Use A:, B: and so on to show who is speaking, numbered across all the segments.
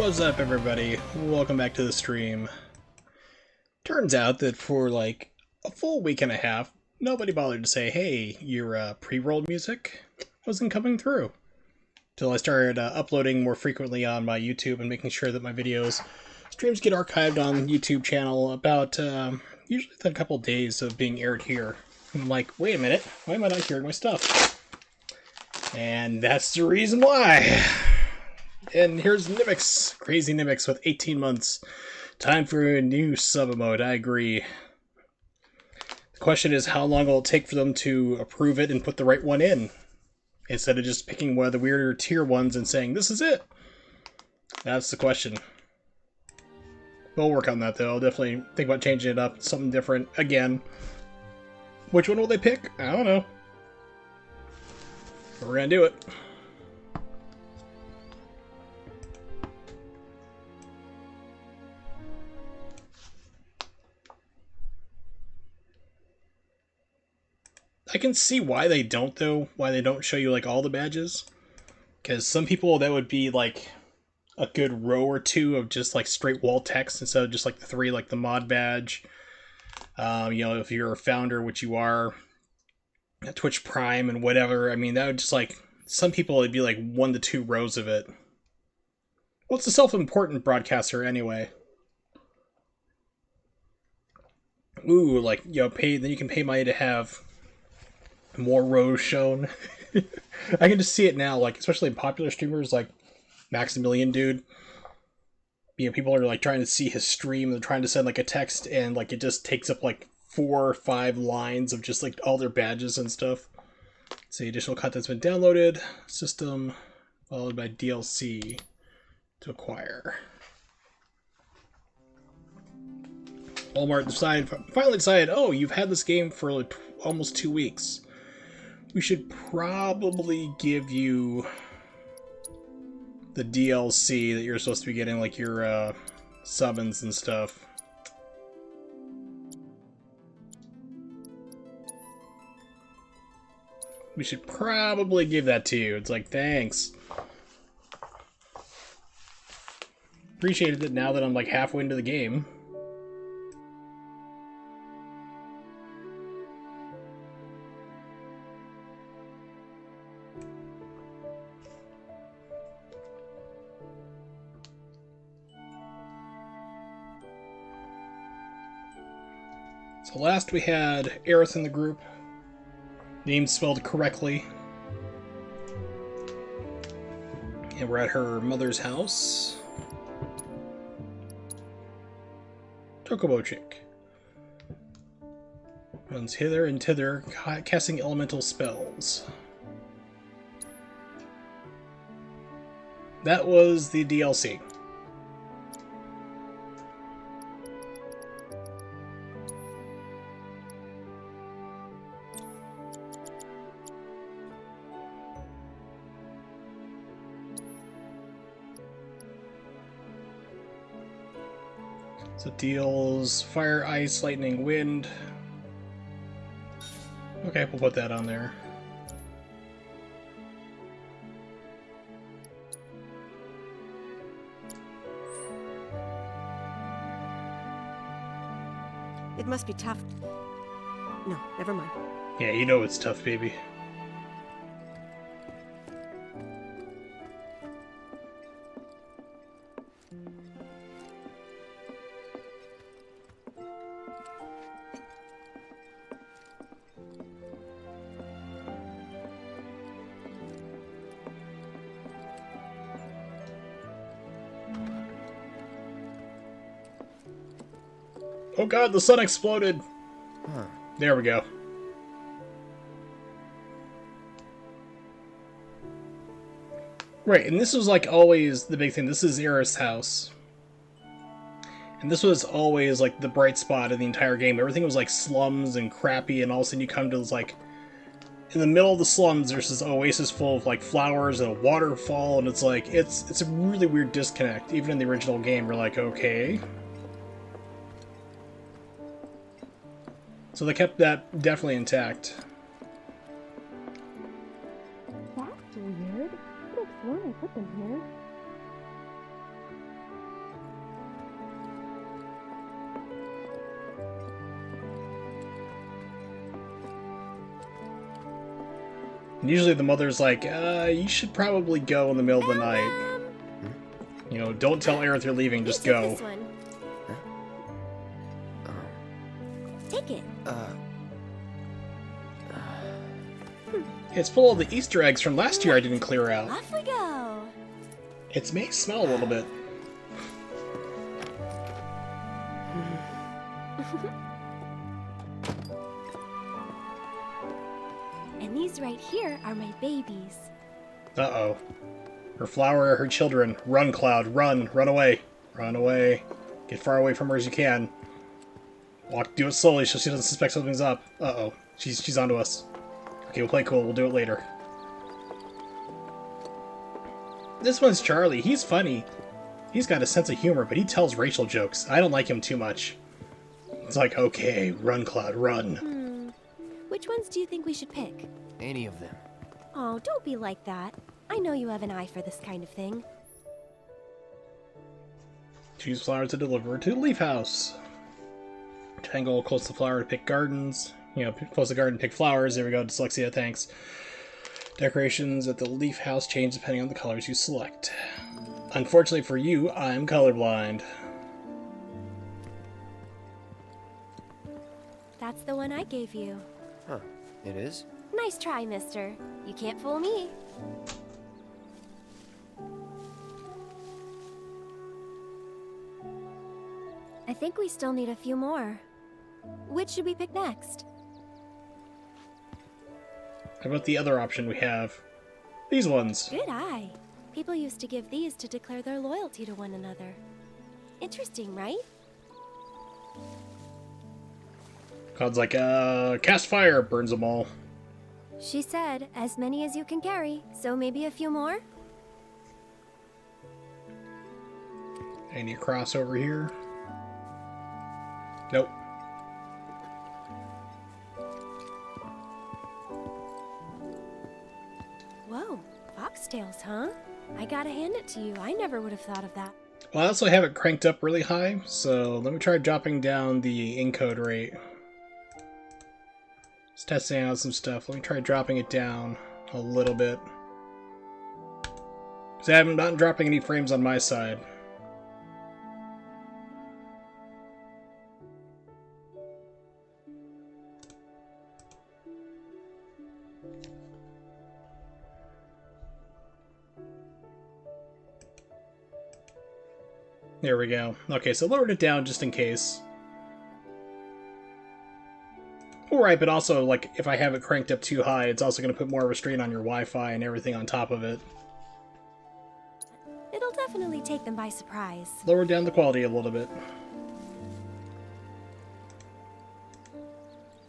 A: What's up, everybody? Welcome back to the stream. Turns out that for like a full week and a half, nobody bothered to say, hey, your pre-roll music wasn't coming through. Till I started uploading more frequently on my YouTube and making sure that my streams get archived on the YouTube channel about usually within a couple days of being aired here. And I'm like, wait a minute, why am I not hearing my stuff? And that's the reason why. And here's Nimix, crazy Nimix with 18 months. Time for a new sub mode, I agree. The question is, how long will it take for them to approve it and put the right one in? Instead of just picking one of the weirder tier ones and saying, this is it. That's the question. We'll work on that, though. I'll definitely think about changing it up. Something different again. Which one will they pick? I don't know. But we're gonna do it. I can see why they don't, though. Why they don't show you, like, all the badges. Because some people, that would be, like, a good row or two of just, like, straight wall text instead of just, like, the three, like, the mod badge. You know, if you're a founder, which you are, at Twitch Prime and whatever, I mean, that would just, like, some people, it'd be, like, 1 to 2 rows of it. Well, it's a self-important broadcaster, anyway. Ooh, like, you know, then you can pay money to have more rows shown. I can just see it now, like, especially in popular streamers like Maximilian Dude. You know, people are like trying to see his stream, they're trying to send like a text, and like it just takes up like 4 or 5 lines of just like all their badges and stuff. See, additional content's been downloaded. System followed by DLC to acquire. Walmart finally decided, oh, you've had this game for like almost 2 weeks. We should probably give you the DLC that you're supposed to be getting, like your summons and stuff. We should probably give that to you. It's like, thanks. Appreciated it now that I'm like halfway into the game. So last we had Aerith in the group. Name spelled correctly. And we're at her mother's house. Chocobo Chick. Runs hither and thither, casting elemental spells. That was the DLC. So it deals fire, ice, lightning, wind. Okay, we'll put that on there.
B: It must be tough. No, never mind.
A: Yeah, you know it's tough, baby. Oh god, the sun exploded!
C: Huh.
A: There we go. Right, and this was like always the big thing. This is Aeris' house. And this was always like the bright spot of the entire game. Everything was like slums and crappy, and all of a sudden you come to this like... In the middle of the slums, there's this oasis full of like flowers and a waterfall, and it's like, it's a really weird disconnect. Even in the original game, you're like, okay... So they kept that definitely intact.
D: That's weird. I could have sworn I put them here.
A: And usually the mother's like, you should probably go in the middle of the night. You know, don't tell Aerith you're leaving, just go.
B: This one. Take it.
A: It's full of the Easter eggs from last year I didn't clear out.
B: Off we go.
A: It may smell a little bit.
B: And these right here are my babies.
A: Uh-oh. Her flower, her children. Run, Cloud, run. Run away. Run away. Get far away from her as you can. Do it slowly so she doesn't suspect something's up. Uh-oh. She's onto us. Okay, we'll play cool. We'll do it later. This one's Charlie. He's funny. He's got a sense of humor, but he tells racial jokes. I don't like him too much. It's like, okay, run, Cloud, run.
B: Which ones do you think we should pick?
C: Any of them.
B: Oh, don't be like that. I know you have an eye for this kind of thing.
A: Choose flowers to deliver to the leaf house. Tangle close to the flower to pick gardens. You know, close the garden, pick flowers. There we go, dyslexia, thanks. Decorations at the leaf house change depending on the colors you select. Unfortunately for you, I'm colorblind.
B: That's the one I gave you.
C: Huh. It is?
B: Nice try, mister. You can't fool me. I think we still need a few more. Which should we pick next?
A: How about the other option we have? These ones.
B: Good eye. People used to give these to declare their loyalty to one another. Interesting, right?
A: Cloud's like, cast fire, burns them all.
B: She said, as many as you can carry, so maybe a few more?
A: Any crossover here? Nope.
B: Whoa, foxtails, huh? I gotta hand it to you. I never would have thought of that.
A: Well, I also have it cranked up really high, so let me try dropping down the encode rate. Just testing out some stuff. Let me try dropping it down a little bit. Because I'm not dropping any frames on my side. There we go. Okay, so lowered it down just in case. Alright, but also, like, if I have it cranked up too high, it's also going to put more of a strain on your Wi-Fi and everything on top of it.
B: It'll definitely take them by surprise.
A: Lower down the quality a little bit.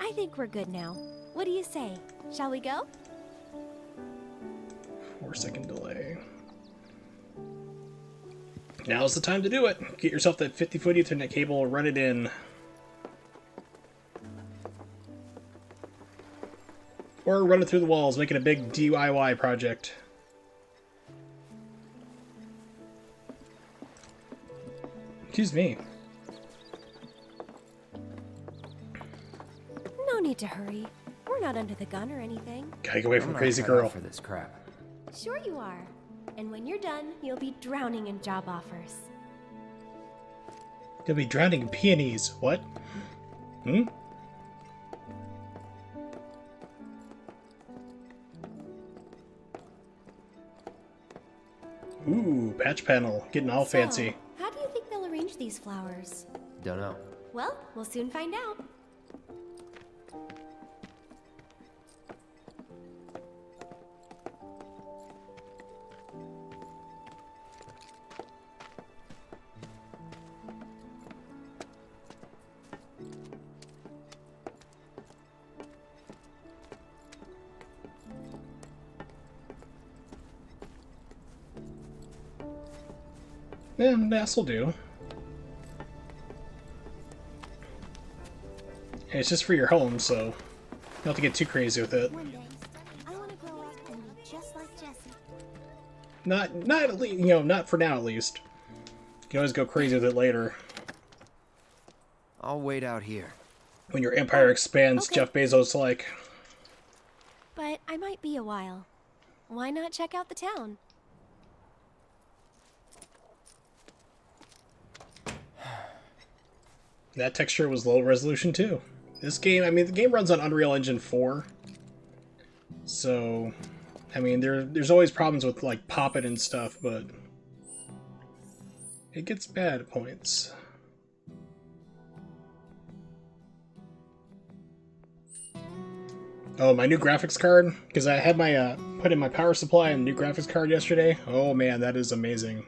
B: I think we're good now. What do you say? Shall we go?
A: 4-second delay. Now's the time to do it. Get yourself that 50-foot Ethernet cable, run it in. Or run it through the walls, make it a big DIY project. Excuse me.
B: No need to hurry. We're not under the gun or anything.
A: Gotta get away from
C: I'm not
A: crazy
C: cut out
A: girl.
C: for this crap.
B: Sure you are. And when you're done, you'll be drowning in job offers.
A: You'll be drowning in peonies. What? Hmm? Ooh, patch panel. Getting all fancy.
B: How do you think they'll arrange these flowers?
C: Dunno.
B: Well, we'll soon find out.
A: Yeah, this'll do. And it's just for your home, so you don't have to get too crazy with it.
B: One day, I want to grow up and be just like Jessie.
A: Not at least, you know, not for now at least. You can always go crazy with it later.
C: I'll wait out here.
A: When your empire expands,
B: okay.
A: Jeff Bezos like.
B: but I might be a while. Why not check out the town?
A: That texture was low resolution too. This game, I mean, the game runs on Unreal Engine 4. So, I mean, there's always problems with, like, popping and stuff, but it gets bad at points. Oh, my new graphics card, because I had my, put in my power supply and new graphics card yesterday. Oh man, that is amazing.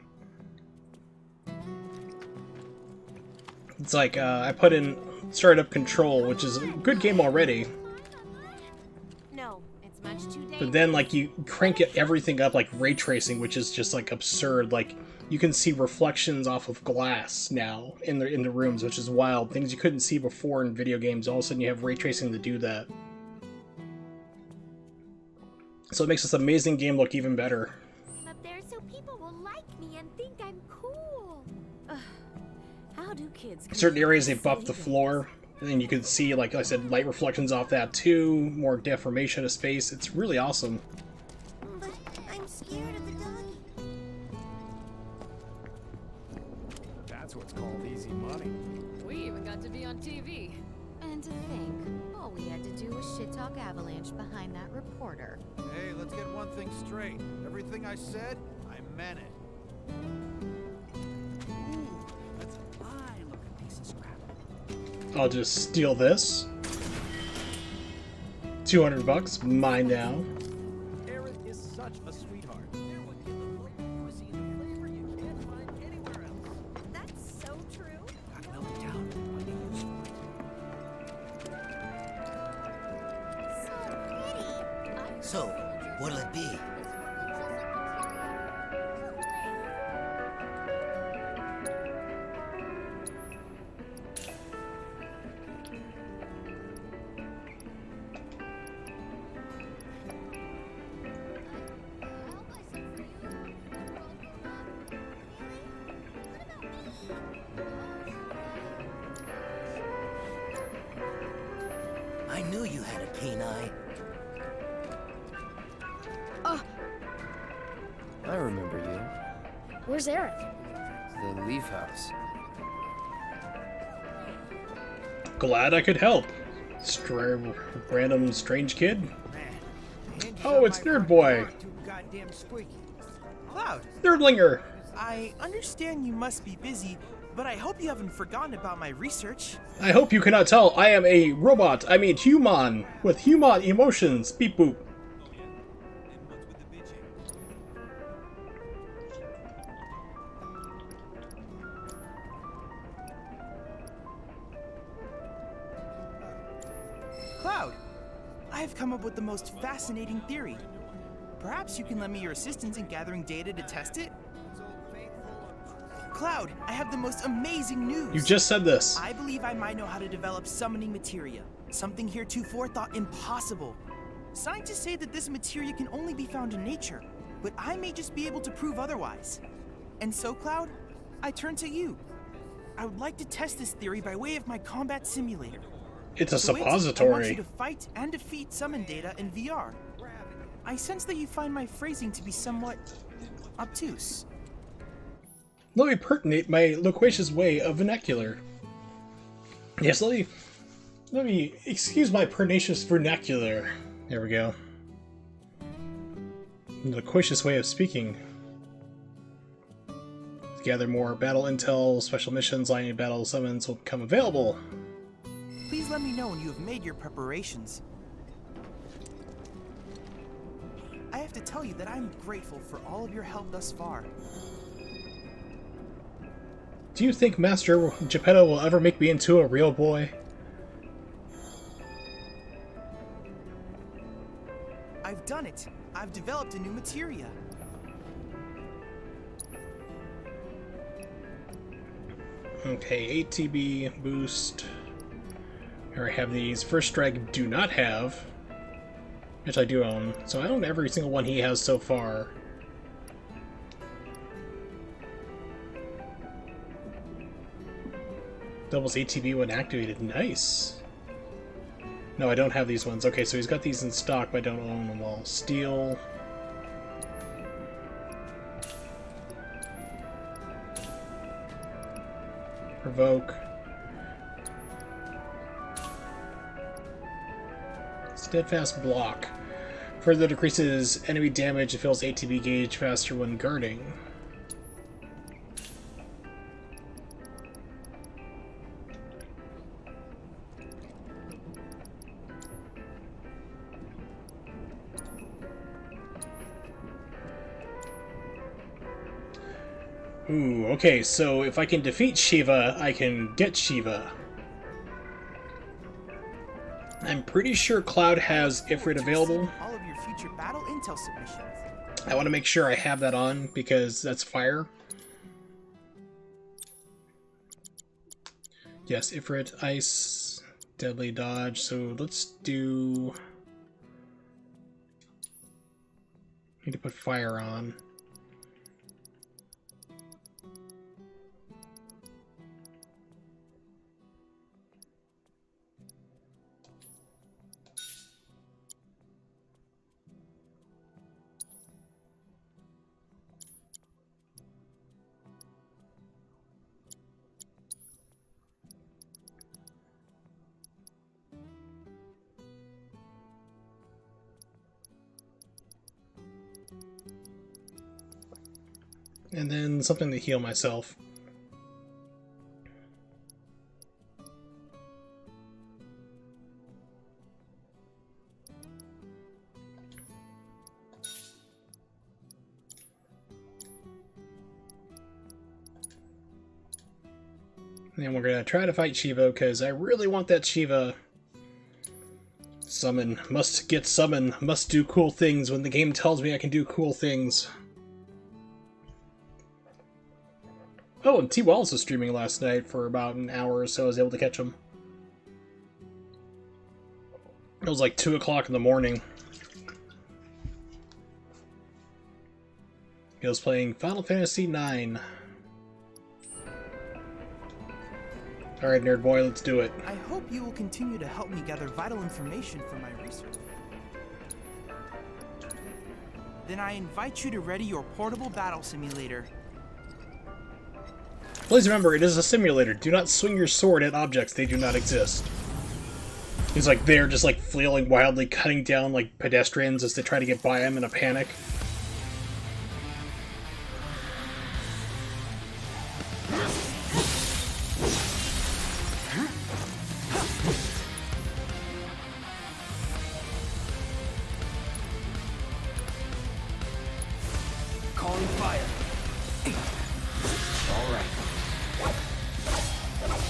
A: It's like, I put in Startup Control, which is a good game already.
B: No, it's much too dangerous.
A: But then, like, you crank everything up, like ray tracing, which is just like absurd. Like, you can see reflections off of glass now in the rooms, which is wild. Things you couldn't see before in video games. All of a sudden, you have ray tracing to do that. So it makes this amazing game look even better.
B: I'm up there so people will like me and think I'm cool. How do kids?
A: In certain areas, they buffed the floor, and you can see, like I said, light reflections off that too. More deformation of space. It's really awesome.
B: But I'm scared of the doggy.
D: That's what's called easy money.
E: We even got to be on TV.
F: And to think, all we had to do was shit-talk Avalanche behind that reporter.
G: Hey, let's get one thing straight. Everything I said, I meant it. Ooh, that's a fine-looking piece of scrap.
A: I'll just steal this. $200, mine now.
D: Aerith is such a sweetheart.
F: That's so true.
G: Gotta melt it down. Might be useful.
H: So, what'll it be? I knew you had a keen eye.
C: I remember you.
E: Where's Aerith?
C: The Leaf House.
A: Glad I could help. Random strange kid. Oh, it's Nerd Boy.
I: Goddamn squeaky. Cloud,
A: Nerdlinger.
I: I understand you must be busy, but I hope you haven't forgotten about my research.
A: I hope you cannot tell I am a robot. I mean human with human emotions. Beep boop.
I: Cloud, I have come up with the most fascinating theory. Perhaps you can lend me your assistance in gathering data to test it? Cloud, I have the most amazing news!
A: You just said this.
I: I believe I might know how to develop summoning materia, something heretofore thought impossible. Scientists say that this materia can only be found in nature, but I may just be able to prove otherwise. And so, Cloud, I turn to you. I would like to test this theory by way of my combat simulator.
A: It's a
I: So I want you
A: suppository.
I: to fight and defeat summon data in VR. I sense that you find my phrasing to be somewhat obtuse.
A: Let me pertinate my loquacious way of vernacular. Yes, let me excuse my pernicious vernacular. There we go. Loquacious way of speaking. To gather more battle intel, special missions, lightning battle summons will become available.
I: Please let me know when you have made your preparations. I have to tell you that I'm grateful for all of your help thus far.
A: Do you think Master Geppetto will ever make me into a real boy?
I: I've done it. I've developed a new materia.
A: Okay, ATB boost. Here I have these. First Strike do not have, which I do own. So I own every single one he has so far. Doubles ATB when activated. Nice. No, I don't have these ones. Okay, so he's got these in stock, but I don't own them all. Steel. Provoke. Steadfast block. Further decreases enemy damage and fills ATB gauge faster when guarding. Ooh, okay, so if I can defeat Shiva, I can get Shiva. I'm pretty sure Cloud has Ifrit available.
I: All of your future battle intel submissions.
A: I want to make sure I have that on, because that's fire. Yes, Ifrit, Ice, Deadly Dodge, so let's do... Need to put fire on. And then something to heal myself. And we're gonna try to fight Shiva, because I really want that Shiva summon. Must get summon. Must do cool things when the game tells me I can do cool things. Oh, and T. Wallace was streaming last night for about an hour or so. I was able to catch him. It was like 2 o'clock in the morning. He was playing Final Fantasy IX. Alright, nerd boy, let's do it.
I: I hope you will continue to help me gather vital information for my research. Then I invite you to ready your portable battle simulator.
A: Please remember, it is a simulator. Do not swing your sword at objects. They do not exist. He's like there, just like flailing wildly, cutting down like pedestrians as they try to get by him in a panic.
C: Calling fire. All right. That'll do.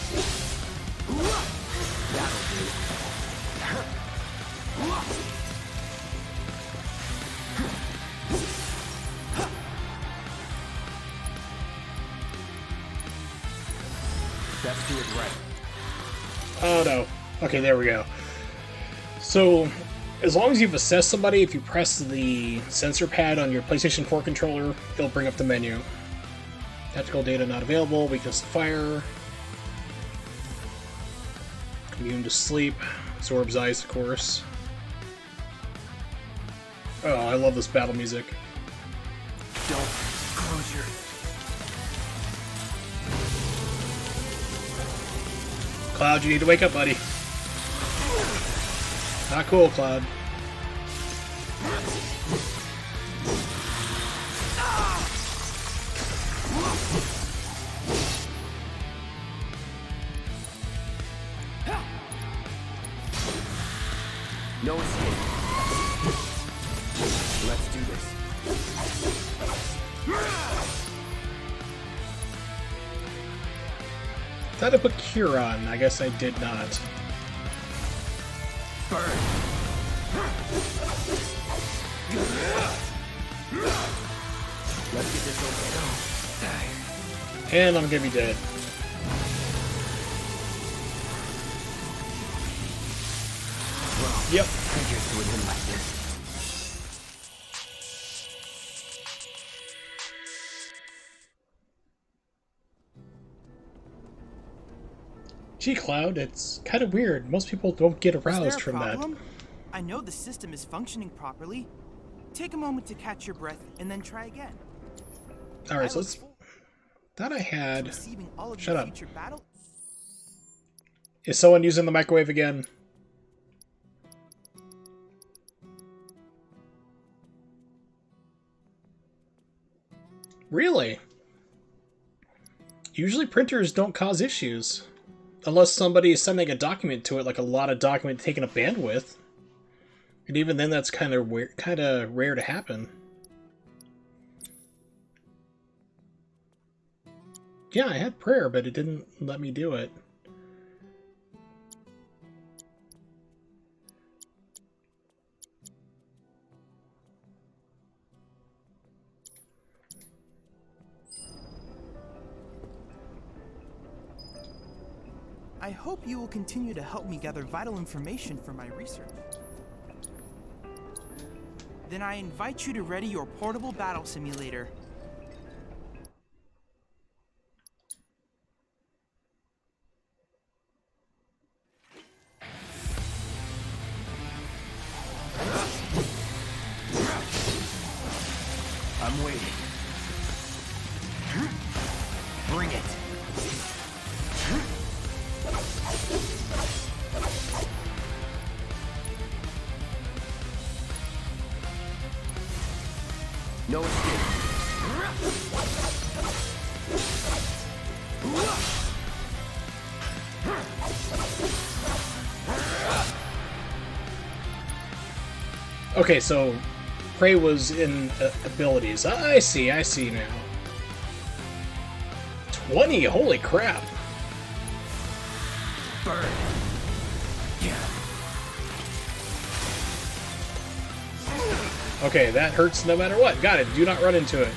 C: Let's do it right.
A: Oh no. Okay, there we go. So, as long as you've assessed somebody, if you press the sensor pad on your PlayStation 4 controller, it'll bring up the menu. Tactical data not available, weakness to fire. Immune to sleep. Absorbs ice, of course. Oh, I love this battle music.
C: Don't close your...
A: Cloud, you need to wake up, buddy. Not cool, Cloud.
C: No escape. Let's do this.
A: Thought I put Cure on. I guess I did not.
C: Burn. Let's get this over.
A: And I'm gonna be dead. Yep.
C: Figures with him like this.
A: Gee, Cloud, it's kind of weird. Most people don't get aroused from that.
I: I know the system is functioning properly. Take a moment to catch your breath and then try again.
A: Alright, so let's... Thought I had... Shut up. Is someone using the microwave again? Really? Usually printers don't cause issues. Unless somebody is sending a document to it, like a lot of document taking up bandwidth. And even then that's kind of weird, kind of rare to happen. Yeah, I had prayer, but it didn't let me do it.
I: I hope you will continue to help me gather vital information for my research. Then I invite you to ready your portable battle simulator.
C: I'm waiting. Bring it. No escape.
A: Okay, so Prey was in abilities. I see now. 20, holy crap.
C: Burn.
A: Okay, that hurts no matter what. Got it. Do not run into it.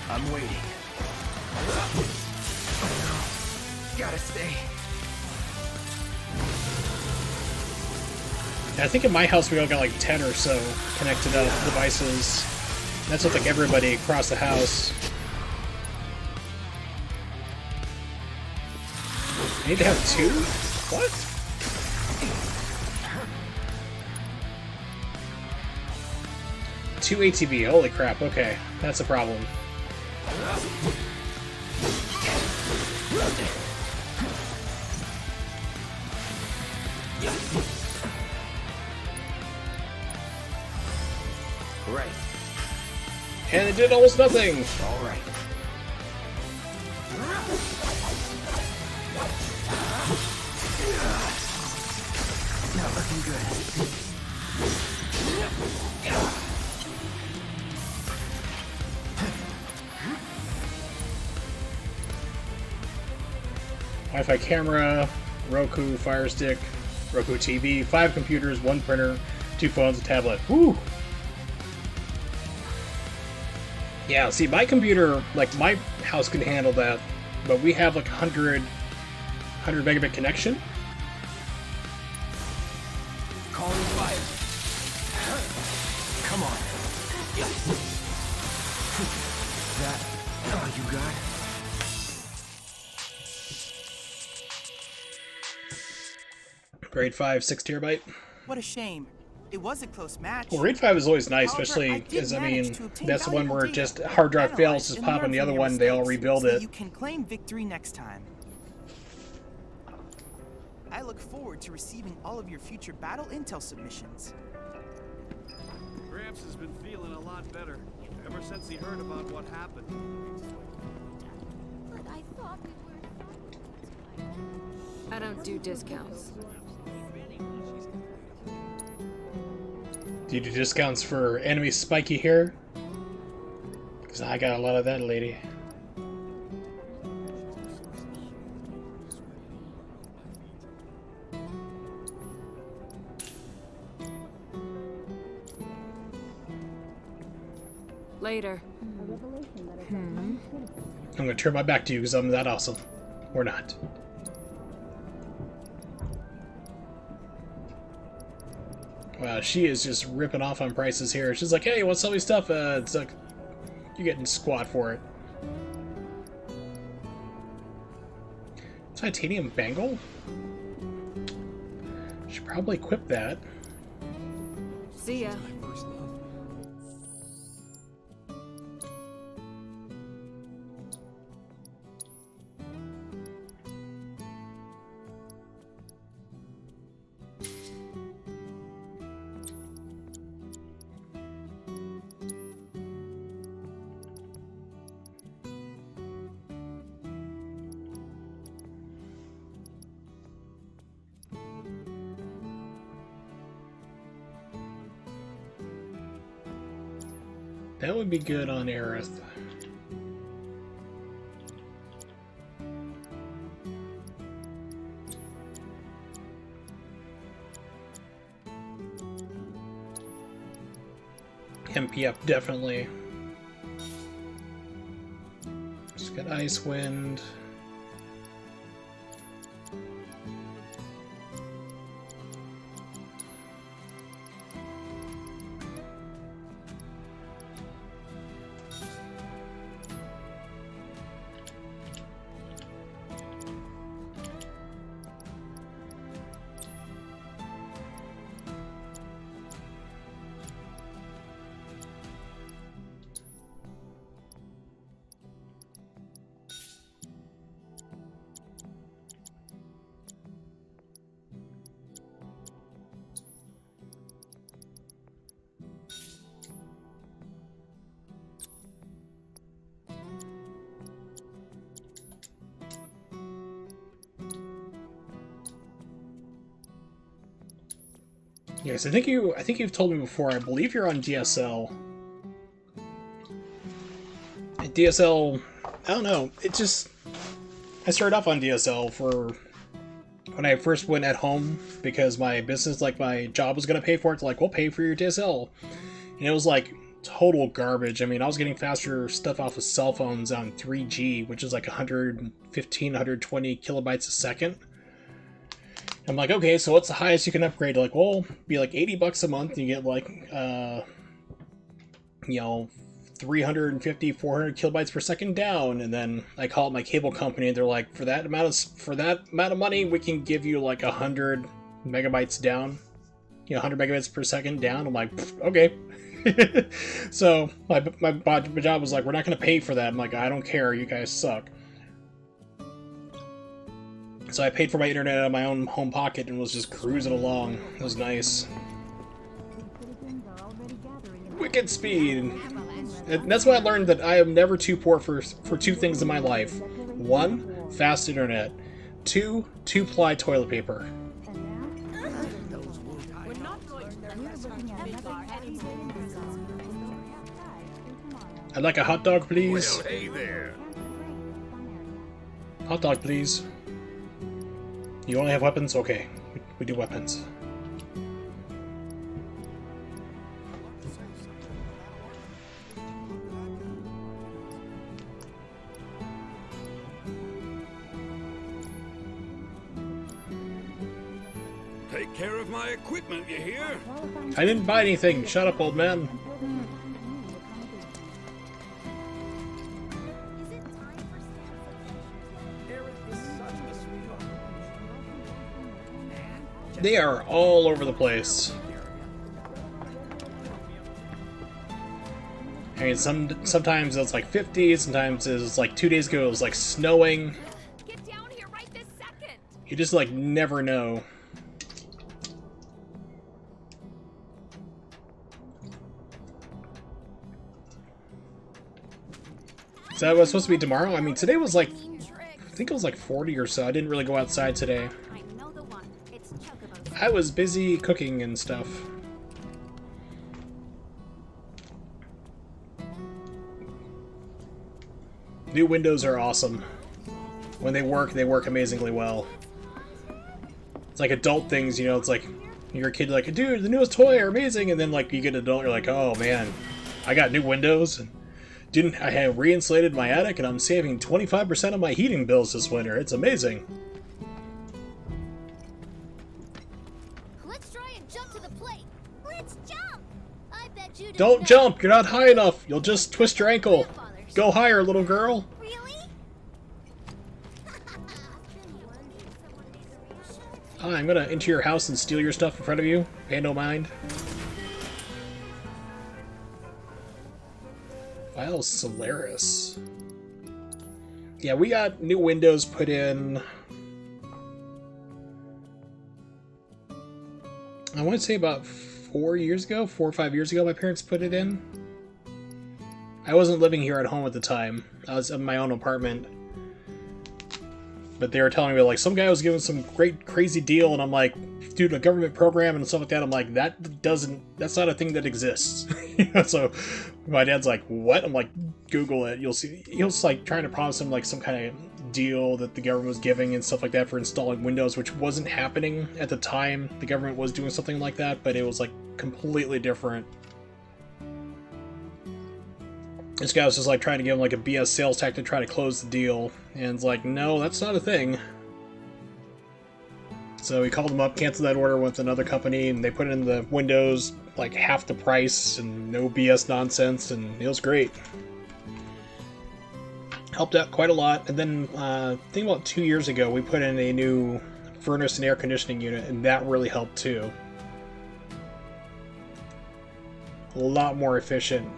C: I'm waiting. Gotta stay.
A: I think in my house we all got like 10 or so connected up devices. That's with like everybody across the house. I need to have 2? What? Two ATV, holy crap, okay. That's a problem.
C: Right.
A: And it did almost nothing!
C: Alright. Not looking good.
A: Wi-Fi camera, Roku Fire Stick, Roku TV, 5 computers, 1 printer, 2 phones, a tablet. Woo! Yeah, see, my computer, like, my house can handle that, but we have like 100 megabit connection.
C: Calling fire. Come on. That all you got?
A: RAID 5, 6 terabyte.
I: What a shame. It was a close match.
A: Well, RAID 5 is always nice,
I: However,
A: especially
I: I did
A: because, I
I: manage
A: mean,
I: to obtain
A: that's the one
I: valuable
A: where
I: data,
A: just hard drive fails,
I: analyze
A: just
I: and
A: pop on
I: learn
A: the
I: from
A: other
I: your
A: one, they all
I: mistakes
A: rebuild
I: so
A: it.
I: You can claim victory next time. I look forward to receiving all of your future battle intel submissions.
D: Gramps has been feeling a lot better ever since he heard about what happened.
F: But I thought we were...
E: I don't do discounts.
A: Do you do discounts for enemy spiky hair? Because I got a lot of that, lady.
E: Later.
A: I'm gonna turn my back to you because I'm that awesome. Or not. Wow, she is just ripping off on prices here. She's like, hey, you want to sell me stuff? It's like, you're getting squat for it. Titanium bangle? Should probably equip that.
E: See ya.
A: That would be good on Aerith. MP up, definitely. Just got Ice Wind. Yes, I think you've told me before. I believe you're on DSL. DSL, I don't know. It just, I started off on DSL for when I first went at home because my business, like my job, was gonna pay for it. It's like, we'll pay for your DSL, and it was like total garbage. I mean, I was getting faster stuff off of cell phones on 3G, which is like 115, 120 kilobytes a second. I'm like, okay, so what's the highest you can upgrade? Like, well, be like $80 a month, and you get like, you know, 350, 400 kilobytes per second down. And then I called my cable company, and they're like, for that amount of money, we can give you like 100 megabytes down, you know, 100 megabits per second down. I'm like, okay. So my job was like, we're not going to pay for that. I'm like, I don't care, you guys suck. So I paid for my internet out of my own home pocket and was just cruising along. It was nice. Wicked speed! And that's why I learned that I am never too poor for two things in my life. 1, fast internet. 2, 2-ply toilet paper. I'd like a hot dog, please.
D: Well, hey there.
A: Hot dog, please. You only have weapons? Okay, we do weapons.
D: Take care of my equipment, you hear?
A: I didn't buy anything. Shut up, old man. They are all over the place. I mean, sometimes it's like 50, sometimes it's like 2 days ago it was like snowing.
F: Get down here right this second.
A: You just like never know. Is that what's supposed to be tomorrow? I mean, today was like, I think it was like 40 or so. I didn't really go outside today. I was busy cooking and stuff. New windows are awesome. When they work amazingly well. It's like adult things, you know, it's like you're a kid, like, dude, the newest toy are amazing, and then like you get an adult, you're like, oh man, I got new windows. I have re-insulated my attic, and I'm saving 25% of my heating bills this winter. It's amazing.
F: Let's try and jump to the plate.
B: Let's jump! I bet you
A: Don't jump! You're not high enough! You'll just twist your ankle! Go higher, little girl!
B: Really?
A: Hi, I'm gonna enter your house and steal your stuff in front of you. Pay no mind. File Solaris. Yeah, we got new windows put in. I want to say about 4 years ago, 4 or 5 years ago, my parents put it in. I wasn't living here at home at the time. I was in my own apartment. But they were telling me, like, some guy was giving some great, crazy deal, and I'm like, dude, a government program and stuff like that, I'm like, that's not a thing that exists. So my dad's like, what? I'm like, Google it, you'll see. He was, like, trying to promise him, like, some kind of deal that the government was giving and stuff like that for installing Windows, which wasn't happening at the time. The government was doing something like that, but it was, like, completely different. This guy was just like trying to give him like a BS sales tactic to try to close the deal, and it's like, no, that's not a thing. So he called him up, canceled that order with another company, and they put in the Windows like half the price and no BS nonsense, and it was great. Helped out quite a lot. And then I think about 2 years ago, we put in a new furnace and air conditioning unit, and that really helped too. A lot more efficient.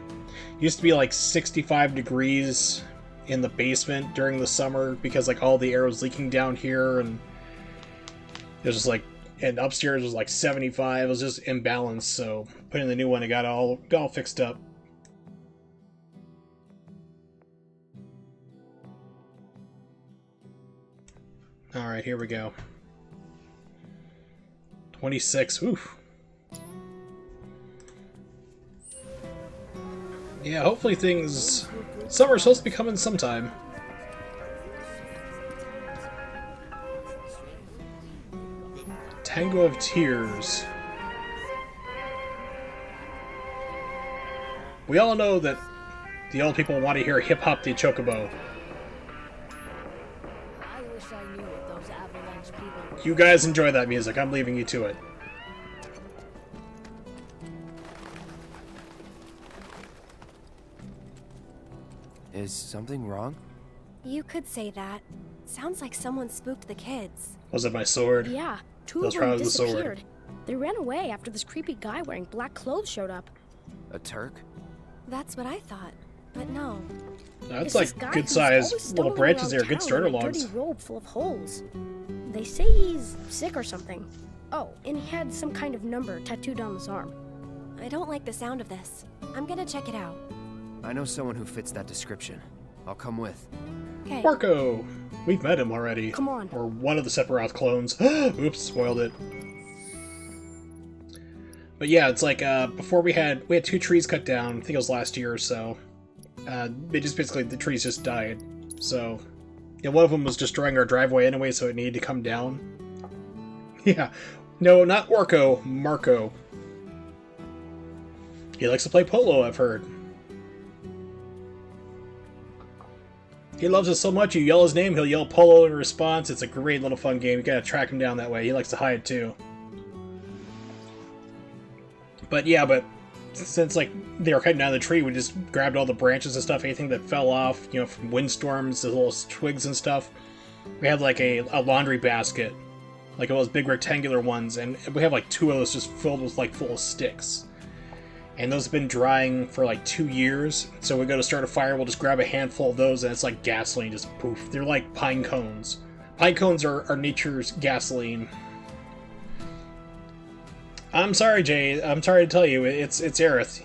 A: Used to be like 65 degrees in the basement during the summer because like all the air was leaking down here, and it was just like, and upstairs was like 75. It was just imbalanced. So putting the new one, it got all fixed up. All right, here we go. 26. Oof. Yeah, hopefully things... Summer's supposed to be coming sometime. Tango of Tears. We all know that the old people want to hear Hip Hop de Chocobo.
B: I wish I knew what those avalanche people...
A: You guys enjoy that music. I'm leaving you to it.
C: Is something wrong?
B: You could say that. Sounds like someone spooked the kids.
A: Was it my sword?
J: Yeah, two
A: That's
J: of them
A: probably the sword.
J: disappeared. They ran away after this creepy guy wearing black clothes showed up.
C: A Turk?
B: That's what I thought, but no.
A: That's
J: It's
A: like
J: this guy
A: good
J: who's
A: size
J: always
A: little
J: stumbling
A: branches
J: around
A: there, good
J: town
A: starter
J: in a
A: logs.
J: dirty robe full of holes. They say he's sick or something. Oh, and he had some kind of number tattooed on his arm.
B: I don't like the sound of this. I'm gonna check it out.
C: I know someone who fits that description. I'll come with.
B: Okay.
A: Marco! We've met him already.
J: Come on.
A: Or one of the Sephiroth clones. Oops, spoiled it. But yeah, it's like, before we had 2 trees cut down, I think it was last year or so. They just basically, the trees just died. So, yeah, one of them was destroying our driveway anyway, so it needed to come down. Yeah. No, not Orko, Marco. He likes to play polo, I've heard. He loves it so much, you yell his name, he'll yell polo in response. It's a great little fun game. You gotta track him down that way. He likes to hide too. But yeah, since like they were cutting down the tree, we just grabbed all the branches and stuff, anything that fell off, you know, from windstorms, the little twigs and stuff. We had like a laundry basket, like those big rectangular ones, and we have like 2 of those just filled with like full of sticks. And those have been drying for like 2 years, so we go to start a fire, we'll just grab a handful of those, and it's like gasoline, just poof. They're like pine cones. Pine cones are nature's gasoline. I'm sorry, Jay. I'm sorry to tell you, it's Aerith.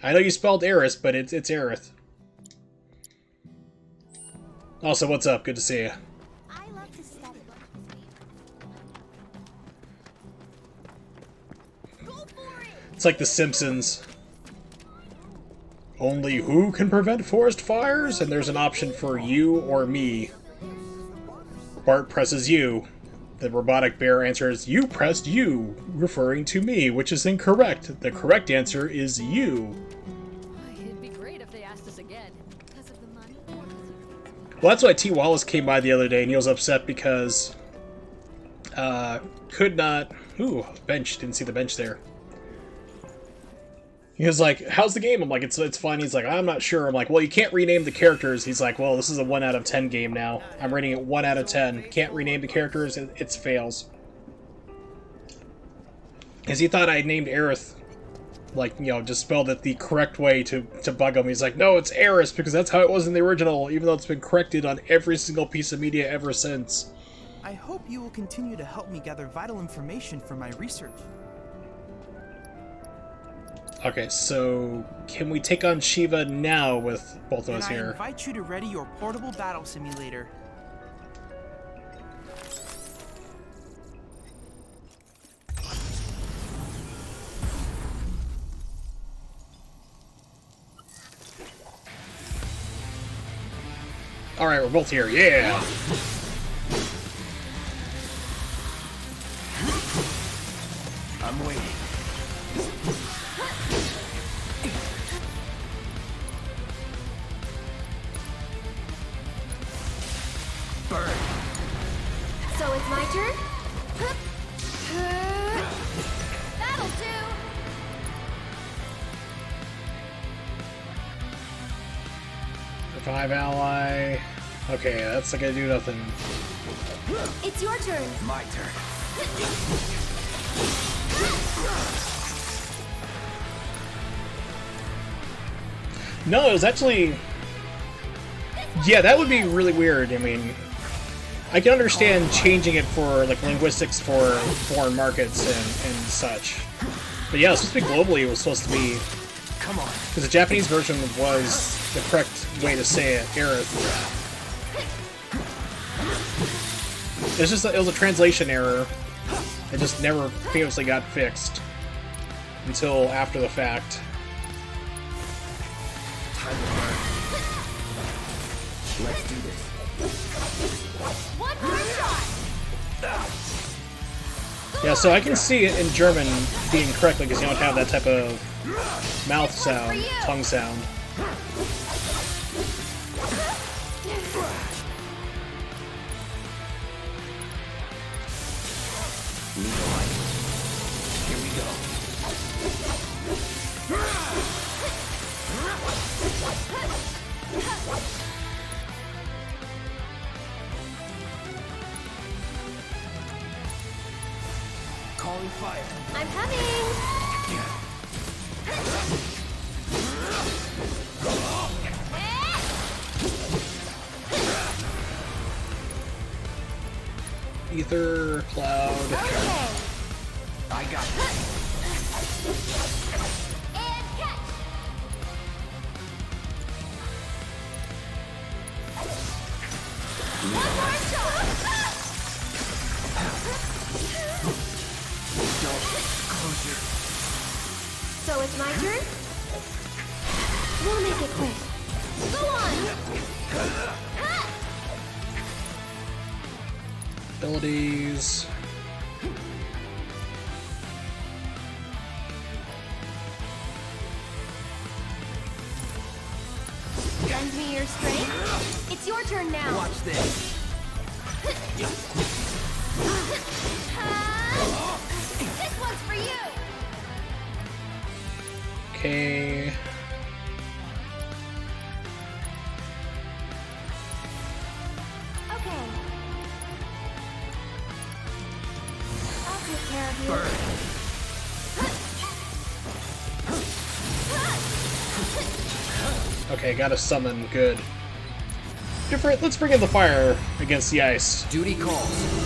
A: I know you spelled Aeris, but it's Aerith. Also, what's up? Good to see you.
B: I love to study. Go for it!
A: It's like The Simpsons. Only who can prevent forest fires? And there's an option for you or me. Bart presses you. The robotic bear answers, you pressed you, referring to me, which is incorrect. The correct answer is you.
F: It'd be great if they asked us again. Because of the money?
A: Well, that's why T. Wallace came by the other day, and he was upset because... could not... Ooh, bench. Didn't see the bench there. He was like, "How's the game?" I'm like, "It's fun." He's like, "I'm not sure." I'm like, "Well, you can't rename the characters." He's like, "Well, this is a 1 out of 10 game now. I'm rating it 1 out of 10. Can't rename the characters. It's fails." Because he thought I named Aerith, like, you know, just spelled it the correct way to bug him. He's like, "No, it's Aeris because that's how it was in the original, even though it's been corrected on every single piece of media ever since."
I: I hope you will continue to help me gather vital information for my research.
A: Okay, so can we take on Shiva now with both of us
I: And I
A: here?
I: invite you to ready your portable battle simulator.
A: Alright, we're both here, yeah!
C: I'm waiting. Burn.
B: So it's my turn? That'll do!
A: Revive ally. Okay, that's not gonna do nothing.
B: It's your turn!
C: My turn.
A: No, it was actually... Yeah, that would be really weird. I mean, I can understand changing it for, like, linguistics for foreign markets and such. But yeah, it was supposed to be globally, it was supposed to be...
C: Come on.
A: Because the Japanese version was the correct way to say it, Aerith. It was a translation error. It just never famously got fixed until after the fact.
C: Time to burn. Let's do this.
B: One more shot!
A: Yeah, so I can see it in German being correctly because you don't have that type of mouth sound, tongue sound.
C: Leave the light. Here we go. Calling fire.
B: I'm coming!
A: Ether, cloud.
B: Okay!
C: I got this.
B: And catch! One more shot!
C: Close your...
B: So it's my turn? We'll make it quick. Go on!
A: Abilities.
B: Lend me your strength. It's your turn now.
C: Watch this.
B: This one's for you.
A: Okay.
B: Okay. I'll take care of you.
C: Burn.
A: Okay, got a summon. Good. Different. Let's bring in the fire against the ice.
C: Duty calls.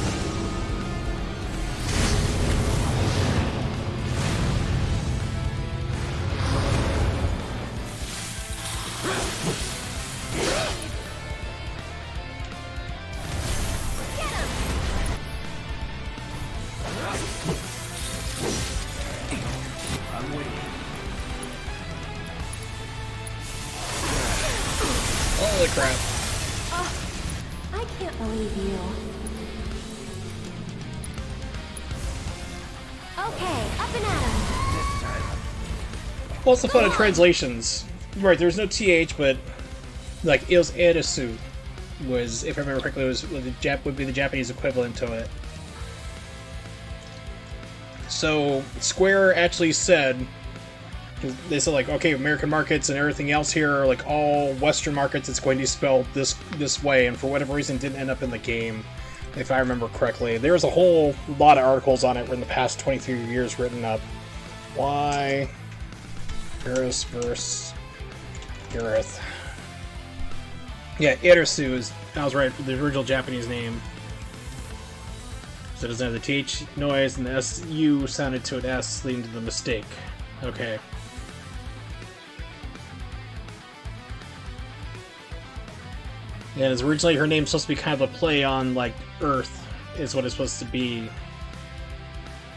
C: I'm waiting.
A: Holy crap.
B: I can't believe you. Okay, up and at 'em.
C: This time.
A: Well, it's the fun of translations. Right, there's no TH, but like it was Erisu was, if I remember correctly, would be the Japanese equivalent to it. So Square actually said They said like, okay, American markets and everything else here are like all Western markets. It's going to be spelled this way, and for whatever reason, it didn't end up in the game, if I remember correctly. There was a whole lot of articles on it in the past 23 years written up. Why Aeris versus Aerith? Yeah, Aerisu is. I was right. The original Japanese name. So it doesn't have the TH noise, and the SU sounded to an S, leading to the mistake. Okay. Yeah, it's originally her name's supposed to be kind of a play on, like, Earth, is what it's supposed to be.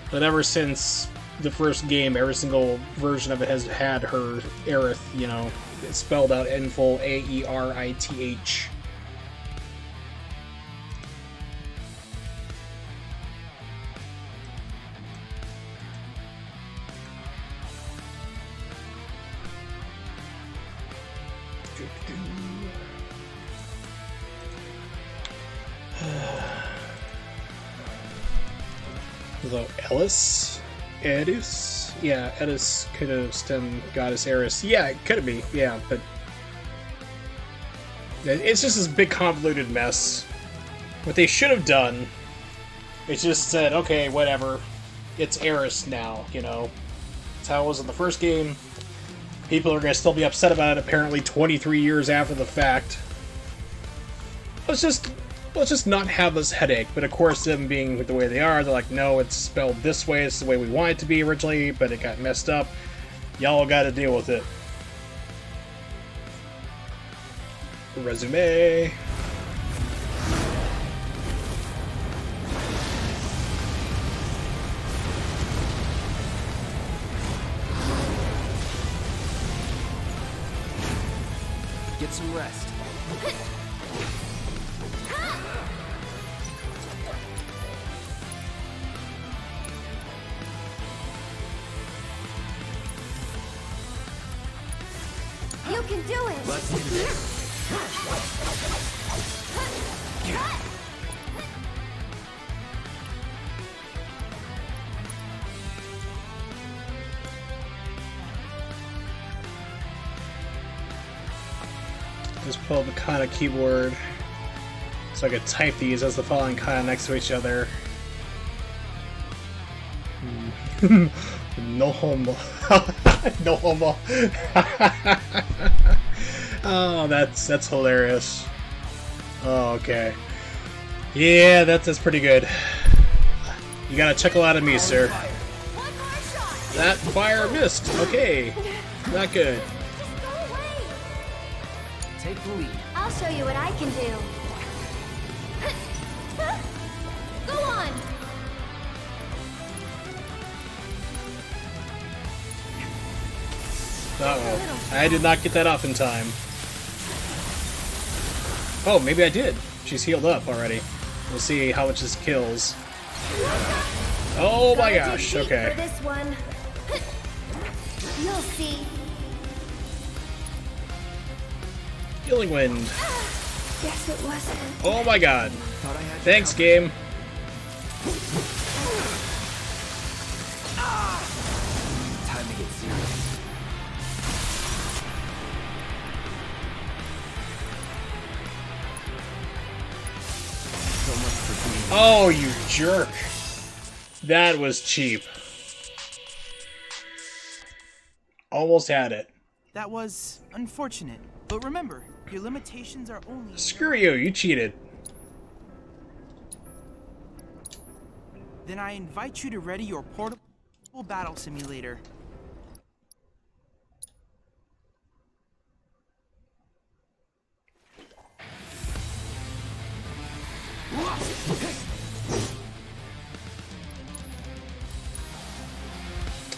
A: But ever since the first game, every single version of it has had her Aerith, you know, it's spelled out in full A-E-R-I-T-H. Although Aeris? Yeah, Aeris could have stemmed Goddess Aeris. Yeah, it could be, yeah, but it's just this big convoluted mess. What they should have done is just said, okay, whatever, it's Aeris now, you know. That's how it was in the first game. People are going to still be upset about it apparently 23 years after the fact. Let's just not have this headache. But of course, them being the way they are, they're like, no, it's spelled this way. It's the way we want it to be originally, but it got messed up. Y'all got to deal with it. Resume.
C: Get some rest.
B: You can do it!
C: Let's do this.
A: Just pull up the kana keyboard so I could type these as the following kana next to each other. No homo. No homo. Oh, that's hilarious. Oh, okay. Yeah, that's pretty good. You got a chuckle out of me, sir. That fire missed. Okay, not good.
C: Take the lead.
B: I'll show you what I can do. Go on!
A: Uh-oh. I did not get that off in time. Oh, maybe I did. She's healed up already. We'll see how much this kills. Oh my gosh, okay.
B: For this one. You'll see.
A: Healing Wind.
B: Guess it wasn't.
A: Oh my god. Thanks, game.
C: Time to get serious. So much for being.
A: Oh, you jerk. That was cheap. Almost had it.
I: That was unfortunate. But remember, your limitations are only...
A: Screw you, you cheated.
I: Then I invite you to ready your portable battle simulator.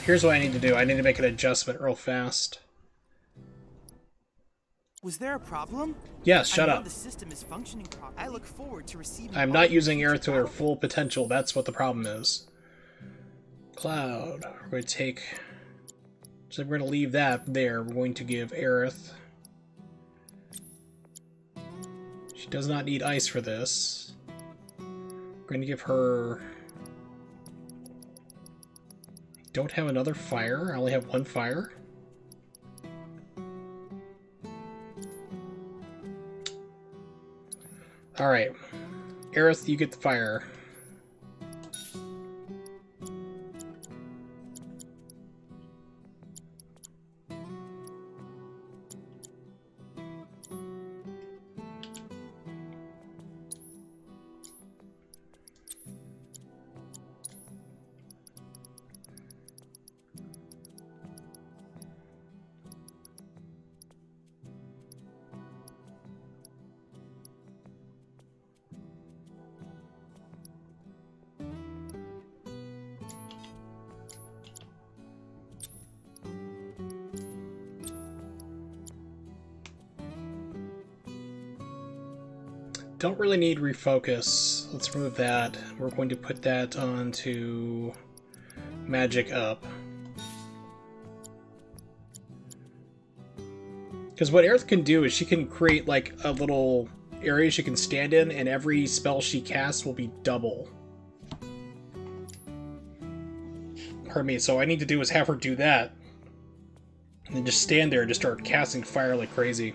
A: Here's what I need to do. I need to make an adjustment real fast.
I: Was there a problem?
A: Yes, shut
I: I know
A: up.
I: The system is functioning properly. I look forward to receiving.
A: I'm not using Aerith to her full potential. That's what the problem is. Cloud. We're going to take... So we're going to leave that there. We're going to give Aerith... She does not need ice for this. We're going to give her... I don't have another fire. I only have one fire. Alright. Aerith, you get the fire. Don't really need refocus. Let's remove that. We're going to put that onto magic up. Because what Aerith can do is she can create like a little area she can stand in, and every spell she casts will be double. Pardon me, so all I need to do is have her do that. And then just stand there and just start casting fire like crazy.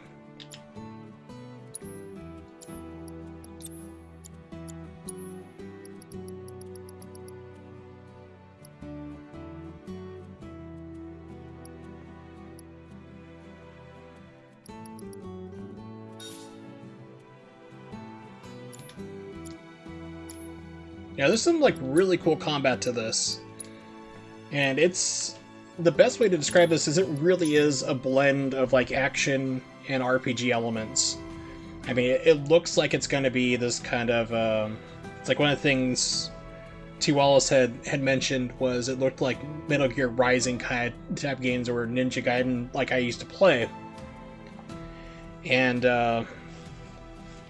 A: Yeah, there's some like really cool combat to this. And it's the best way to describe this is it really is a blend of like action and RPG elements. I mean, it looks like it's going to be this kind of it's like one of the things T. Wallace had mentioned was it looked like Metal Gear Rising kind of type games or Ninja Gaiden like I used to play. And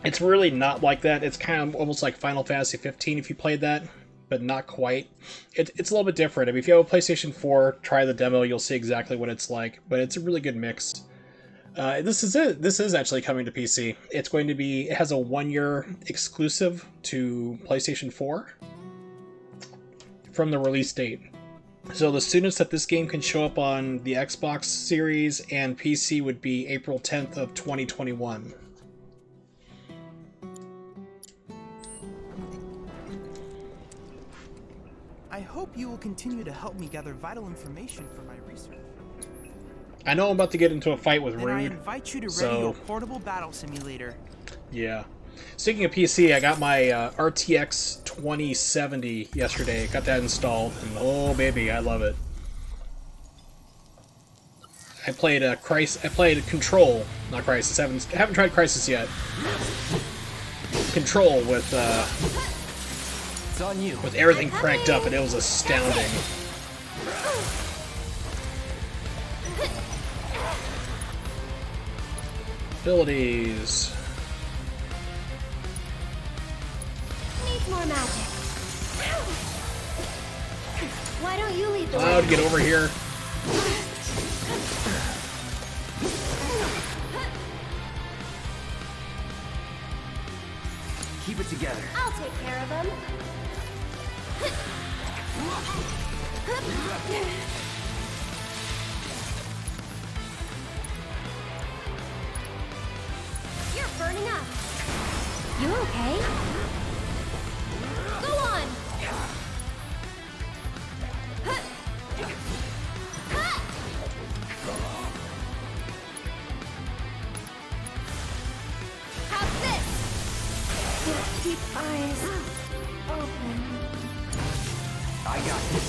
A: it's really not like that. It's kind of almost like Final Fantasy 15 if you played that, but not quite. It's a little bit different. I mean, if you have a PlayStation 4, try the demo, you'll see exactly what it's like, but it's a really good mix. This is it. This is actually coming to PC. It's going to be, it has a 1-year exclusive to PlayStation 4 from the release date. So the soonest that this game can show up on the Xbox Series and PC would be April 10th of 2021.
I: I hope you will continue to help me gather vital information for my research.
A: I know I'm about to get into a fight with
I: Then I
A: Rude.
I: invite you to ready
A: So
I: your portable battle simulator.
A: yeah. Speaking of PC, I got my RTX 2070 yesterday. Got that installed, and oh baby, I love it. I played Control, not Crisis. Haven't tried Crisis yet. Control with
C: It's on you.
A: with everything cranked up, and it was astounding. Abilities.
B: Needs more magic. Why don't you lead the
A: Cloud,
B: way?
A: get over here.
C: Keep it together.
B: I'll take care of them. You're burning up. You okay? Go on. How's this? Just keep eyes open.
C: I got this.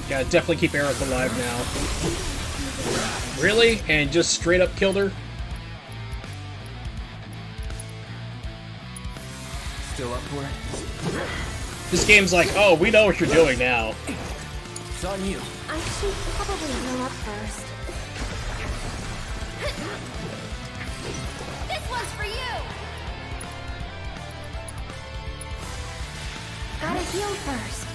A: Gotta definitely keep Aerith alive now. Really? And just straight up killed her?
C: Still up for it?
A: This game's like, oh, we know what you're doing now.
C: It's on you.
B: I should probably heal up first. This one's for you! Gotta heal first.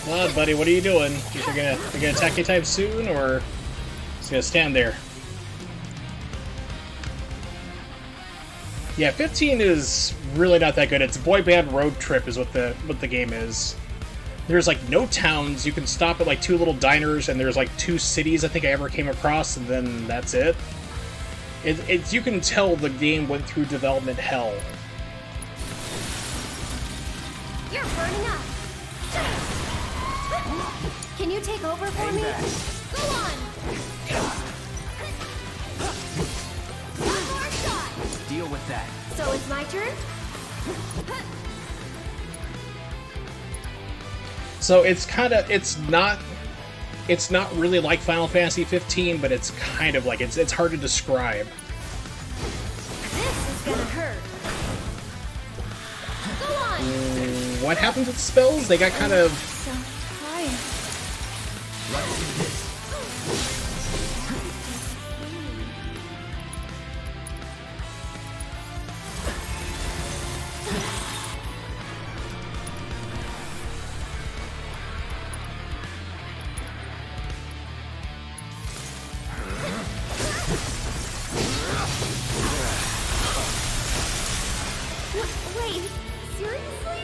A: Come on, buddy, what are you doing? You're gonna attack you type soon, or just gonna stand there? Yeah, 15 is really not that good. It's Boy Band Road Trip is what the game is. There's like no towns. You can stop at like 2 little diners, and there's like 2 cities I think I ever came across, and then that's it. It's you can tell the game went through development hell.
B: You're burning up. Can you take over for me? Go on. One more shot.
C: Deal with that.
B: So it's my turn?
A: So it's not really like Final Fantasy 15, but it's kind of like it's hard to describe.
B: This is gonna hurt. Go on.
A: What happens with spells? They got kind of...
B: So tired.
C: Let's do this.
B: Wait, seriously?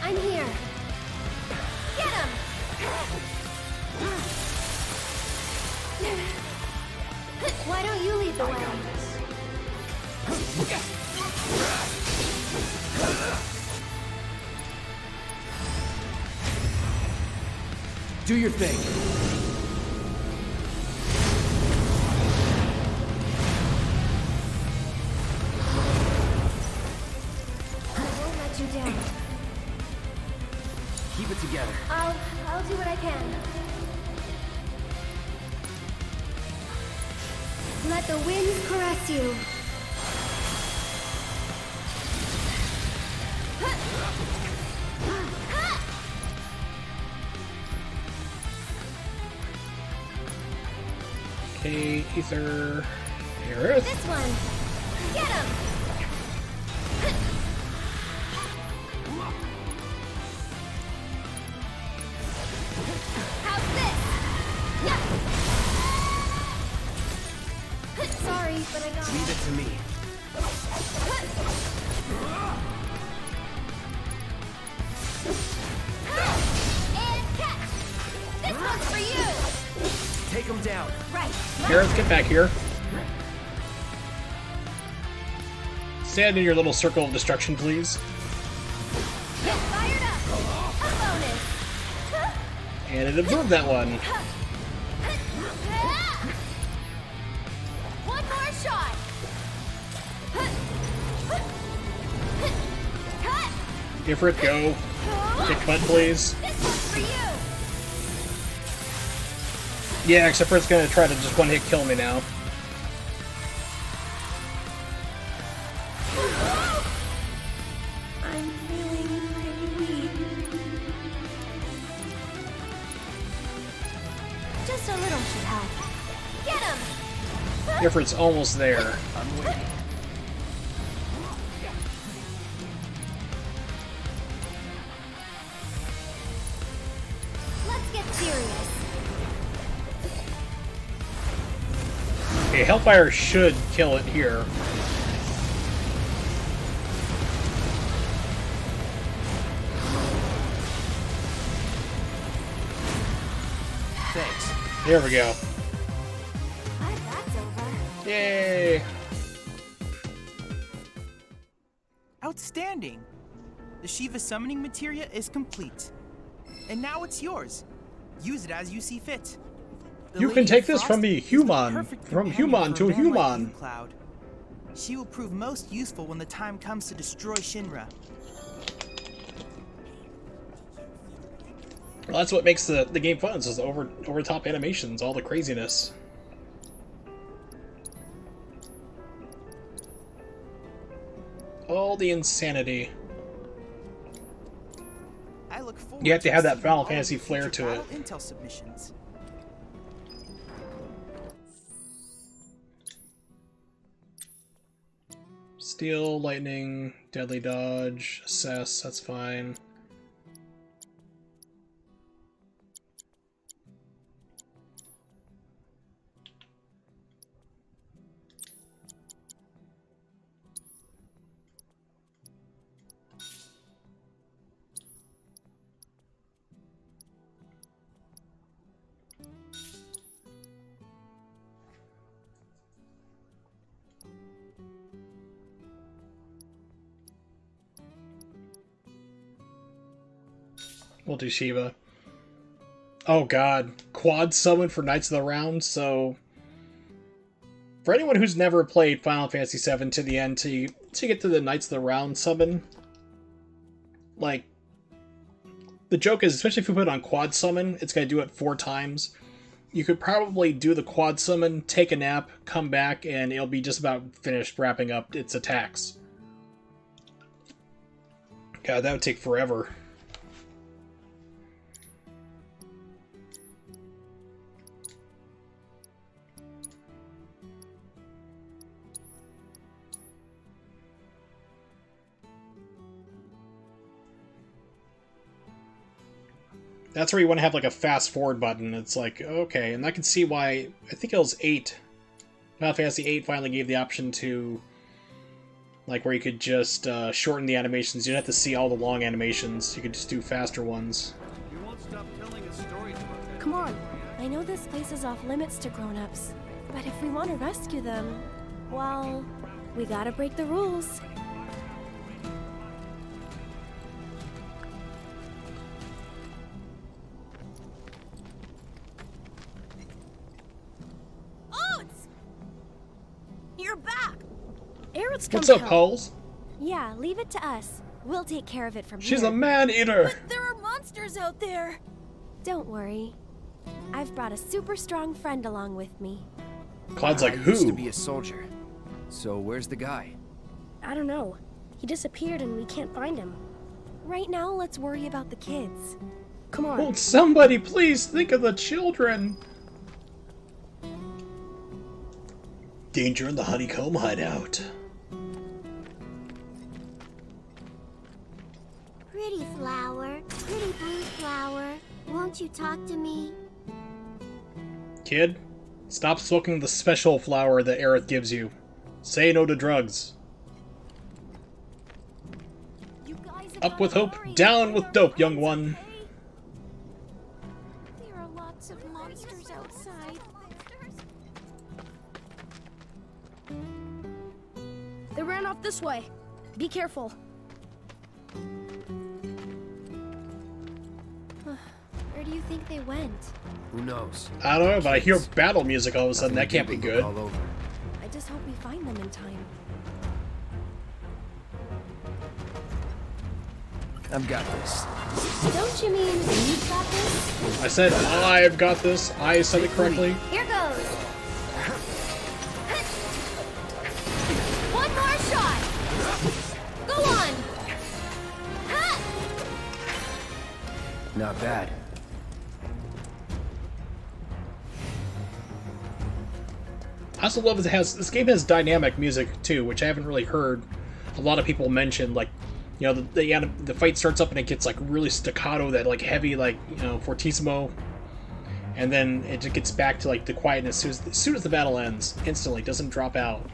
B: I'm here. Get him! Why don't you lead the way?
C: Do your thing.
B: I won't let you down.
C: Keep it together.
B: I'll do what I can. Let the winds caress you.
A: Okay, Ether... Aerith?
B: This one. Get him! How's this? Yeah. Sorry, but I got
C: Leave it to me.
B: And catch! This one's for you!
C: Take him down.
B: Right.
A: Aerith, get back here. Stand in your little circle of destruction, please.
B: Get fired up! A bonus!
A: And it absorbed that one.
B: One more shot! Cut!
A: Ifrit, go. Kick butt, please.
B: This one's for you!
A: Yeah, except for it's gonna try to just one-hit kill me now.
B: I'm feeling pretty weak. Just a little should help. Get him!
A: Ifrit's almost there.
C: I'm waiting.
B: Let's get serious.
A: Okay, Hellfire should kill it here.
C: Thanks.
A: There we go.
B: Glad that's over.
A: Yay!
I: Outstanding! The Shiva summoning materia is complete. And now it's yours. Use it as you see fit. The
A: You can
I: Lady
A: take
I: of
A: this from
I: Frost
A: me,
I: is the
A: human.
I: perfect
A: From
I: companion
A: human
I: for
A: to
I: a man like
A: human.
I: you, Cloud. She will prove most useful when the time comes to destroy Shinra.
A: Well, that's what makes the game fun. It's just over top animations, all the craziness. All the insanity.
I: I look forward
A: You have to have that
I: receiving
A: Final
I: all of
A: Fantasy
I: your
A: flair
I: future
A: to it.
I: battle intel submissions.
A: Steel, lightning, deadly dodge, assess, that's fine. Multi-Shiva. Oh god. Quad summon for Knights of the Round, so... For anyone who's never played Final Fantasy VII to the end, to get to the Knights of the Round summon, like, the joke is, especially if you put it on quad summon, it's going to do it 4 times. You could probably do the quad summon, take a nap, come back, and it'll be just about finished wrapping up its attacks. God, that would take forever. That's where you want to have like a fast forward button. It's like, okay, and I can see why, I think it was 8. Final Fantasy 8 finally gave the option to, like, where you could just shorten the animations. You don't have to see all the long animations. You could just do faster ones.
D: You won't stop telling us stories about that.
B: Come on. I know this place is off limits to grown-ups, but if we want to rescue them, well, we gotta break the rules.
F: You're back!
J: Aerith's come
A: What's up,
J: to help.
A: Halls?
B: Yeah, leave it to us. We'll take care of it from
A: She's
B: here.
A: a man-eater!
F: But there are monsters out there!
B: Don't worry. I've brought a super strong friend along with me.
A: Cloud's like,
C: I used to
A: who?
C: be a soldier. So where's the guy?
J: I don't know. He disappeared and we can't find him.
B: Right now, let's worry about the kids.
J: Come on.
A: Won't somebody please think of the children? Danger in the honeycomb hideout.
K: Pretty flower, pretty blue flower, won't you talk to me?
A: Kid, stop smoking the special flower that Aerith gives you. Say no to drugs.
B: You guys have
A: Up with
B: gotta
A: hope,
B: hurry.
A: down with dope, young one.
F: There are lots of monsters outside.
J: They ran off this way. Be careful.
B: Where do you think they went?
C: Who knows?
A: I don't know, but I hear battle music all of a sudden. That can't be
C: Nothing to
A: good.
C: look all over.
B: I just hope we find them in time.
C: I've got this.
K: Don't you mean you've got this?
A: I said I've got this. I said it correctly.
K: Here goes! One more shot! Go on!
C: Not bad.
A: I also love this game has dynamic music too, which I haven't really heard a lot of people mention. Like, you know, the fight starts up and it gets like really staccato, that like heavy, like, you know, fortissimo, and then it just gets back to like the quietness as soon as the battle ends. Instantly, doesn't drop out.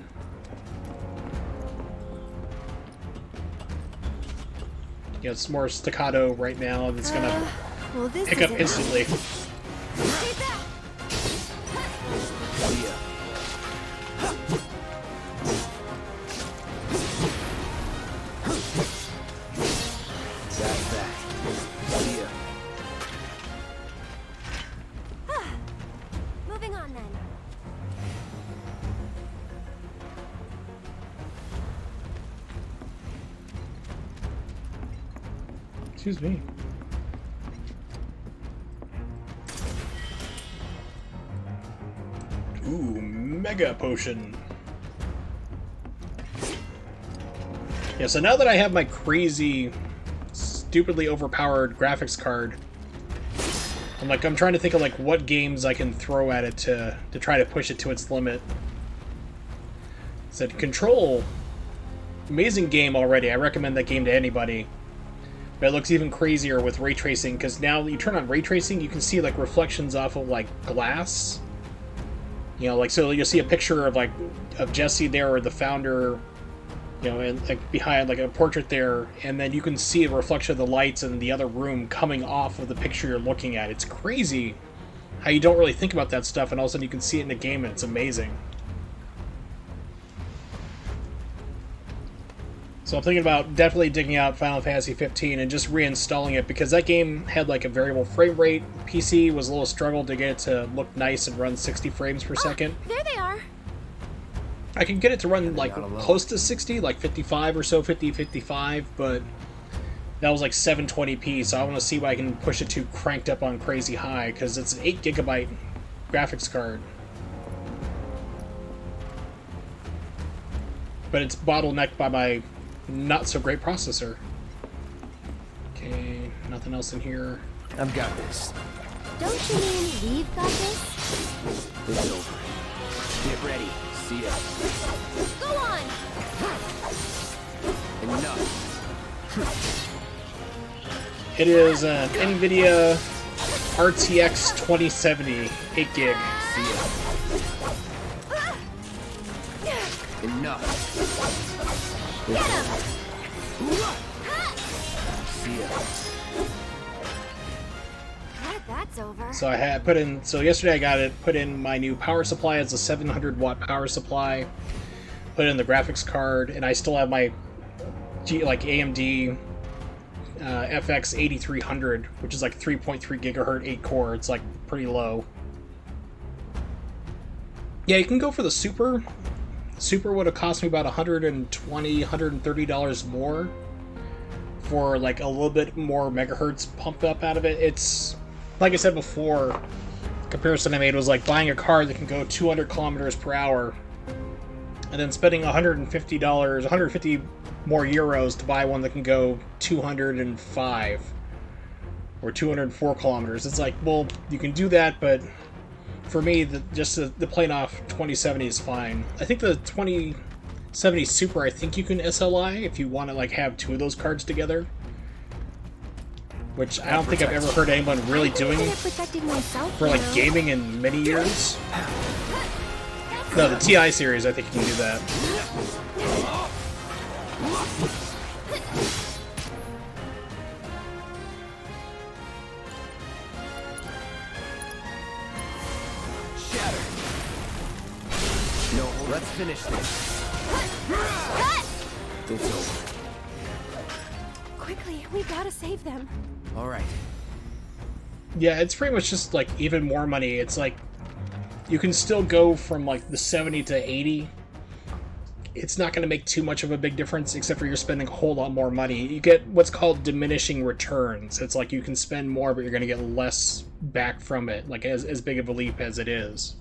A: You know, it's more staccato right now, and it's gonna
B: Well, this
A: pick up
B: isn't-
A: instantly.
C: See ya. That's that. See ya.
B: Moving on then.
A: Excuse me. Ooh, Mega Potion. Yeah, so now that I have my crazy, stupidly overpowered graphics card, I'm trying to think of like what games I can throw at it to try to push it to its limit. Said Control, amazing game already. I recommend that game to anybody. But it looks even crazier with ray tracing, because now you turn on ray tracing, you can see like reflections off of like glass. You know, like, so you'll see a picture of Jesse there, or the founder, you know, and like behind like a portrait there, and then you can see a reflection of the lights in the other room coming off of the picture you're looking at. It's crazy how you don't really think about that stuff, and all of a sudden you can see it in the game, and it's amazing. So I'm thinking about definitely digging out Final Fantasy 15 and just reinstalling it, because that game had like a variable frame rate. PC was a little struggle to get it to look nice and run 60 frames per second.
B: There they are.
A: I can get it to run like close to 60, like 55 or so, 50, 55, but that was like 720p, so I want to see what I can push it to cranked up on crazy high, because it's an 8GB graphics card. But it's bottlenecked by my not so great processor. Okay, nothing else in here.
C: I've got this.
B: Don't you mean we've got this?
C: It's over. Get ready. See ya.
B: Go on!
C: Enough.
A: It is an NVIDIA RTX 2070, 8 gig.
C: See ya. Enough.
B: Get him!
C: See ya.
B: Glad that's over.
A: So I had put in. So yesterday I got it. Put in my new power supply as a 700 watt power supply. Put in the graphics card, and I still have my AMD FX 8300, which is like 3.3 gigahertz, 8 core. It's like pretty low. Yeah, you can go for the Super. Super would have cost me about $120, $130 more for like a little bit more megahertz pumped up out of it. It's, like I said before, the comparison I made was like buying a car that can go 200 kilometers per hour and then spending $150, 150 more euros to buy one that can go 205 or 204 kilometers. It's like, well, you can do that, but for me, the plain off 2070 is fine. I think the 2070 Super, I think you can SLI if you want to like have two of those cards together, which I don't think I've ever heard anyone really doing for like gaming in many years. No, the TI series, I think you can do that.
C: No, let's finish this. It's over.
B: Quickly, we gotta save them.
C: All right.
A: Yeah, it's pretty much just like even more money. It's like you can still go from like the 70 to 80. It's not going to make too much of a big difference, except for you're spending a whole lot more money. You get what's called diminishing returns. It's like you can spend more, but you're going to get less back from it, like as big of a leap as it is.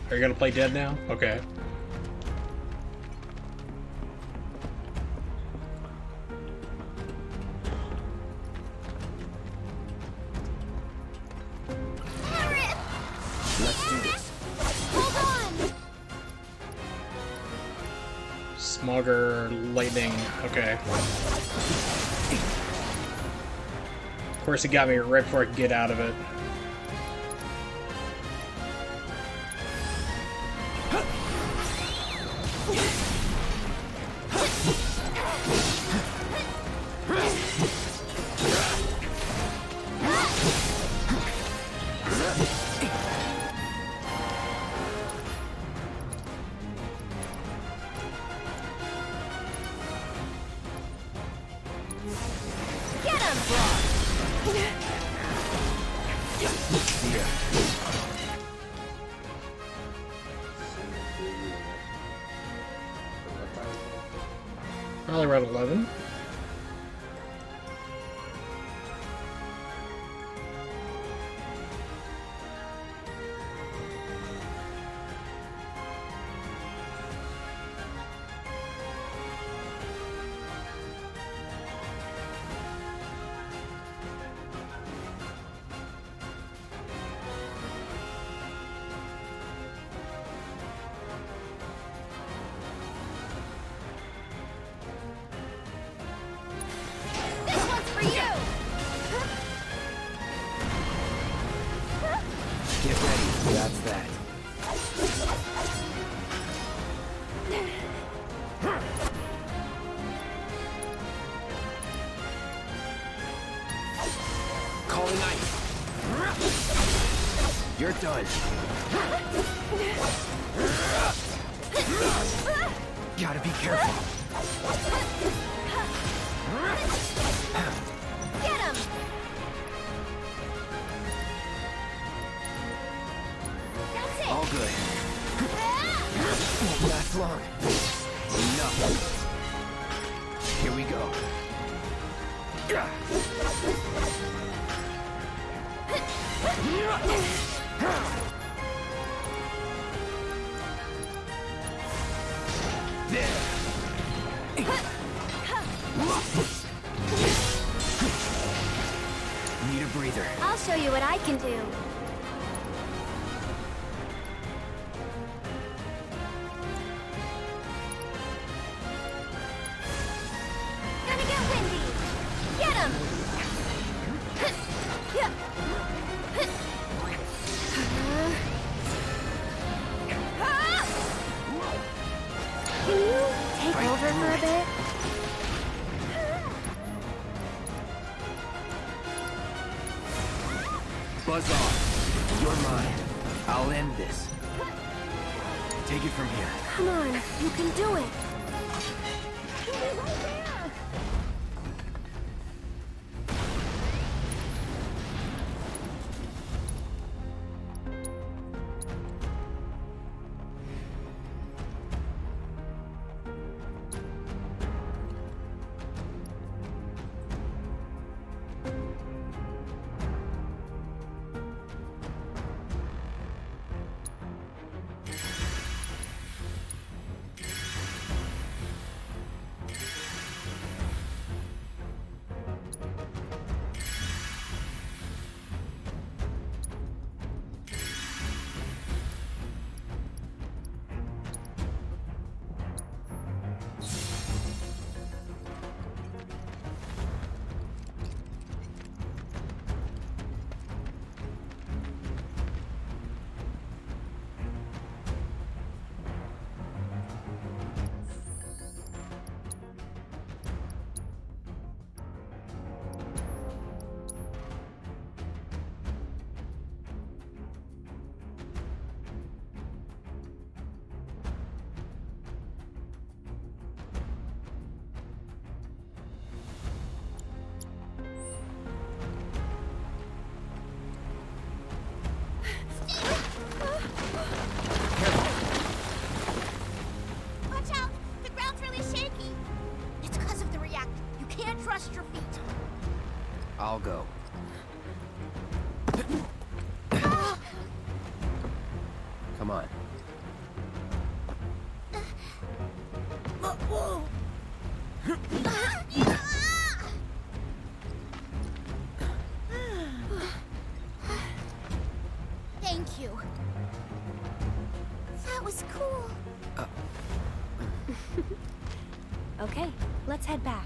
A: Are you going to play dead now? Okay.
C: Let's do this.
B: Hold on!
A: Smogger, lightning. Okay. Of course, it got me right before I could get out of it.
B: Get him!
A: Probably around 11.
B: This one's for you!
C: Get ready. That's that. Calling ice. You're done. Gotta be careful.
B: Get him! That's it!
C: All good. Won't last long. Enough. Here we go. Need a breather.
B: I'll show you what I can do. Gonna get windy. Get him! Can you take over for a bit?
C: Buzz off. You're mine. I'll end this. Take it from here.
B: Come on, you can do it.
C: I'll go. Come on.
K: Thank you. That was cool.
B: Okay, let's head back.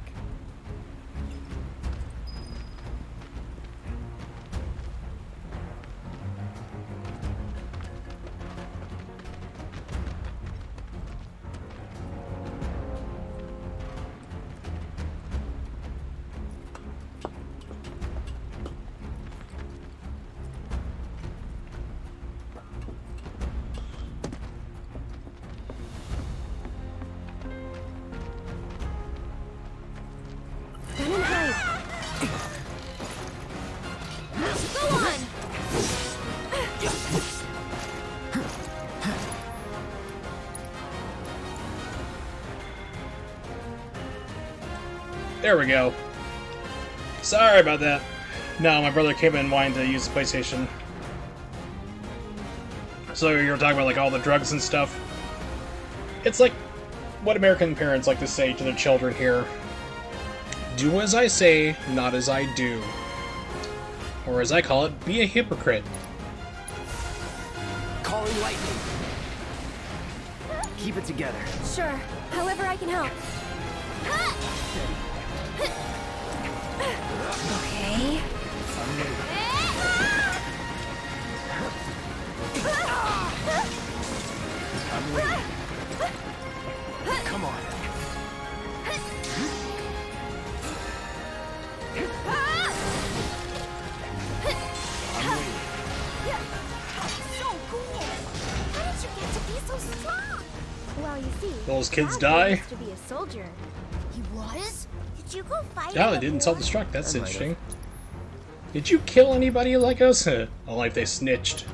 B: Run and hide. Go on!
A: There we go. Sorry about that. No, my brother came in wanting to use the PlayStation. So you were talking about like all the drugs and stuff. It's like what American parents like to say to their children here. Do as I say, not as I do. Or as I call it, be a hypocrite.
C: Calling lightning. Keep it together.
B: Sure, however I can help. Okay.
C: I'm waiting. Come on. I'm waiting.
K: So cool! How did you get to be so strong?
B: Well,
A: those kids
B: Dad
A: die.
B: used to be a soldier.
K: He was? Did you go fight
A: No,
K: in
A: they
K: the
A: didn't
K: war?
A: self-destruct. That's
C: I might
A: interesting. Did you kill anybody like us? Only if they snitched.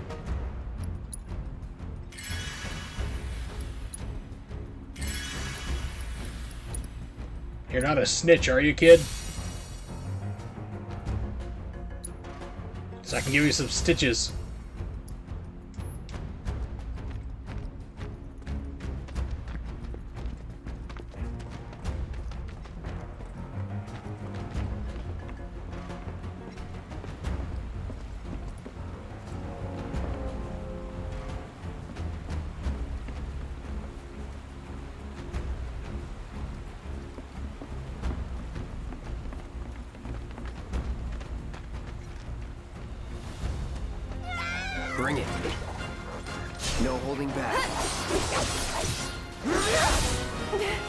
A: You're not a snitch, are you, kid? So I can give you some stitches.
C: Bring it. No holding back.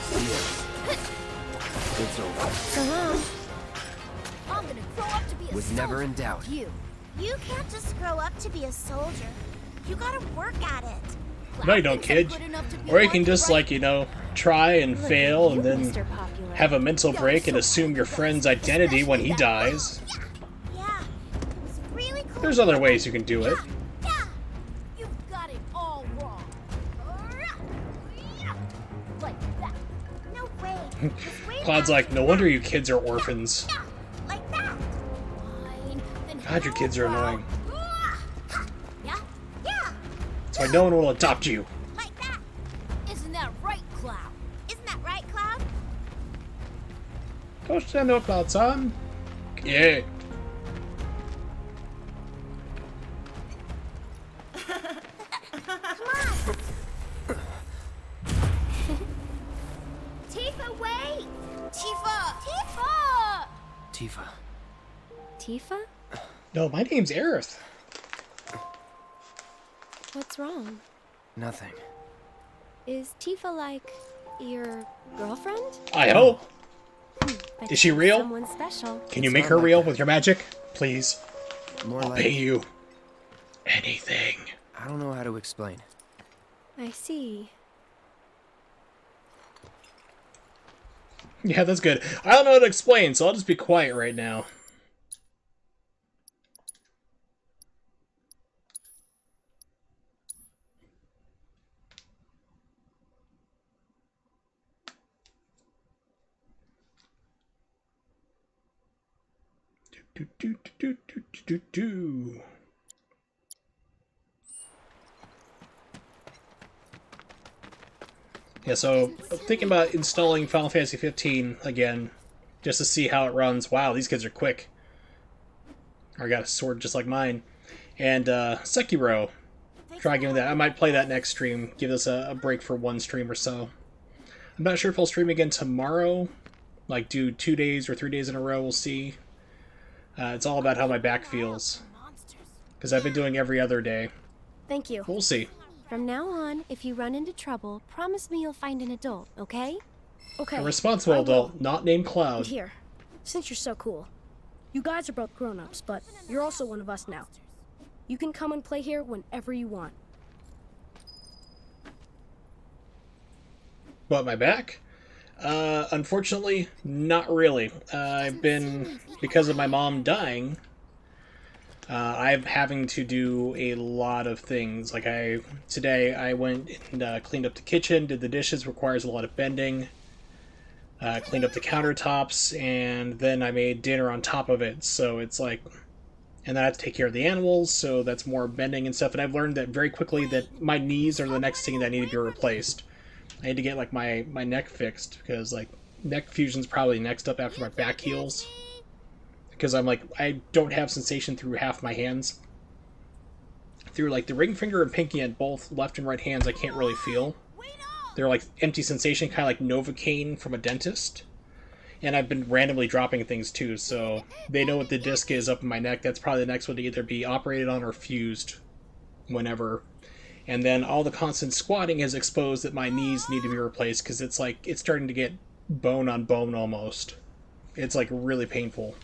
C: See ya. It's over.
B: So long.
K: I'm gonna grow up to be a
C: Was
K: soldier.
C: never in doubt.
K: You can't just grow up to be a soldier. You gotta work at it.
A: No, you don't, kid. Or you can just, like, you know, try and
B: Look at
A: fail
B: you,
A: and then
B: Mr. Popular.
A: have a mental break and assume your friend's identity when he dies.
K: Yeah, it was really cool.
A: There's other ways you can do it.
K: Yeah, you've got it all wrong. Like that. No way. Just way
A: Cloud's
K: back
A: like, no wonder you kids are orphans.
K: Yeah, like that. Fine. Then
A: God, your kids are annoying.
K: Yeah, yeah,
A: That's why no one will adopt you.
K: like that. Isn't that right, Cloud? Isn't that right, Cloud?
A: Go stand up, Cloud-san. Yeah.
K: Tifa, wait! Tifa! Tifa!
C: Tifa.
B: Tifa?
A: No, my name's Aerith.
B: What's wrong?
C: Nothing.
B: Is Tifa like your girlfriend?
A: I hope.
B: Bet
A: Is she
B: she's
A: real?
B: Someone special.
A: Can you
C: It's
A: make
C: not
A: her
C: like
A: real
C: that.
A: with your magic? Please.
C: More
A: I'll
C: like
A: pay you anything.
C: I don't know how to explain.
B: I see.
A: Yeah, that's good. I don't know how to explain, so I'll just be quiet right now. Do, do, do, do, do, do, do. Yeah, so I'm thinking about installing Final Fantasy 15 again, just to see how it runs. Wow, these kids are quick. I got a sword just like mine. And Sekiro. Try giving that. I might play that next stream. Give us a break for one stream or so. I'm not sure if I'll stream again tomorrow. Like do 2 days or 3 days in a row. We'll see. It's all about how my back feels. Because I've been doing every other day.
B: Thank you.
A: We'll see.
B: From now on, if you run into trouble, promise me you'll find an adult, okay?
J: Okay.
A: A responsible
J: I will.
A: adult, not named
J: And
A: Cloud.
J: here, since you're so cool, you guys are both grown-ups, but you're also one of us now. You can come and play here whenever you want.
A: What, my back? Unfortunately, not really. I've been, because of my mom dying, I'm having to do a lot of things. Like today I went and cleaned up the kitchen, did the dishes, requires a lot of bending. Cleaned up the countertops, and then I made dinner on top of it. So it's like, and then I have to take care of the animals, so that's more bending and stuff. And I've learned that very quickly that my knees are the next thing that need to be replaced. I need to get like my neck fixed, because like neck fusion's probably next up after my back heals. Because I'm like, I don't have sensation through half my hands. Through like the ring finger and pinky and both left and right hands, I can't really feel. They're like empty sensation, kind of like Novocaine from a dentist. And I've been randomly dropping things too, so they know what the disc is up in my neck. That's probably the next one to either be operated on or fused whenever. And then all the constant squatting has exposed that my knees need to be replaced, because it's like, it's starting to get bone on bone almost. It's like really painful.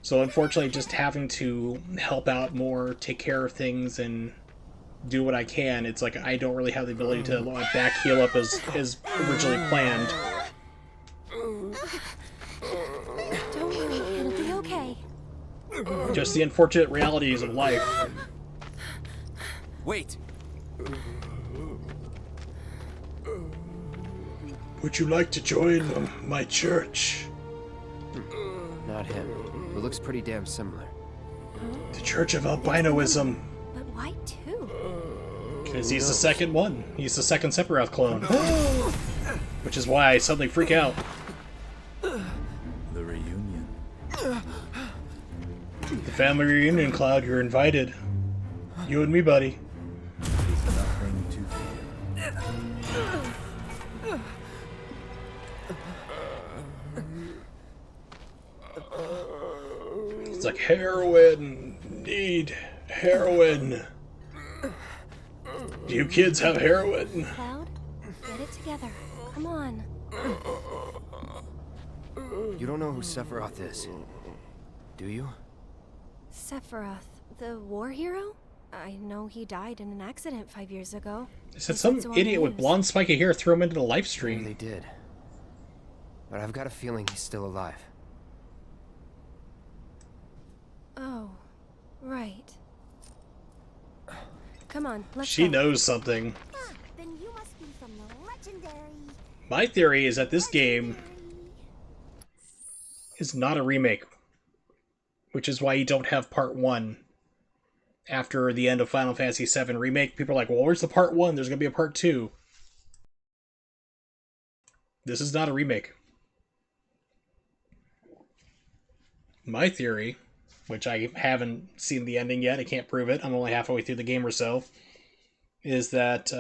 A: So unfortunately, just having to help out more, take care of things, and do what I can. It's like I don't really have the ability to back heal up as originally planned.
B: Don't worry, it'll be okay.
A: Just the unfortunate realities of life.
C: Wait!
A: Would you like to join my church?
C: Not him. It looks pretty damn similar.
A: The Church of Albinoism.
B: But why two?
A: Because he's the second one. He's the second Sephiroth clone. Which is why I suddenly freak out.
G: The reunion.
A: The family reunion, Cloud. You're invited. You and me, buddy.
G: Is nothing to fear.
A: It's like heroin. Need heroin. Do you kids have heroin?
B: Cloud, get it together. Come on.
C: You don't know who Sephiroth is, do you?
B: Sephiroth, the war hero? I know he died in an accident 5 years ago.
A: It said some idiot with blonde spiky hair threw him into the live stream.
C: They did. But I've got a feeling he's still alive.
B: Oh, right. Come on, let's
A: She
B: go.
A: knows something.
K: Ah, then you must be from the legendary.
A: My theory is that this game is not a remake, which is why you don't have Part 1 after the end of Final Fantasy VII Remake. People are like, well, where's the Part 1? There's going to be a Part 2. This is not a remake. My theory, which I haven't seen the ending yet, I can't prove it, I'm only halfway through the game or so, is that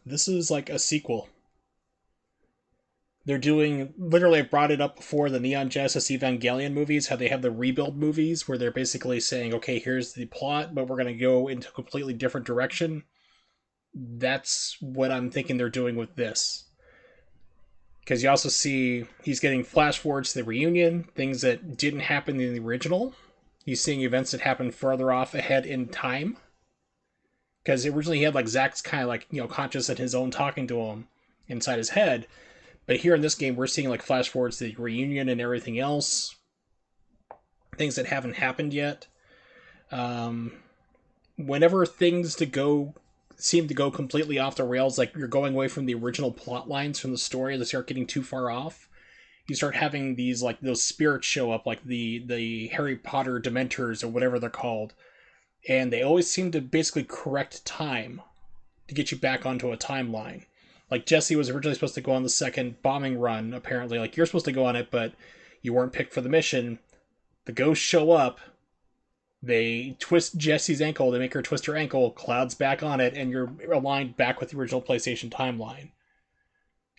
A: this is like a sequel. They're doing, literally I brought it up before, the Neon Genesis Evangelion movies, how they have the rebuild movies, where they're basically saying, okay, here's the plot, but we're going to go into a completely different direction. That's what I'm thinking they're doing with this. Because you also see he's getting flash forwards to the reunion, things that didn't happen in the original. He's seeing events that happened further off ahead in time. Because originally he had like Zack's kind of like, you know, conscious and his own talking to him inside his head. But here in this game, we're seeing like flash forwards to the reunion and everything else. Things that haven't happened yet. Whenever things seem to go completely off the rails, like you're going away from the original plot lines from the story, they start getting too far off. You start having these, like, those spirits show up, like the Harry Potter Dementors or whatever they're called. And they always seem to basically correct time to get you back onto a timeline. Like, Jesse was originally supposed to go on the second bombing run, apparently. Like, you're supposed to go on it, but you weren't picked for the mission. The ghosts show up. They twist Jesse's ankle. They make her twist her ankle. Cloud's back on it, and you're aligned back with the original PlayStation timeline.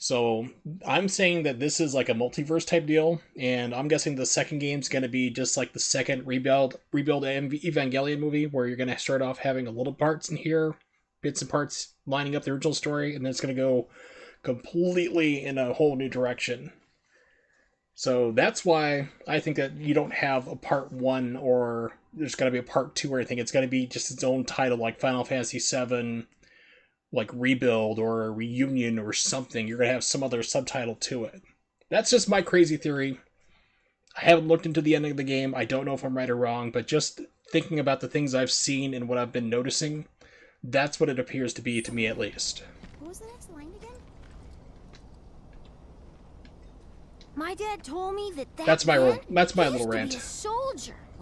A: So, I'm saying that this is like a multiverse type deal, and I'm guessing the second game's going to be just like the second Rebuild Evangelion movie, where you're going to start off having a little parts in here, bits and parts lining up the original story, and then it's going to go completely in a whole new direction. So that's why I think that you don't have a Part 1 or there's going to be a Part 2 or anything. It's going to be just its own title, like Final Fantasy VII, like Rebuild or a Reunion or something. You're going to have some other subtitle to it. That's just my crazy theory. I haven't looked into the ending of the game. I don't know if I'm right or wrong, but just thinking about the things I've seen and what I've been noticing, that's what it appears to be, to me at least.
K: What was the next line again?
B: My dad told me that
A: That's my little rant.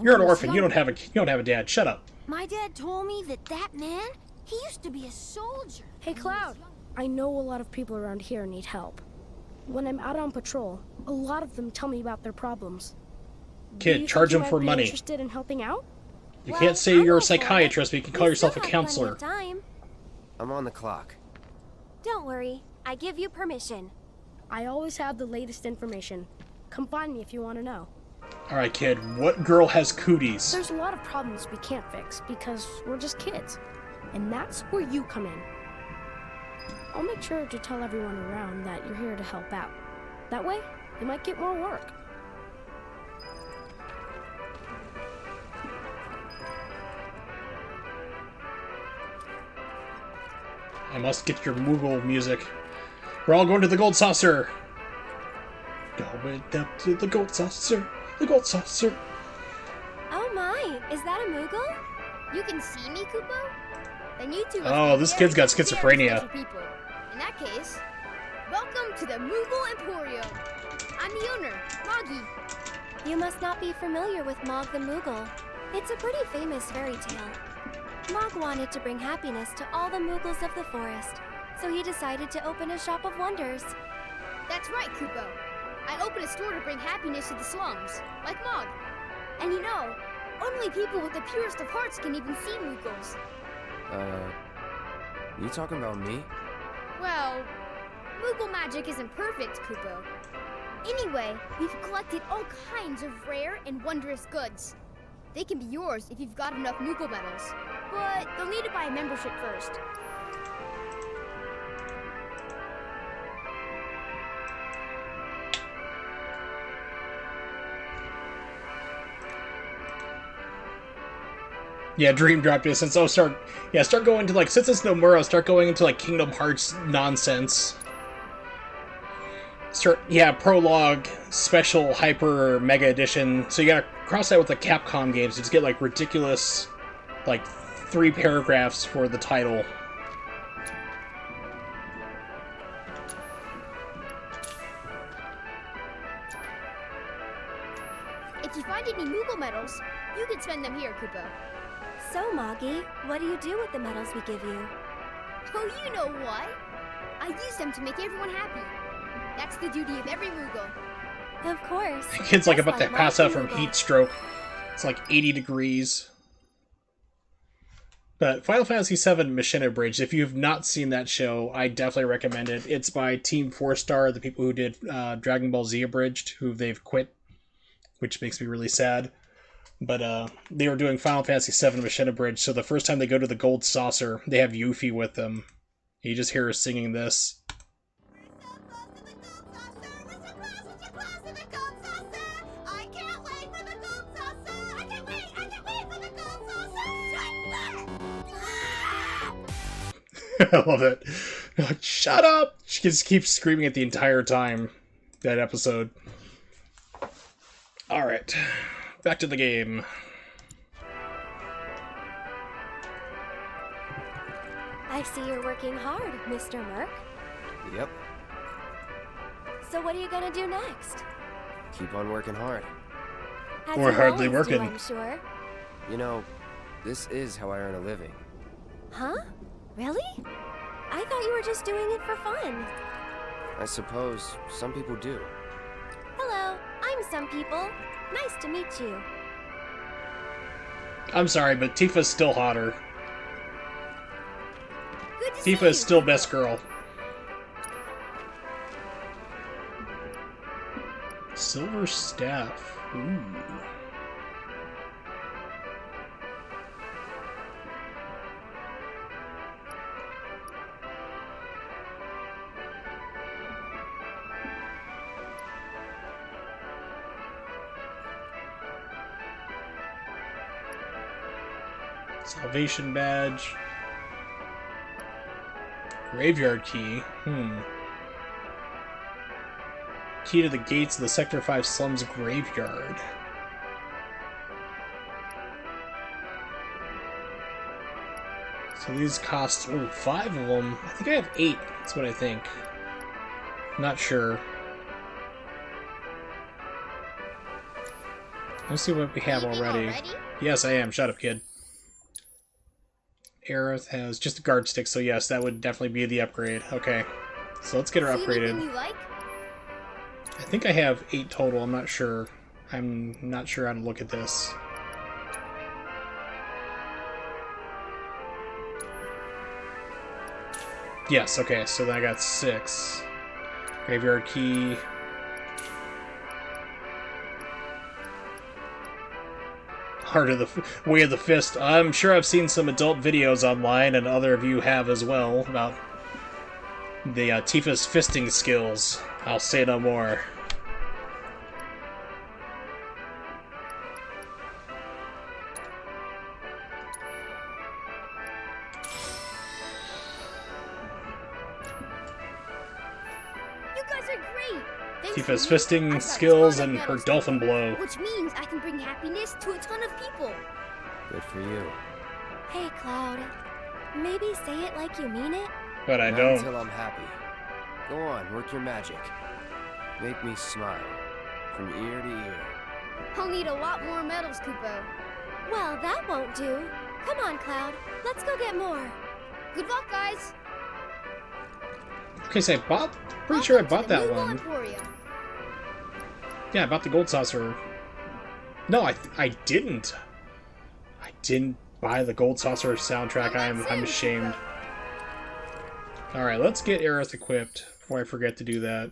A: You're an orphan. You don't have a dad. Shut up.
B: My dad told me that man, he used to be a soldier.
J: Hey, Cloud. I know a lot of people around here need help. When I'm out on patrol, a lot of them tell me about their problems.
A: Kid, charge them for money.
J: Interested in helping out?
A: You can't say you're a psychiatrist, but you can call yourself a counselor.
C: I'm on the clock.
B: Don't worry, I give you permission.
J: I always have the latest information. Come find me if you want to know.
A: Alright, kid, what girl has cooties?
J: There's a lot of problems we can't fix because we're just kids. And that's where you come in. I'll make sure to tell everyone around that you're here to help out. That way, you might get more work.
A: I must get your Moogle music. We're all going to the Gold Saucer! Going up to the Gold Saucer! The Gold Saucer!
B: Oh my, is that a Moogle?
L: You can see me, Kupo? Then you two
A: Oh, this kid's got schizophrenia.
L: People. In that case, welcome to the Moogle Emporium. I'm the owner, Moggy.
B: You must not be familiar with Mog the Moogle. It's a pretty famous fairy tale. Mog wanted to bring happiness to all the Moogles of the forest, so he decided to open a shop of wonders.
L: That's right, Kupo. I opened a store to bring happiness to the slums, like Mog. And you know, only people with the purest of hearts can even see Moogles.
C: You talking about me?
L: Well, Moogle magic isn't perfect, Kupo. Anyway, we've collected all kinds of rare and wondrous goods. They can be yours if you've got enough Moogle medals, but you'll need to buy a membership first.
A: Yeah, dream drop distance. Oh, start going to, like, since it's Nomura, start going into, like, Kingdom Hearts nonsense. Prologue, special, hyper, mega edition. So you gotta cross that with the Capcom games to just get, like, ridiculous, like, 3 paragraphs for the title.
L: If you find any Moogle medals, you can spend them here, Kupo.
B: So, Moggy, what do you do with the medals we give you?
L: Oh, you know what? I use them to make everyone happy. That's the duty of every Moogle.
B: Of course.
A: The kid's, like,
B: Just
A: about to pass
B: my
A: out from
B: Moogle.
A: heat stroke. It's, like, 80 degrees. But Final Fantasy VII Machina Bridge, if you've not seen that show, I definitely recommend it. It's by Team 4-Star, the people who did Dragon Ball Z Abridged, who they've quit, which makes me really sad. But they were doing Final Fantasy VII Machina Bridge, so the first time they go to the Gold Saucer, they have Yuffie with them. You just hear her singing this. I love it. Like, shut up! She just keeps screaming it the entire time. That episode. Alright. Back to the game.
B: I see you're working hard, Mr. Merc.
C: Yep.
B: So what are you gonna do next?
C: Keep on working hard.
B: As
A: Or
B: you
A: hardly
B: always do,
A: working.
B: I'm sure.
C: You know, this is how I earn a living.
B: Huh? Really? I thought you were just doing it for fun.
C: I suppose some people do.
B: Hello, I'm some people. Nice to meet you.
A: I'm sorry, but Tifa's still hotter.
L: Good to see
A: Tifa is
L: you,
A: still
L: Kupo.
A: best girl. Silver staff. Ooh. Salvation badge. Graveyard key. Key to the gates of the Sector 5 slums graveyard. So these cost 5 of them. I think I have 8. That's what I think. Not sure. Let's see what we have
L: Leaving
A: already. Yes, I am. Shut up, kid. Aerith has just a guard stick, so yes, that would definitely be the upgrade. Okay. So let's get her
L: See
A: upgraded.
L: anything you like?
A: I think I have 8 total, I'm not sure. I'm not sure how to look at this. Yes, okay, so then I got 6. Graveyard key. Heart of the Way of the Fist. I'm sure I've seen some adult videos online, and other of you have as well, about the Tifa's fisting skills. I'll say no more. Tifa's
L: I've
A: fisting
L: got
A: skills
L: ton of
A: and her
L: medals,
A: dolphin blow.
L: Which means I can bring happiness to a ton of people.
C: Good for you.
B: Hey, Cloud. Maybe say it like you mean it?
A: But I
C: Not
A: don't.
C: until I'm happy. Go on, work your magic. Make me smile. From ear to ear.
L: I'll need a lot more medals, Kupo.
B: Well, that won't do. Come on, Cloud. Let's go get more.
L: Good luck, guys.
A: Okay, so I bought. Pretty sure I
L: Welcome
A: bought
L: to the
A: that
L: Moogle
A: one.
L: Emporium.
A: Yeah, I bought the gold saucer. No, I didn't. I didn't buy the gold saucer soundtrack. I'm ashamed. All right, let's get Aerith equipped before I forget to do that.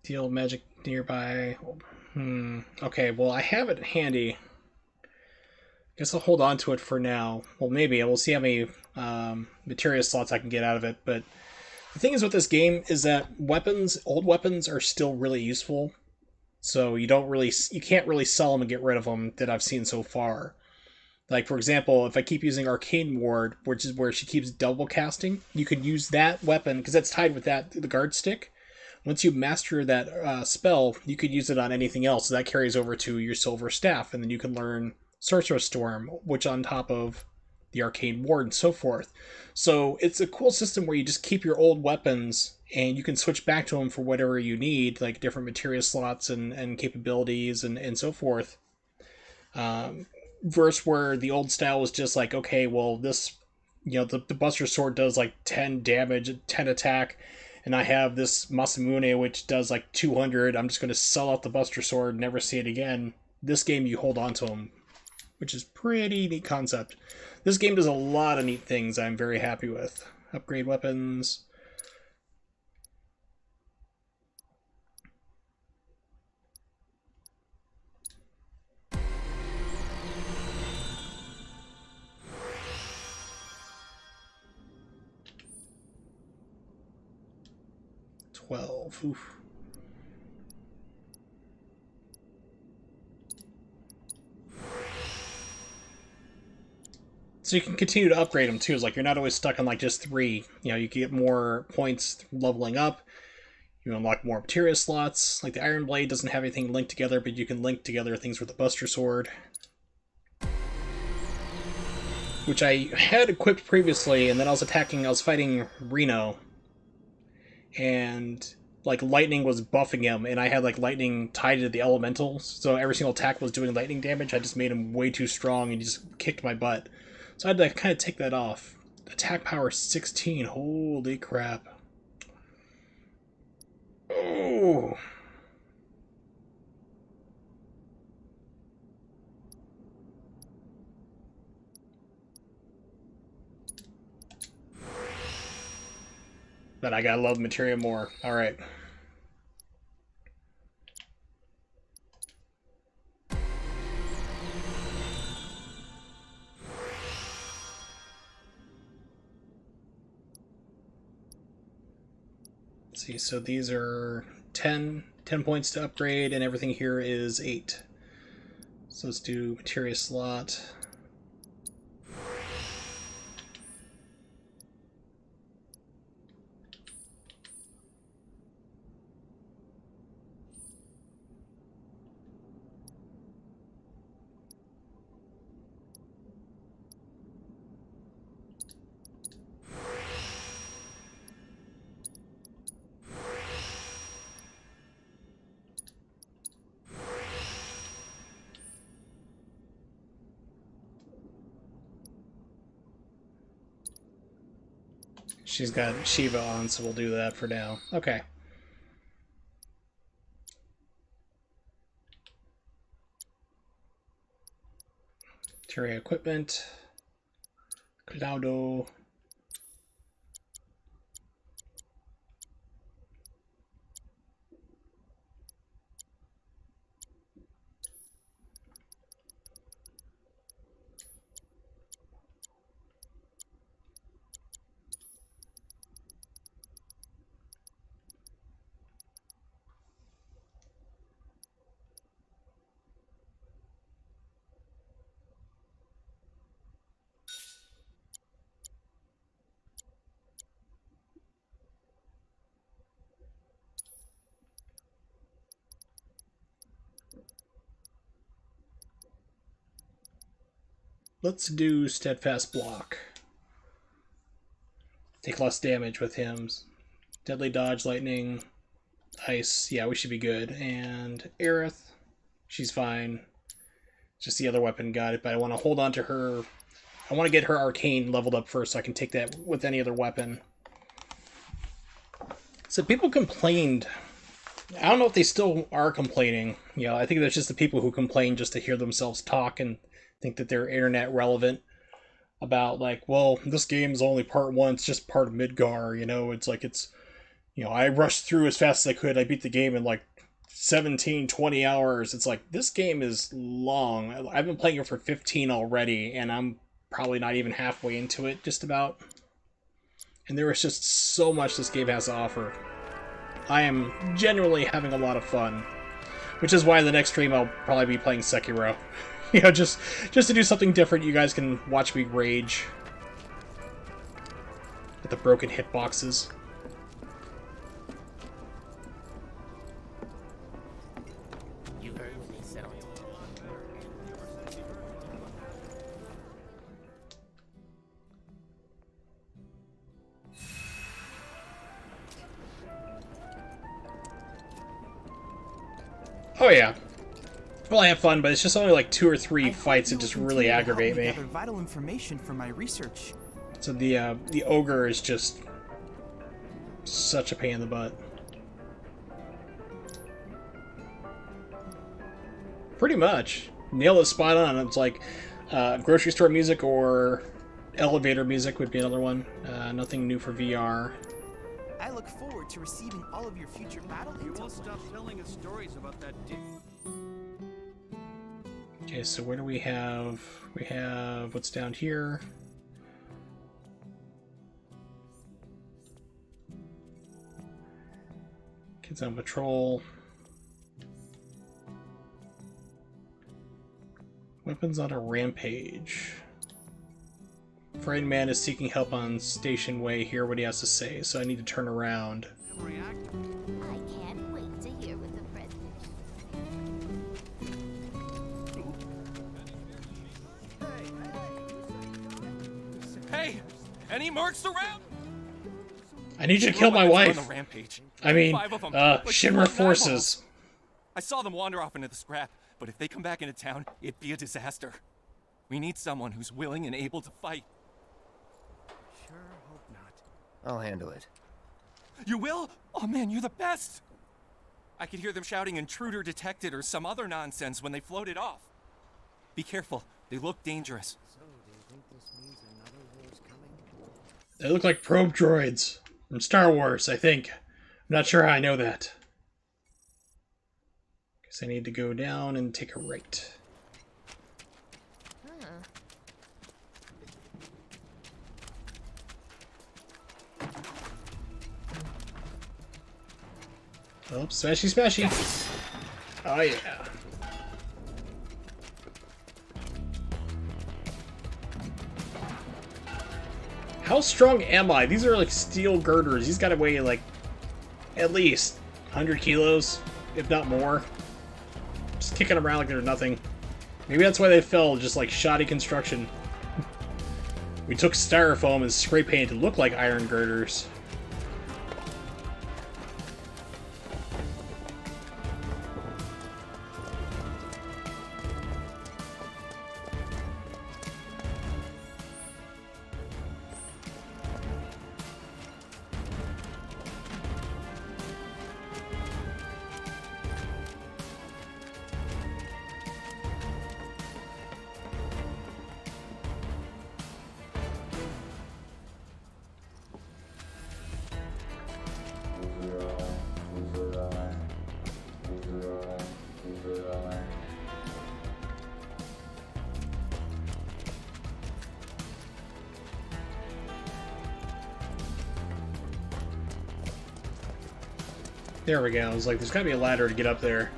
A: Deal magic nearby. Okay, well, I have it handy. Guess I'll hold on to it for now. Well, maybe. We'll see how many materia slots I can get out of it. But the thing is with this game is that old weapons are still really useful. So you can't really sell them and get rid of them that I've seen so far. Like, for example, if I keep using Arcane Ward, which is where she keeps double casting, you could use that weapon, because that's tied with the guard stick. Once you master that spell, you could use it on anything else. So that carries over to your Silver Staff, and then you can learn Sorcerer's Storm, which on top of the Arcane Ward and so forth. So it's a cool system where you just keep your old weapons, and you can switch back to them for whatever you need, like different materia slots and capabilities and so forth. Versus where the old style was just like, okay, well, this, the Buster Sword does like 10 damage, 10 attack, and I have this Masamune which does like 200. I'm just going to sell out the Buster Sword and never see it again. This game, you hold on to them, which is pretty neat concept. This game does a lot of neat things I'm very happy with. Upgrade weapons. Oof. So you can continue to upgrade them too. It's like you're not always stuck on like just 3. You can get more points leveling up. You unlock more materia slots. Like the Iron Blade doesn't have anything linked together, but you can link together things with the Buster Sword, which I had equipped previously, and then I was fighting Reno, and like lightning was buffing him, and I had like lightning tied to the elementals, so every single attack was doing lightning damage. I just made him way too strong, and he just kicked my butt. So I had to kind of take that off. Attack power 16. Holy crap. Oh. But I gotta love materia more. Alright. Let's see, so these are 10 points to upgrade, and everything here is 8. So let's do materia slot. She's got Shiva on, so we'll do that for now. Okay. Materia equipment. Cloudo. let's do Steadfast Block. Take less damage with him. Deadly Dodge, Lightning, Ice. Yeah, we should be good. And Aerith, she's fine. Just the other weapon got it, but I want to hold on to her. I want to get her Arcane leveled up first so I can take that with any other weapon. So people complained. I don't know if they still are complaining. You know, I think that's just the people who complain just to hear themselves talk and think that they're internet relevant about, like, well, this game is only part 1, it's just part of Midgar, you know, it's like, it's, you know, I rushed through as fast as I could, I beat the game in like 17, 20 hours. It's like, this game is long. I've been playing it for 15 already, and I'm probably not even halfway into it, just about. And there is just so much this game has to offer. I am genuinely having a lot of fun, which is why the next stream I'll probably be playing Sekiro. You know, just to do something different. You guys can watch me rage at the broken hitboxes.
H: You heard what they sound.
A: Oh yeah. Well, I have fun, but it's just only like 2 or 3 fights that just really aggravate me.
I: Vital information for my research.
A: So the ogre is just such a pain in the butt. Pretty much. Nail it spot on. It's like grocery store music or elevator music would be another one. Nothing new for VR.
I: I look forward to receiving all of your future battle intel.
D: You won't stop telling us stories about that dick.
A: Okay, so where do we have... We have what's down here. Kids on patrol. Weapons on a rampage. Frightened man is seeking help on Station Way. Hear what he has to say, so I need to turn around.
F: I can't wait to hear what the president.
M: Hey, any mercs around?
A: I need you to kill my wife.
M: On the rampage.
A: I mean,
M: 5 of them, like
A: Shimmer forces.
M: I saw them wander off into the scrap, but if they come back into town, it'd be a disaster. We need someone who's willing and able to fight.
C: Sure hope not. I'll handle it.
M: You will? Oh man, you're the best! I could hear them shouting intruder detected or some other nonsense when they floated off. Be careful, they look dangerous.
C: So, do you think this means another war's coming?
A: They look like probe droids from Star Wars, I think. I'm not sure how I know that. Guess I need to go down and take a right. Oh, smashy smashy. Oh yeah. How strong am I? These are like steel girders. These gotta weigh like at least 100 kilos, if not more. Just kicking around like they're nothing. Maybe that's why they fell, just like shoddy construction. We took styrofoam and spray painted to look like iron girders. There we go. I was like, there's gotta be a ladder to get up there.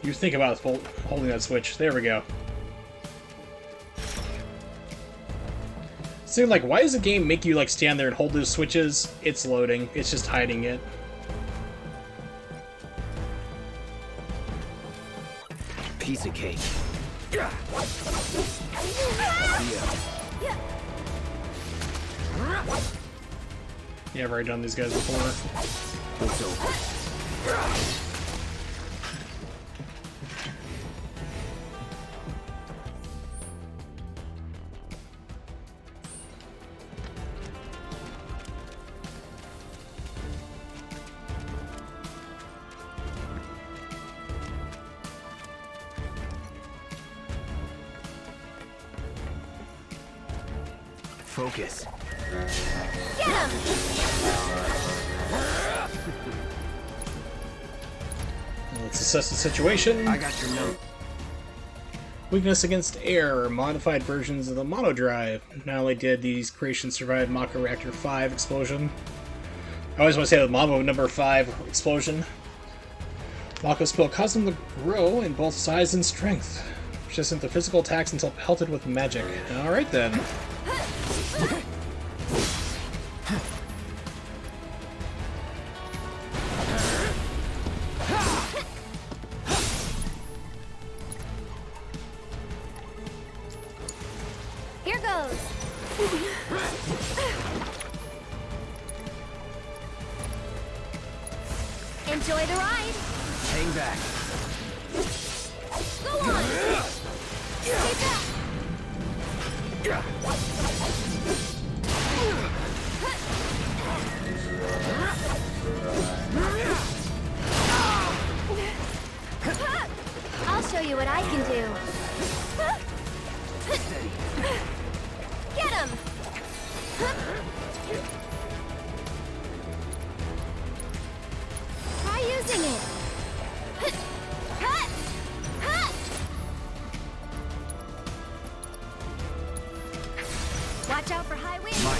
A: You think about holding that switch. There we go. Seems like, why does the game make you like stand there and hold those switches? It's loading. It's just hiding it.
C: Piece of cake.
A: Yeah, I've already done these guys before.
C: It's over. Focus.
B: Get him!
A: Let's assess the situation.
C: I got your note.
A: Weakness against air. Modified versions of the Mono Drive. Not only did these creations survive Mako Reactor 5 explosion. I always want to say the Mako number 5 explosion. Mako spill caused them to grow in both size and strength. Resistant to physical attacks until pelted with magic. Alright then.
B: Here goes. Enjoy the ride.
C: Hang back.
B: Go on. Stay back. I'll show you what I can do. Get him! Try using it. Watch out for high winds.
C: My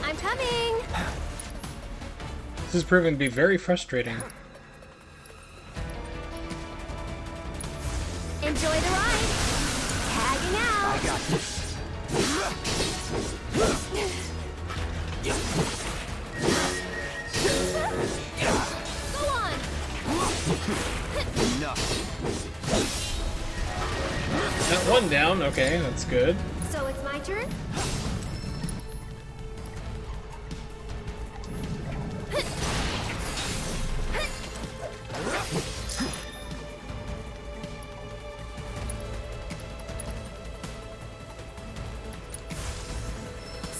B: I'm coming.
A: This is proving to be very frustrating.
B: Enjoy the ride. Tagging out.
C: I got this.
B: Go on.
A: Got one down. Okay, that's good.
B: So it's my turn?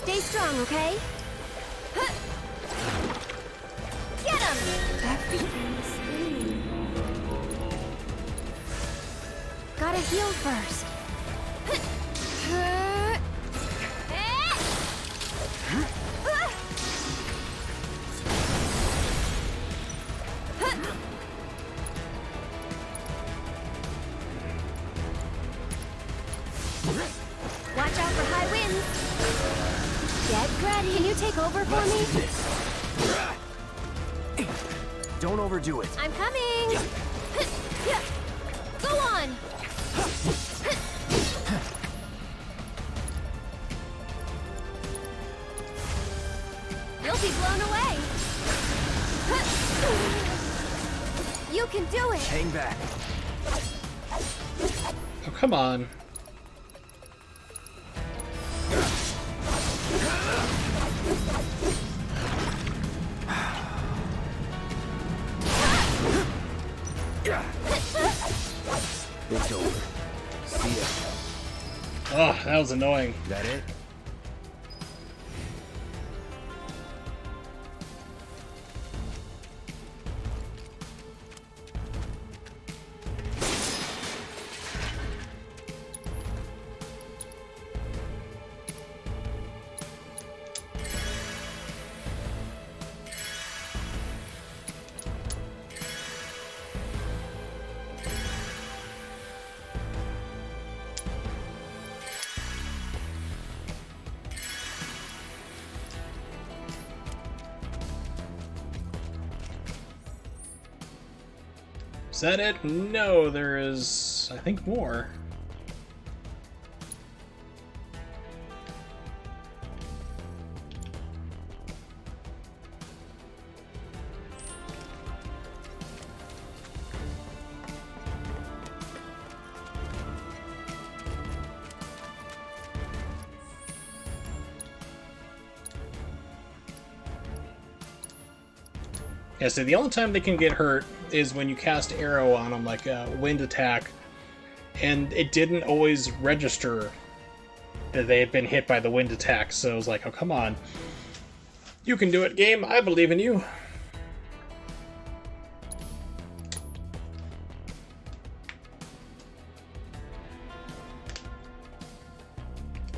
B: Stay strong, okay? Get him! Everything's spinning. Gotta heal first. Watch out for high winds. Get ready. Can you take over for me?
C: Don't overdo it.
B: I'm coming. Go on. You'll be blown away. You can do it.
C: Hang back.
A: Oh, come on.
C: It's over. See ya.
A: Oh, that was annoying.
C: That it?
A: Is that it? No, there is I think more. Yeah, so the only time they can get hurt is when you cast arrow on them, like a wind attack, and it didn't always register that they had been hit by the wind attack, so I was like, oh, come on. You can do it, game. I believe in you.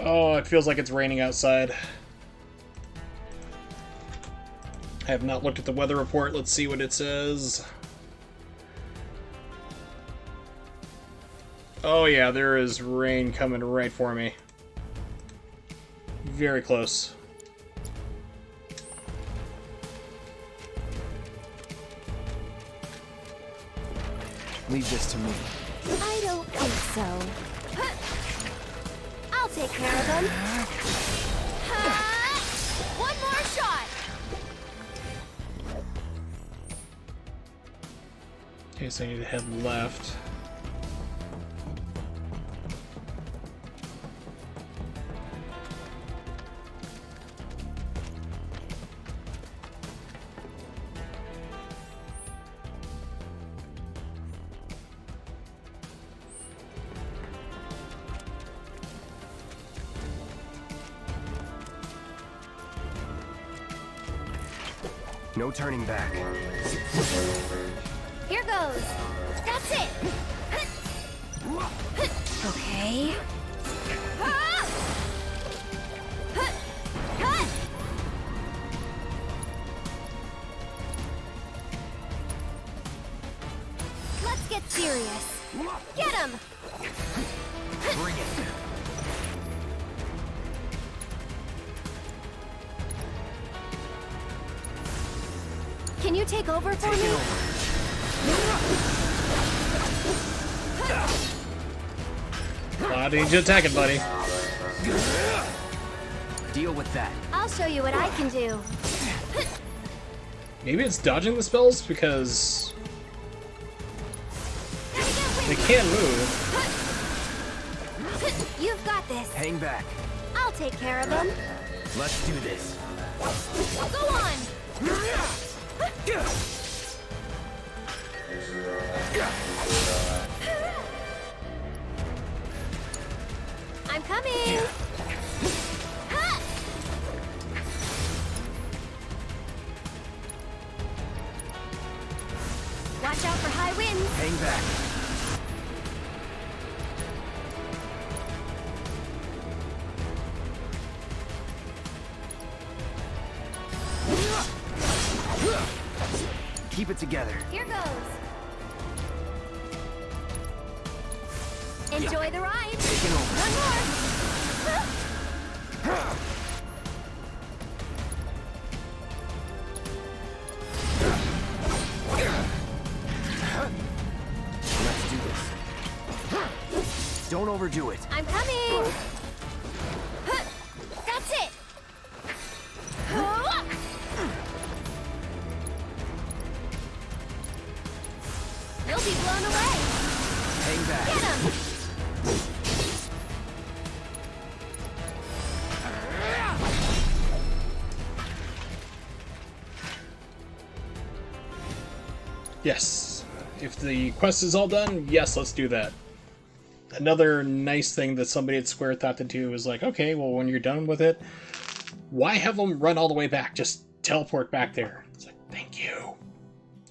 A: Oh, it feels like it's raining outside. I have not looked at the weather report. Let's see what it says. Oh yeah, there is rain coming right for me. Very close.
C: Leave this to me.
B: I don't think so. I'll take care of them.
L: One more shot!
A: Okay, so I need to head left.
C: No turning back.
B: Here goes. That's it. Okay. Let's get serious. Get him.
C: Bring it.
B: Can you take over for me?
A: I need you to attack it, buddy.
C: Deal with that.
B: I'll show you what I can do.
A: Maybe it's dodging the spells because they can't move.
B: You've got this.
C: Hang back.
B: I'll take care of them.
C: Let's do this.
B: Go on. I'm coming. Ha! Watch out for high winds.
C: Hang back. Keep it together.
B: Here goes. Enjoy the ride.
C: Taking over.
B: One more.
C: Let's do this. Don't overdo it.
B: I'm coming. That's it. You'll be blown away.
C: Hang back.
B: Get him.
A: Yes. If the quest is all done, yes, let's do that. Another nice thing that somebody at Square thought to do is like, okay, well, when you're done with it, why have them run all the way back? Just teleport back there. It's like, thank you.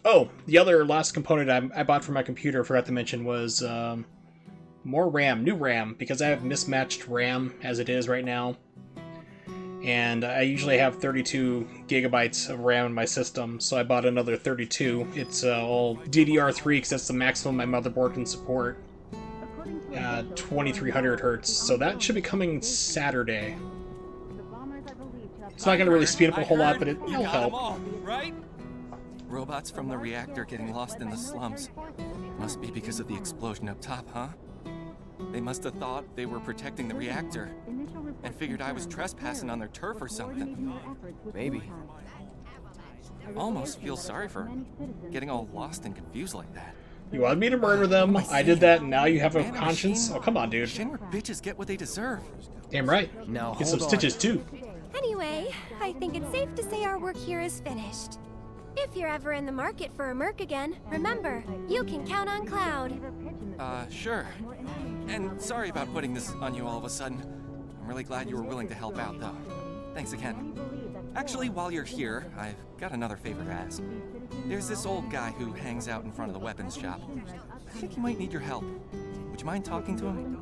A: Oh, the other last component I bought for my computer, forgot to mention, was more RAM, new RAM, because I have mismatched RAM as it is right now. And I usually have 32 gigabytes of RAM in my system, so I bought another 32. It's all DDR3 because that's the maximum my motherboard can support. 2300 hertz, so that should be coming Saturday. It's not going to really speed up a whole lot, but it'll help.
M: All, right? Robots from the reactor getting lost in the slums. Must be because of the explosion up top, huh? They must have thought they were protecting the reactor and figured I was trespassing on their turf or something.
C: Maybe.
M: Almost feel sorry for getting all lost and confused like that.
A: You wanted me to murder them, I did that, and now you have a
M: Man,
A: conscience? Oh, come on, dude.
M: Shinra bitches get what they deserve.
A: Damn right.
C: Now,
A: Get some
C: hold on.
A: stitches, too.
B: Anyway, I think it's safe to say our work here is finished. If you're ever in the market for a merc again, remember, you can count on Cloud.
M: Sure. And sorry about putting this on you all of a sudden. I'm really glad you were willing to help out, though. Thanks again. Actually, while you're here, I've got another favor to ask. There's this old guy who hangs out in front of the weapons shop. I think he might need your help. Would you mind talking to him?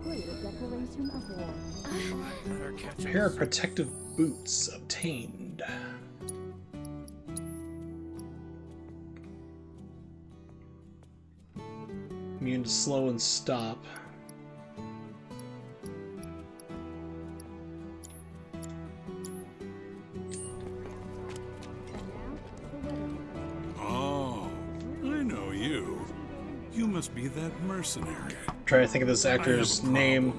A: A pair of protective boots obtained. Immune to slow and stop.
N: Oh, I know you. You must be that mercenary.
A: Try to think of this actor's name.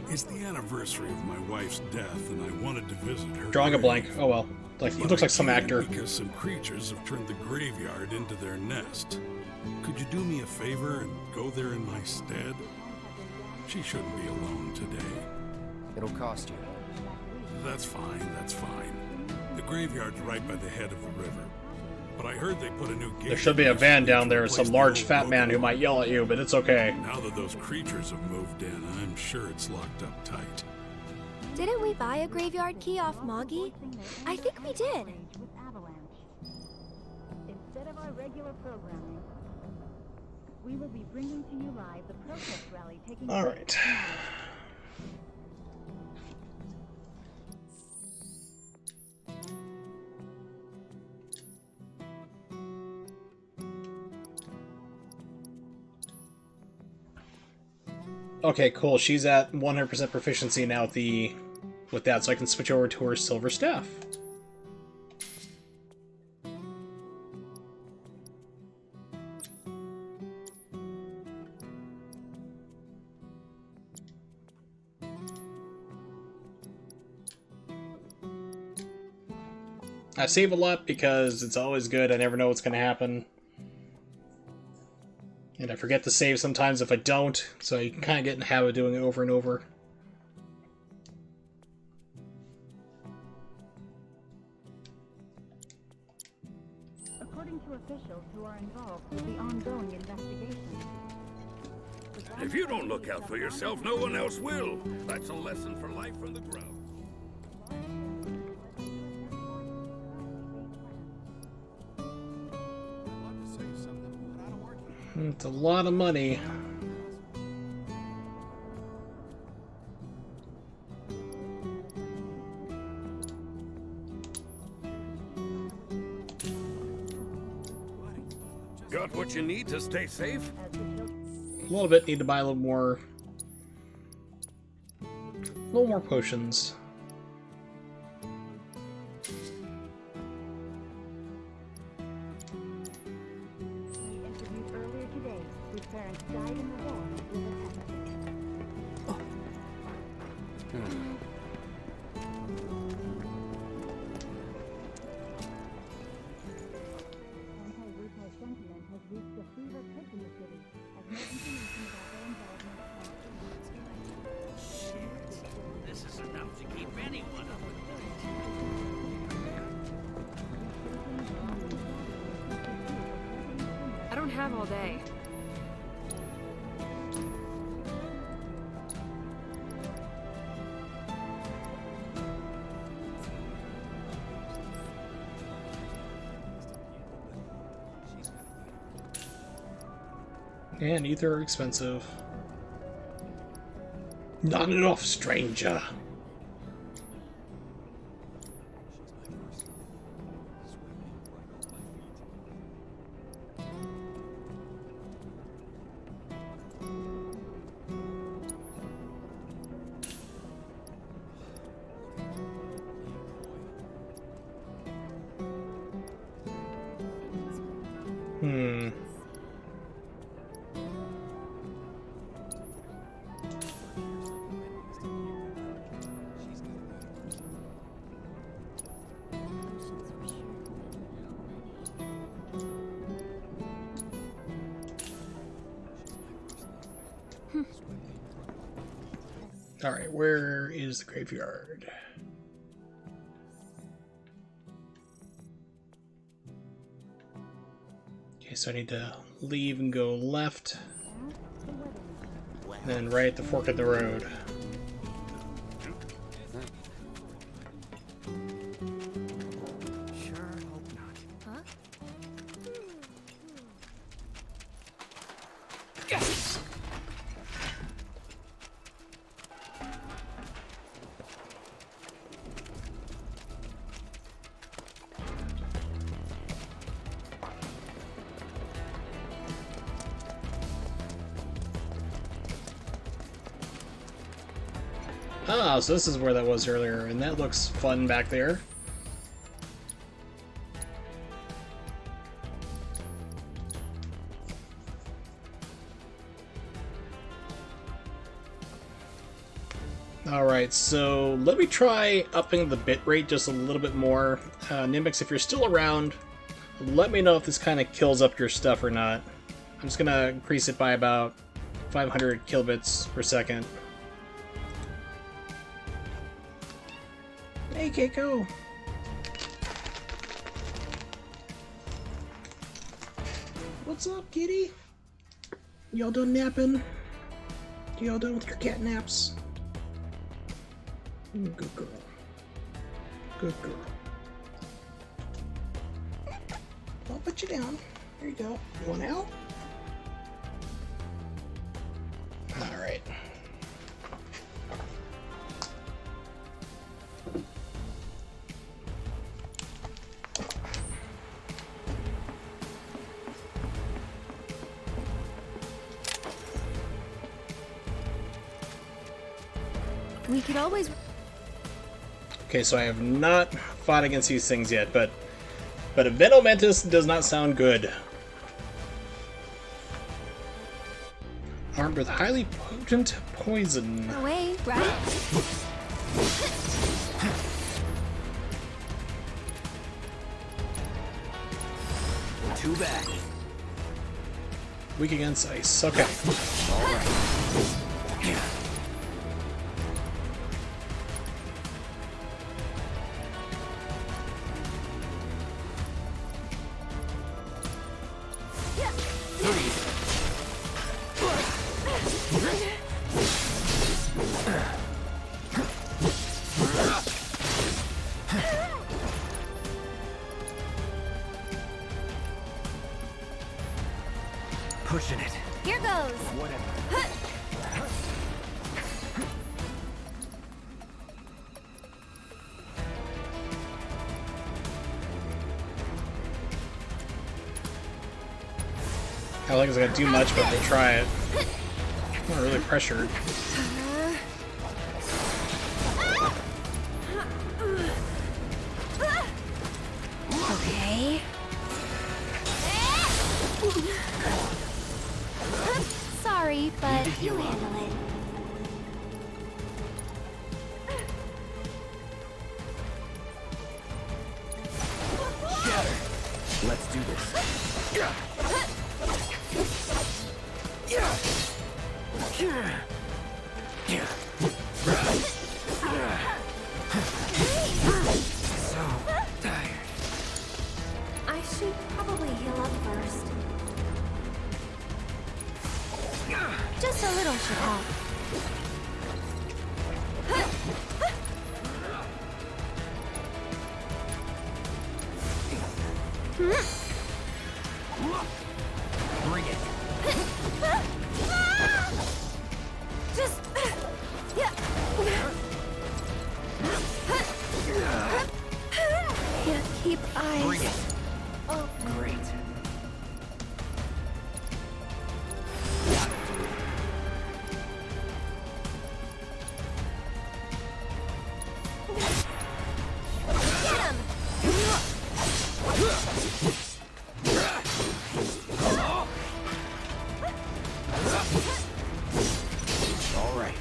N: It's the anniversary of my wife's death, and I wanted to visit her.
A: Drawing a
N: grave.
A: blank. Oh well. Like he
N: But
A: looks
N: I
A: like some
N: can't
A: actor.
N: Because some creatures have turned the graveyard into their nest. Could you do me a favor and go there in my stead? She shouldn't be alone today.
C: It'll cost you.
N: That's fine, that's fine. The graveyard's right by the head of the river. But I heard they put a new gate.
A: There should be a van down there,
N: replace
A: some
N: the
A: large
N: old
A: fat man who might yell at you, but it's okay.
N: Now that those creatures have moved in, I'm sure it's locked up tight.
B: Didn't we buy a graveyard key off Moggy? I think we did.
O: Instead of our regular programming, we will be bringing to you live the protest rally taking
A: All
O: place
A: right.
O: tonight.
A: Okay, cool. She's at 100% proficiency now with that, so I can switch over to her silver staff. I save a lot because it's always good. I never know what's going to happen. And I forget to save sometimes if I don't, so you can kind of get in the habit of doing it over and over.
O: According to officials who are involved with the ongoing investigation.
P: If you don't look out for yourself, no one else will. That's a lesson for life from the ground.
A: It's a lot of money.
P: Got what you need to stay safe?
A: A little bit. Need to buy a little more potions.
O: Interviewed earlier today, whose parents died in the war with a Anti-Rutai sentiment has reached a fever pitch in the city, as more information about their involvement
D: Shit. This is enough to keep anyone up at night.
E: I don't have all day.
A: And neither are expensive. Not enough, stranger. Alright, where is the graveyard? Okay, so I need to leave and go left. And then right at the fork of the road.
I: Sure hope not.
L: Huh?
A: Ah, so this is where that was earlier, and that looks fun back there. Alright, so let me try upping the bitrate just a little bit more. Nimbix, if you're still around, let me know if this kind of kills up your stuff or not. I'm just going to increase it by about 500 kilobits per second. Hey, Keiko! What's up, kitty? Y'all done napping? Y'all done with your cat naps? Good girl. Good girl. I'll put you down. There you go. You want out? Alright.
B: We could always...
A: Okay, so I have not fought against these things yet, but a Venomantis does not sound good. Armed with highly potent poison.
B: Away, right?
C: Too bad.
A: Weak against ice. Okay.
C: Alright. Pushing it.
B: Here goes.
C: Whatever.
A: I don't think it's gonna do much, but we'll try it. I'm not really pressured.
B: Okay. Sorry, but you handle it.
C: Let's do this. So tired.
B: I should probably heal up first. Just a little should help.
C: Bring it.
B: Just... Can't keep eyes.
C: Bring it.
B: Oh.
C: Great. All right.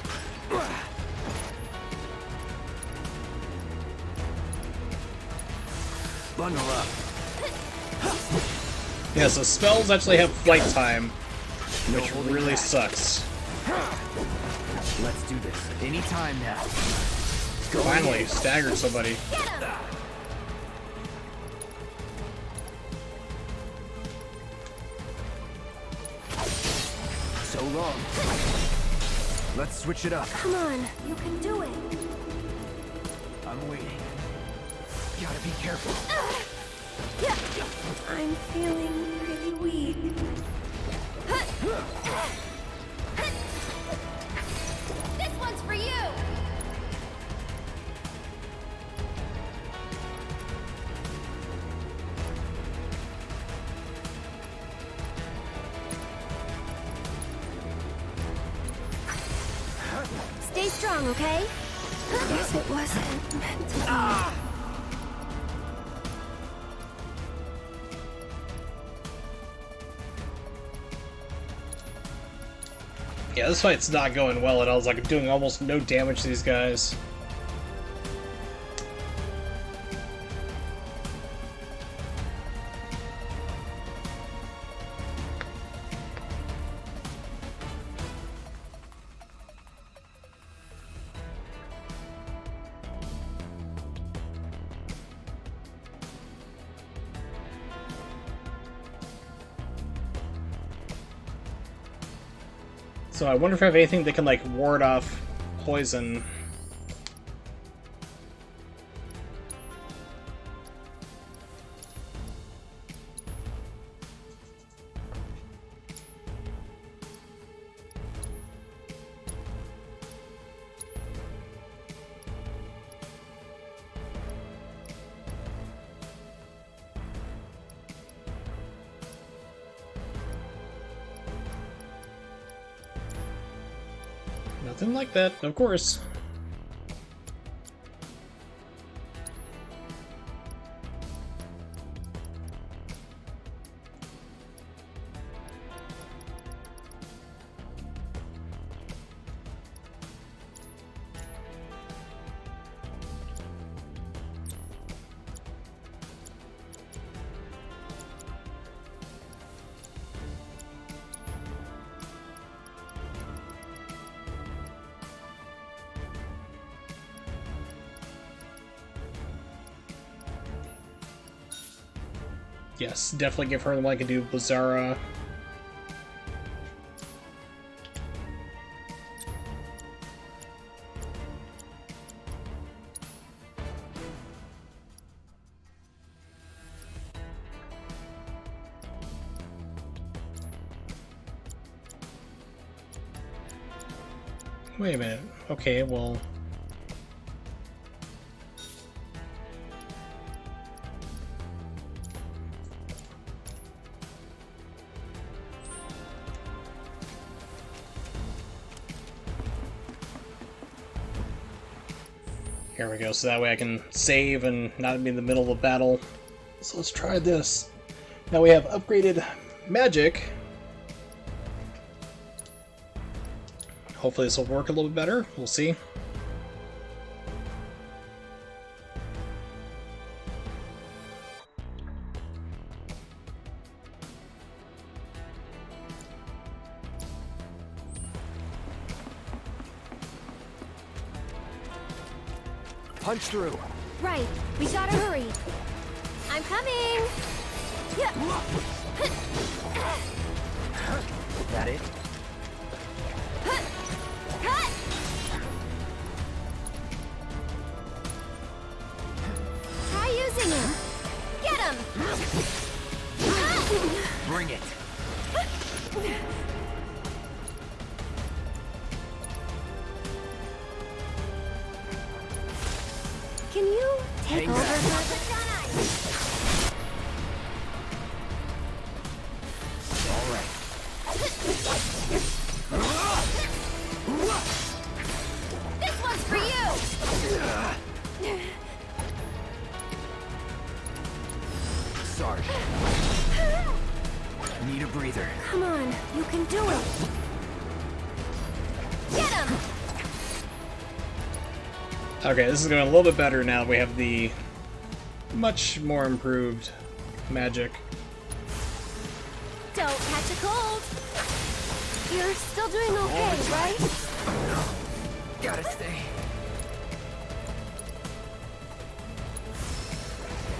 C: Bundle up.
A: Yeah, so spells actually have flight time, which really sucks.
C: Let's do this. Anytime now.
A: Finally, staggered somebody.
C: So long. Let's switch it up.
B: Come on, you can do it.
C: I'm waiting. Gotta be careful.
B: I'm feeling pretty weak.
L: This one's for you!
B: Stay strong, okay? Guess it wasn't meant to be.
A: Yeah, this fight's not going well at all. It's like doing almost no damage to these guys. So I wonder if I have anything that can, like, ward off poison. Nothing like that, of course. Yes, definitely give her the one I can do Blizzara. Wait a minute. Okay, well... Here we go, so that way I can save and not be in the middle of a battle. So let's try this. Now we have upgraded magic. Hopefully this will work a little bit better. We'll see.
C: Punch through.
B: Right, we gotta hurry. I'm coming.
C: That it?
B: Try using him. Get him.
C: Bring it.
B: Can you take over for
C: All right.
L: This one's for you!
C: Sarge. Need a breather.
B: Come on, you can do it.
L: Get him!
A: Okay, this is going a little bit better now that we have the much more improved magic.
B: Don't catch a cold. You're still doing okay, right?
C: Gotta stay.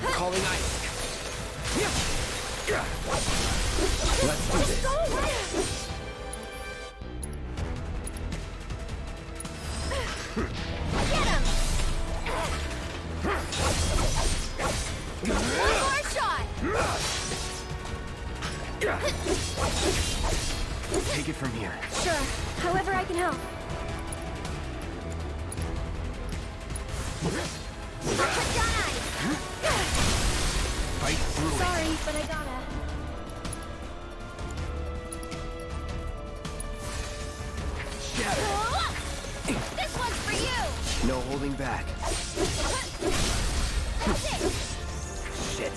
C: Calling ice. Let's do this.
B: Get him! One more shot!
C: Take it from here.
B: Sure, however I can help. Put down ice!
C: Fight through it.
B: Sorry, but I gotta. This one's for you!
C: No holding back.
B: That's it!
C: Shit.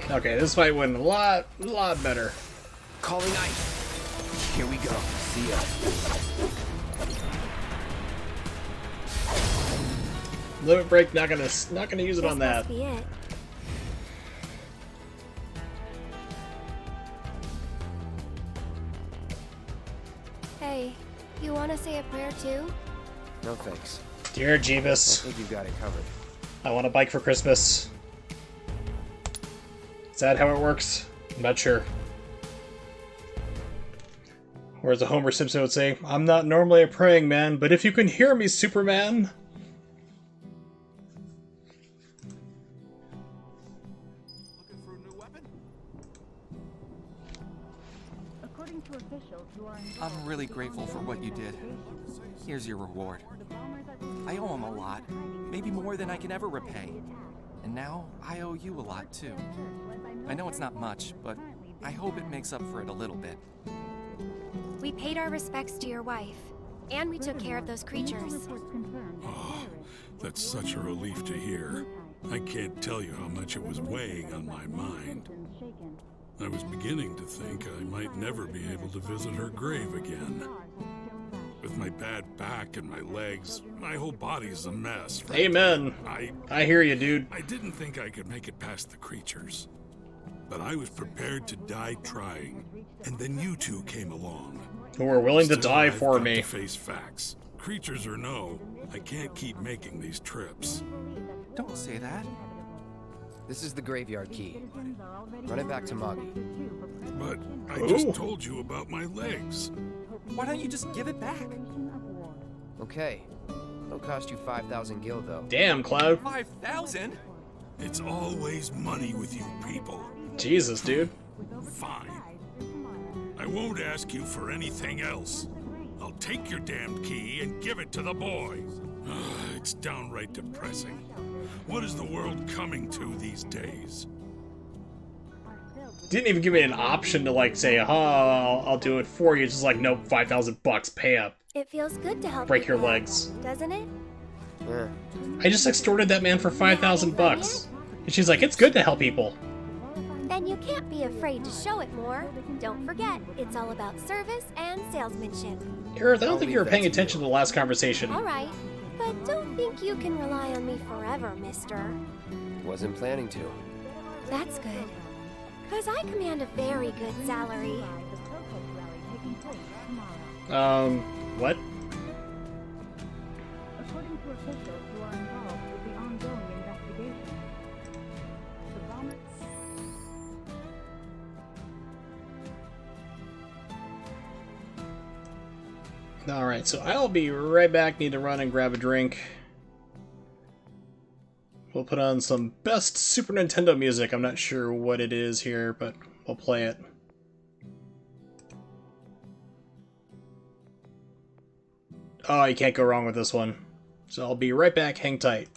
A: Okay, this fight went a lot better.
C: Calling ice. Here we go. See ya.
A: Limit break, not gonna use it on that.
B: Must be it. Hey, you wanna say a prayer too?
C: No thanks.
A: Dear
C: I
A: Jeebus,
C: think you've got it covered.
A: I want a bike for Christmas. Is that how it works? I'm not sure. Or as a Homer Simpson would say, I'm not normally a praying man, but if you can hear me, Superman!
G: Looking for a new weapon?
O: According to officials who are
M: I'm really grateful for what you did. Here's your reward. I owe him a lot, maybe more than I can ever repay. And now I owe you a lot too. I know it's not much, but I hope it makes up for it a little bit.
B: We paid our respects to your wife, and we took care of those creatures.
N: Oh, that's such a relief to hear. I can't tell you how much it was weighing on my mind. I was beginning to think I might never be able to visit her grave again. With my bad back and my legs, my whole body's a mess.
A: Amen. I hear you, dude.
N: I didn't think I could make it past the creatures. But I was prepared to die trying. And then you two came along.
A: Who were willing to
N: Still,
A: die
N: I've
A: for
N: got
A: me.
N: to face facts. Creatures or no, I can't keep making these trips.
M: Don't say that.
C: This is the graveyard key. Run it back to Moggy.
N: But I just told you about my legs.
M: Why don't you just give it back?
C: Okay. It'll cost you 5,000 gil, though.
A: Damn, Cloud.
M: 5,000?
N: It's always money with you people.
A: Jesus, dude.
N: Fine. I won't ask you for anything else. I'll take your damned key and give it to the boy. It's downright depressing. What is the world coming to these days?
A: Didn't even give me an option to like say, oh, I'll do it for you. It's just like, nope, 5,000 bucks, pay up.
B: It feels good to help
A: Break your
B: people,
A: legs.
B: doesn't it?
C: Yeah.
A: I just extorted that man for 5,000 bucks. And she's like, it's good to help people.
B: Then you can't be afraid to show it more. Don't forget, it's all about service and salesmanship.
A: Aerith, I don't think you were paying attention to the last conversation.
B: Alright, but don't think you can rely on me forever, mister.
C: Wasn't planning to.
B: That's good. Because I command a very good salary.
A: What?
O: According to officials who are involved with the ongoing investigation, the vomits.
A: Alright, so I'll be right back. Need to run and grab a drink. We'll put on some best Super Nintendo music. I'm not sure what it is here, but we'll play it. Oh, you can't go wrong with this one. So I'll be right back. Hang tight.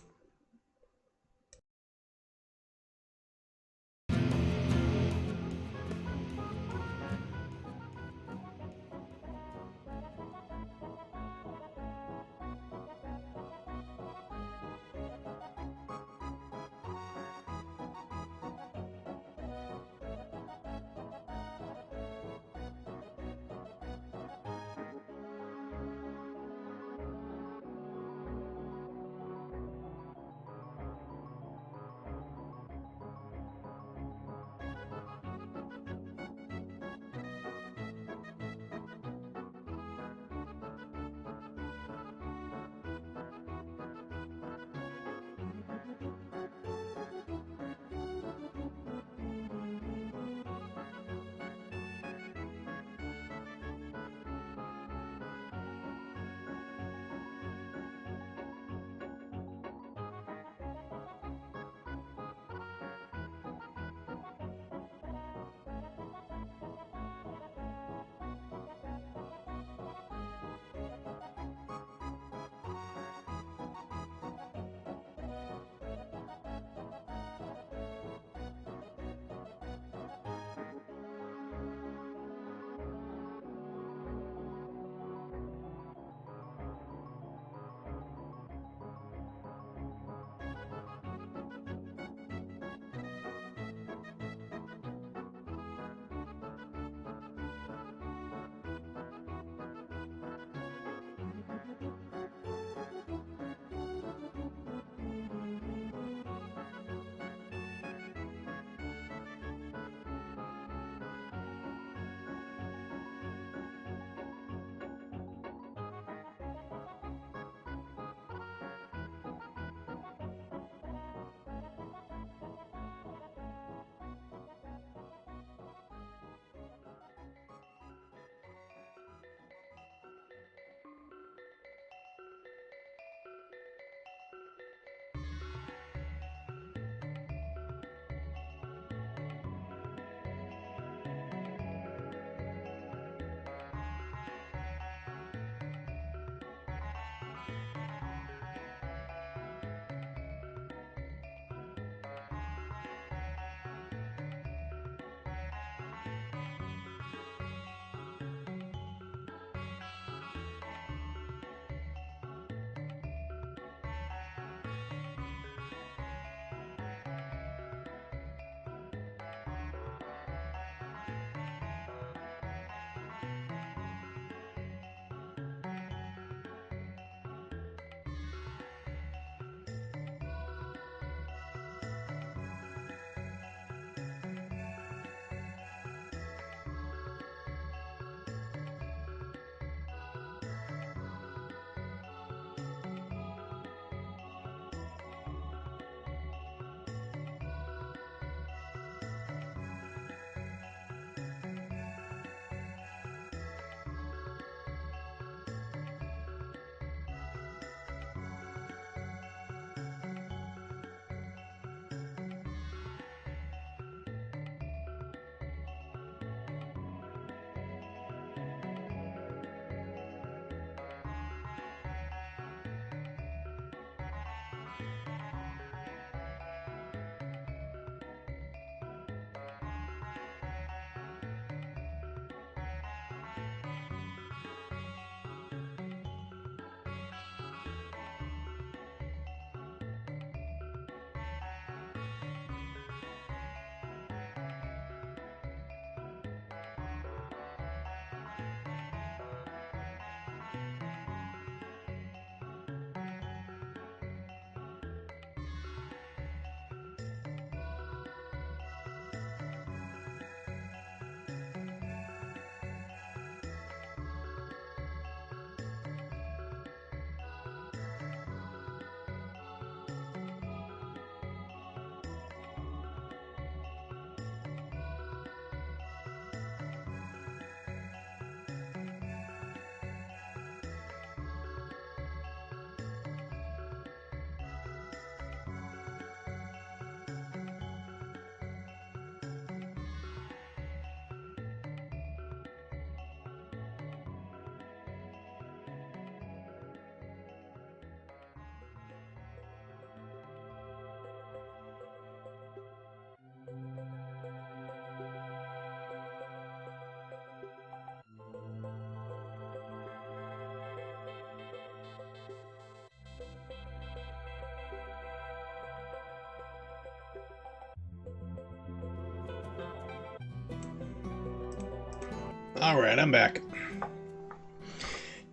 A: Alright, I'm back.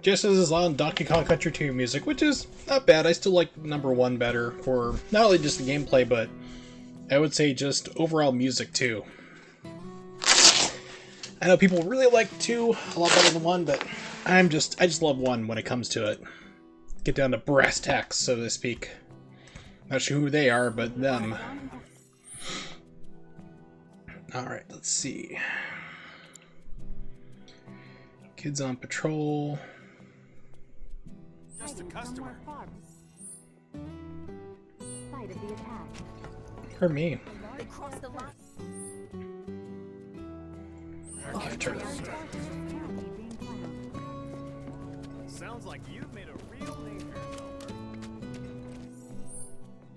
A: Just as on Donkey Kong Country 2 music, which is not bad. I still like number 1 better for not only just the gameplay, but I would say just overall music too. I know people really like 2 a lot better than 1, but I just love 1 when it comes to it. Get down to brass tacks, so to speak. Not sure who they are, but them. Alright, let's see. Kids on patrol.
D: Just a customer.
O: Site of the attack.
A: For me.
F: They crossed the line.
A: Left turn.
D: Sounds like you've made a real name for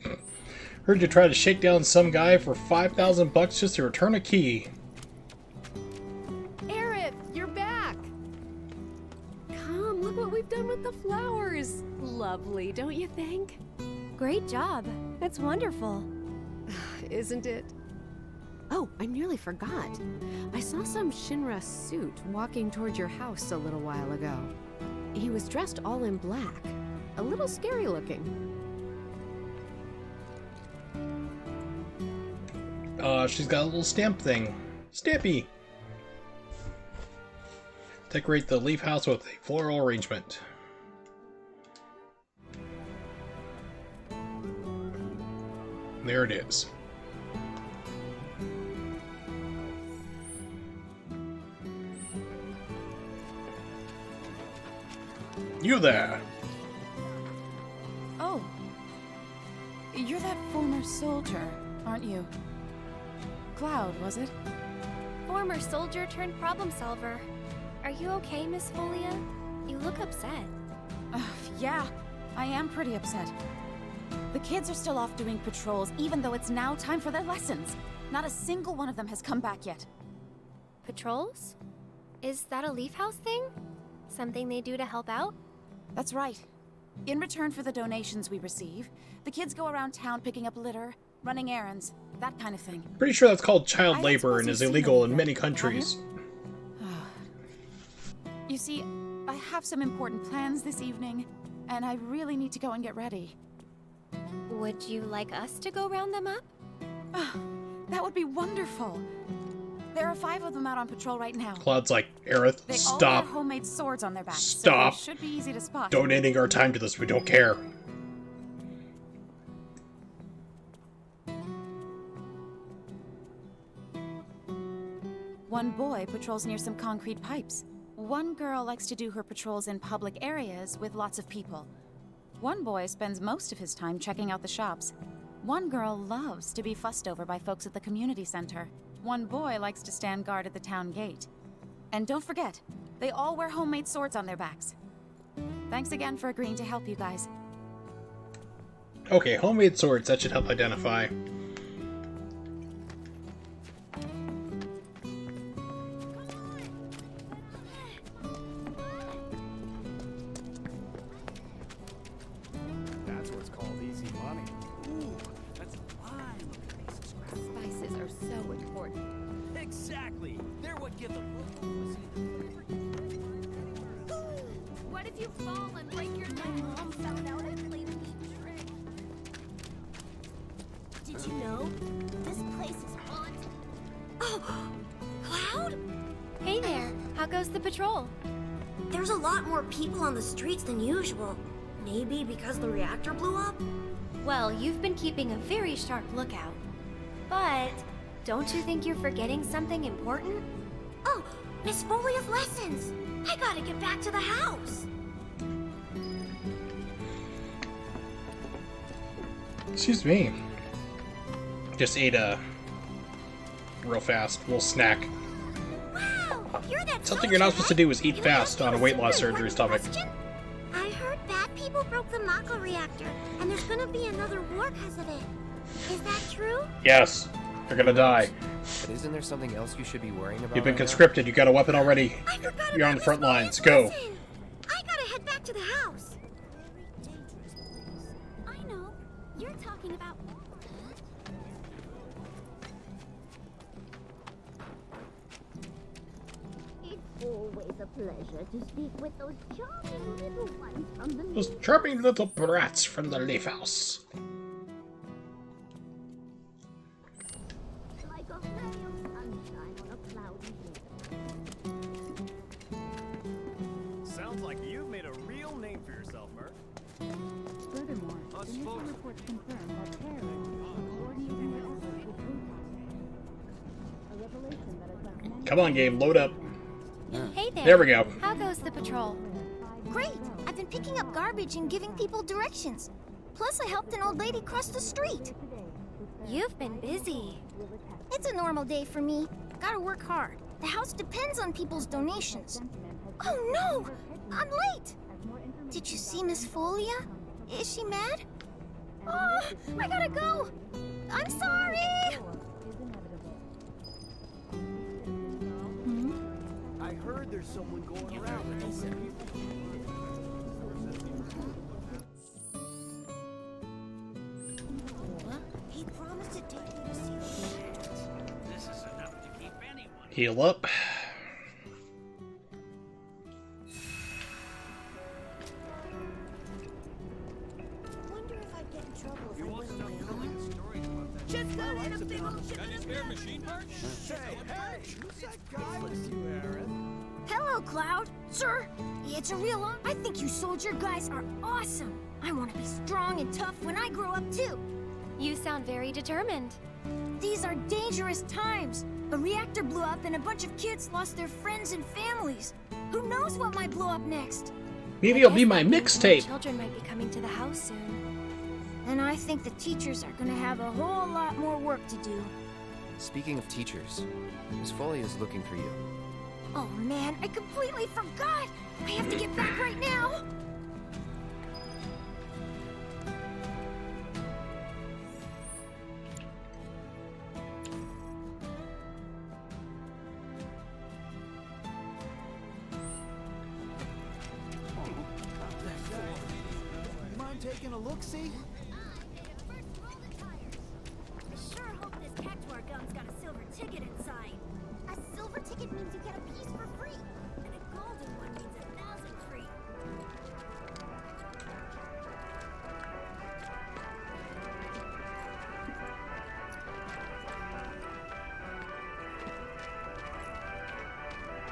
D: yourself.
A: Heard you try to shake down some guy for $5,000 just to return a key.
E: Aerith, you're back! Come, look what we've done with the flowers. Lovely, don't you think?
B: Great job. That's wonderful.
E: Isn't it? Oh, I nearly forgot. I saw some Shinra suit walking toward your house a little while ago. He was dressed all in black. A little scary looking.
A: She's got a little stamp thing. Stampy! Decorate the leaf house with a floral arrangement. There it is. You there!
Q: Oh. You're that former soldier, aren't you? Cloud, was it?
B: Former soldier turned problem solver. Are you okay, Miss Folia? You look upset.
Q: Yeah, I am pretty upset. The kids are still off doing patrols, even though it's now time for their lessons. Not a single one of them has come back yet.
B: Patrols? Is that a Leaf House thing? Something they do to help out?
Q: That's right. In return for the donations we receive, the kids go around town picking up litter, running errands, that kind of thing.
A: Pretty sure that's called child labor and is illegal in many countries.
Q: You see, I have some important plans this evening, and I really need to go and get ready.
B: Would you like us to go round them up?
Q: That would be wonderful. There are 5 of them out on patrol right now.
A: Cloud's like, Aerith,
Q: They
A: stop.
Q: all wear homemade swords on their backs.
A: Stop.
Q: So they should be easy to spot.
A: Donating our time to this, we don't care.
Q: One boy patrols near some concrete pipes. One girl likes to do her patrols in public areas with lots of people. One boy spends most of his time checking out the shops. One girl loves to be fussed over by folks at the community center. One boy likes to stand guard at the town gate. And don't forget, they all wear homemade swords on their backs. Thanks again for agreeing to help you guys.
A: Okay, homemade swords, that should help identify.
D: That's what's called easy money. Ooh, that's a fine looking piece of scrap.
E: Spices are so important.
D: Exactly. They're what give the
L: What if you fall and break your leg? Mom found out I played a neat trick.
K: Did you know? This place is haunted. Oh, Cloud?
B: Hey there. How goes the patrol?
K: There's a lot more people on the streets than usual. Maybe because the reactor blew up?
B: Well, you've been keeping a very sharp lookout. But don't you think you're forgetting something important?
K: Oh, Miss Folia's lessons! I gotta get back to the house!
A: Excuse me. Just ate a real fast little snack.
K: Wow, you're that
A: Something you're not supposed to do is eat fast on a weight loss surgery stomach.
K: I heard bad people broke the Mako reactor, and there's gonna be another war because of it. Is that true?
A: Yes, you're gonna die.
C: But isn't there something else you should be worrying about?
A: You've been
C: right now?
A: conscripted, you got a weapon already. You're on the front lines, go.
K: Listen, I gotta head back to the house. I know. You're talking about...
L: Hey
K: always a pleasure to speak with those charming little ones from the
A: Those charming little brats from the Leaf House.
K: like a ray of sunshine on a cloudy day.
D: Sounds like you've made a real name for yourself, Merc.
O: Furthermore, initial reports confirm that terrorists are coordinating their efforts with Brutus. A revelation that has left many...
A: Come on, game, load up.
B: Hey there.
A: There we go.
B: How goes the patrol?
K: Great! I've been picking up garbage and giving people directions. Plus, I helped an old lady cross the street.
B: You've been busy.
K: It's a normal day for me. Gotta work hard. The house depends on people's donations. Oh no! I'm late! Did you see Miss Folia? Is she mad? Oh, I gotta go! I'm sorry!
D: I heard there's someone going around with this.
K: He promised to take me to see
D: This is enough to keep anyone.
A: Heal up.
K: Wonder if I'd get in trouble if
D: You
K: I
D: want
K: went
D: to
K: on my
D: stop
K: own.
D: telling stories about that?
K: Just got in a big old ship.
D: machine parts? Hey, who's that guy with you, Aerith?
K: Hello, Cloud. Sir, it's a real honor. I think you soldier guys are awesome. I want to be strong and tough when I grow up, too.
B: You sound very determined.
K: These are dangerous times. A reactor blew up and a bunch of kids lost their friends and families. Who knows what might blow up next?
A: Maybe it'll be my mixtape.
B: Children might be coming to the house soon.
K: And I think the teachers are gonna have a whole lot more work to do.
C: Speaking of teachers, Miss Foley is looking for you.
K: Oh man, I completely forgot! I have to get back right now!
G: Mind taking a look-see?
K: I sure hope this Cactuar gun's got a silver ticket inside. A silver ticket means you get a piece for free. And a golden one means 1,000 free.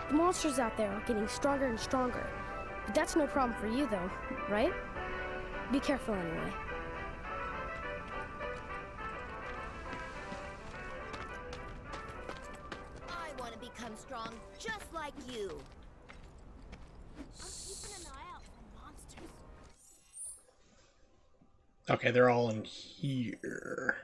J: The monsters out there are getting stronger and stronger. But that's no problem for you, though, right? Be careful anyway.
K: I want to become strong just like you. I'm keeping an eye out for monsters.
A: Okay, they're all in here.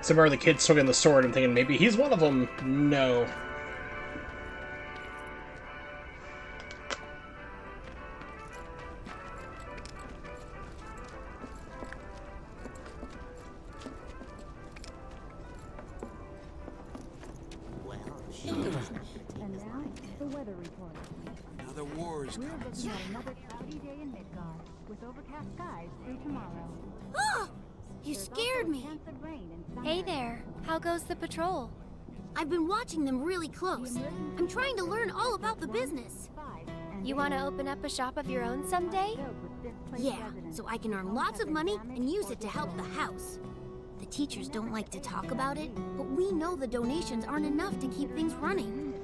A: Somewhere the kid's swinging the sword. I'm thinking maybe he's one of them. No.
O: And now, the weather report.
D: Another war is
O: We're
D: coming.
O: looking at another cloudy day in Midgard, with overcast skies through tomorrow.
K: Oh! You scared me.
O: Chance of rain in
B: Hey there. How goes the patrol?
K: I've been watching them really close. I'm trying to learn all about the business.
B: You want to open up a shop of your own someday?
K: Yeah, so I can earn lots of money and use it to help the house. The teachers don't like to talk about it, but we know the donations aren't enough to keep things running.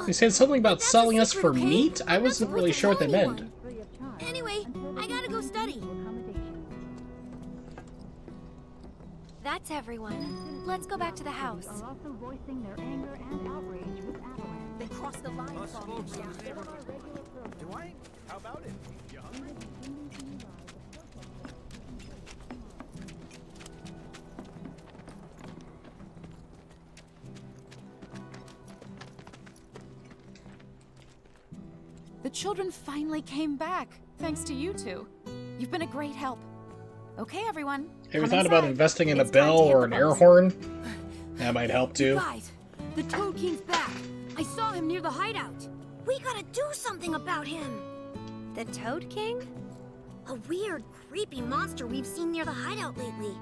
A: They said something about selling us for meat? I wasn't really sure what they meant.
K: Anyway, I gotta go study.
B: That's everyone. Let's go back to the house.
O: Are also voicing their anger and outrage with Avalanche.
K: They crossed the line
D: Us
K: from
D: folks in
K: down.
D: the neighborhood. Dwight, how about it? You hungry?
Q: The children finally came back, thanks to you two. You've been a great help. Okay, everyone.
A: Have you
Q: come
A: thought about
Q: inside.
A: investing in a
Q: It's time
A: bell
Q: to hit
A: or
Q: the
A: an air
Q: bus.
A: horn? That might help too.
K: Guys, the Toad King's back. I saw him near the hideout. We gotta do something about him.
B: The Toad King?
K: A weird, creepy monster we've seen near the hideout lately.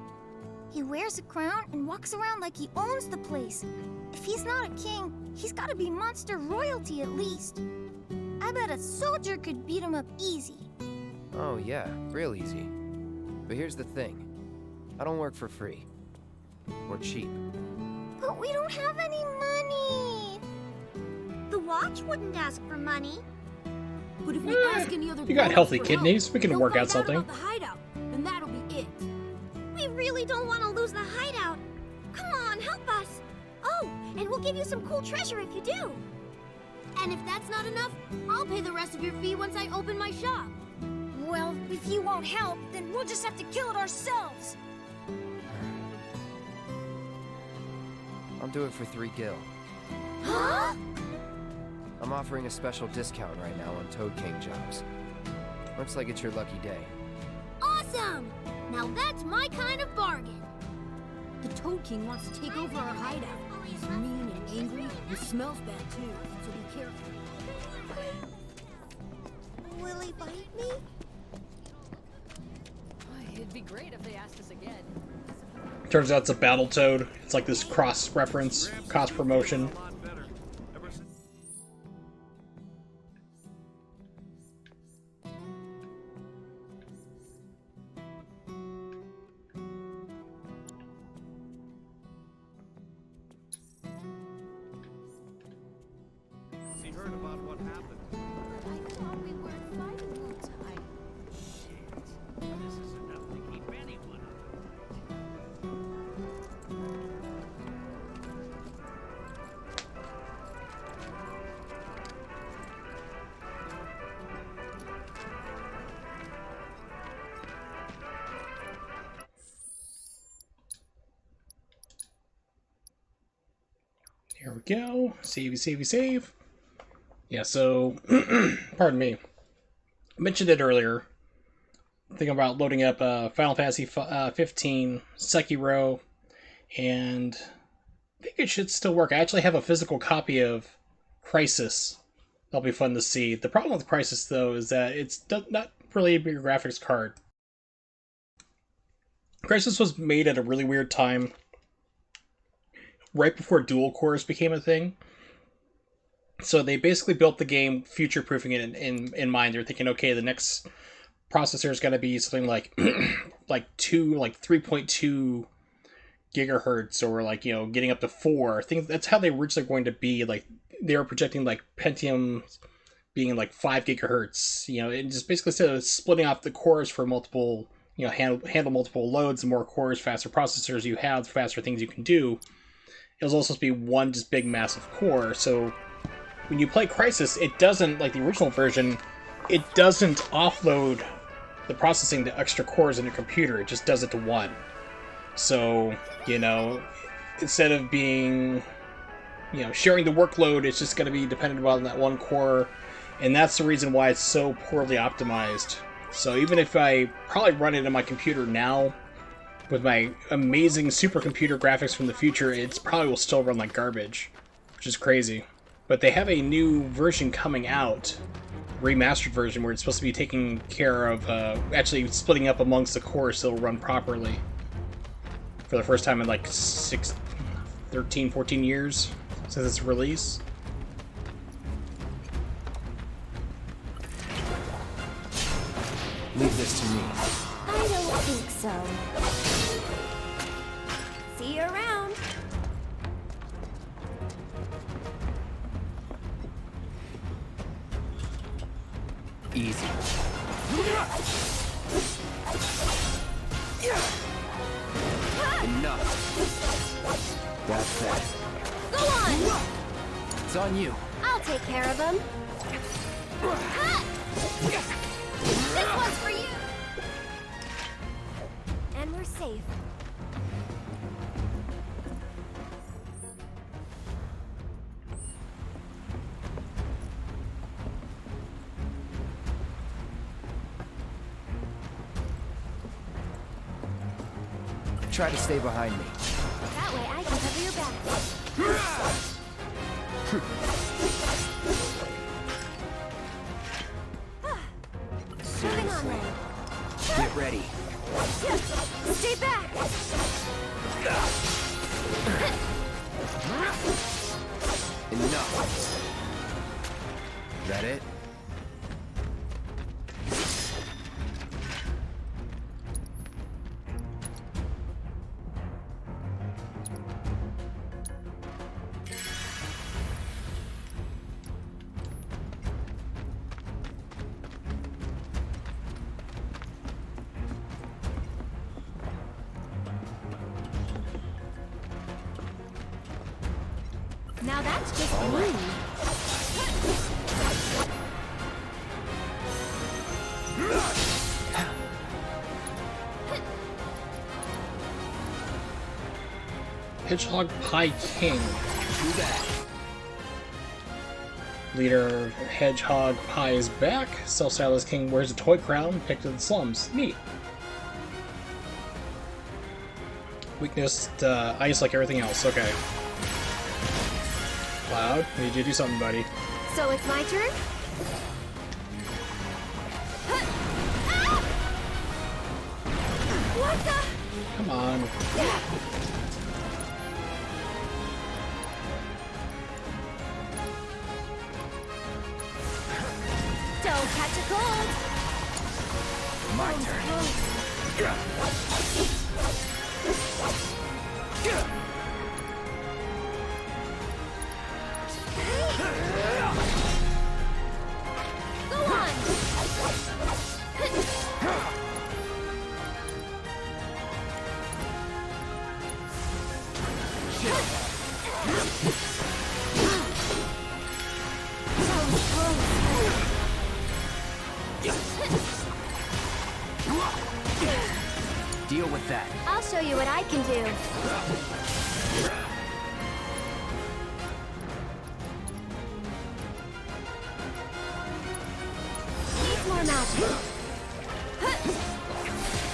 K: He wears a crown and walks around like he owns the place. If he's not a king, he's gotta be monster royalty at least. I bet a soldier could beat him up easy.
C: Oh yeah, real easy. But here's the thing. I don't work for free. Or cheap.
K: But we don't have any money. The watch wouldn't ask for money.
J: But if we ask any other
A: You got
J: boys
A: healthy
J: for
A: kidneys.
J: help,
A: We can
J: they'll
A: work
J: find
A: out something.
J: about the hideout, and that'll be it.
K: We really don't want to lose the hideout. Come on, help us. Oh, and we'll give you some cool treasure if you do.
J: And if that's not enough, I'll pay the rest of your fee once I open my shop.
K: Well, if you won't help, then we'll just have to kill it ourselves.
C: I'll do it for 3 gil.
K: Huh?
C: I'm offering a special discount right now on Toad King jobs. Looks like it's your lucky day.
K: Awesome! Now that's my kind of bargain.
J: The Toad King wants to take over our hideout. He's mean and angry and smells bad too, so be careful.
K: Will he bite me?
R: It'd be great if they asked us again.
A: Turns out it's a Battletoad. It's like this cross-reference, cross-promotion.
G: He heard about what happened.
F: I thought we weren't fighting all time.
D: Shit. This is enough to keep anyone on.
A: Here we go. Save. Yeah, so, pardon me. I mentioned it earlier. Thinking about loading up Final Fantasy 15, Sekiro, and I think it should still work. I actually have a physical copy of Crisis. That'll be fun to see. The problem with Crisis, though, is that it's not really a big graphics card. Crisis was made at a really weird time, right before dual cores became a thing. So they basically built the game future-proofing it in mind. They're thinking, okay, the next processor is going to be something like 3.2 gigahertz, or like, you know, getting up to 4. I think that's how they originally going to be. Like, they were projecting like Pentium being like 5 gigahertz. You know, and just basically instead of splitting off the cores for multiple, you know, handle multiple loads, the more cores, faster processors you have, the faster things you can do. It was also supposed to be one just big massive core. So when you play Crisis, it doesn't, like the original version, it doesn't offload the processing to extra cores in your computer. It just does it to one. So, you know, instead of being, you know, sharing the workload, it's just going to be dependent on that one core. And that's the reason why it's so poorly optimized. So even if I probably run it on my computer now, with my amazing supercomputer graphics from the future, it's probably will still run like garbage, which is crazy. But they have a new version coming out, remastered version, where it's supposed to be taking care of actually splitting up amongst the cores so it'll run properly for the first time in like 13, 14 years since its release.
C: Leave this to me.
B: I don't think so. See you around.
C: Easy. Enough. That's that.
B: Go on!
C: It's on you.
B: I'll take care of him. This one's for you! And we're safe.
C: Try to stay behind me.
B: That way I can cover your back. Moving on then.
C: Get ready.
B: Stay back!
C: Enough. Is that it?
B: Now that's just mean.
A: Hedgehog Pie King.
C: Do that.
A: Leader Hedgehog Pie is back. Self-styled king wears a toy crown picked in the slums. Neat. Weakness to ice like everything else. Okay. Cloud, I need you to do something, buddy.
B: So it's my turn? What the?
A: Come on.
B: Don't catch a cold.
C: My turn.
B: Go on.
C: Deal with that.
B: I'll show you what I can do. Needs more magic.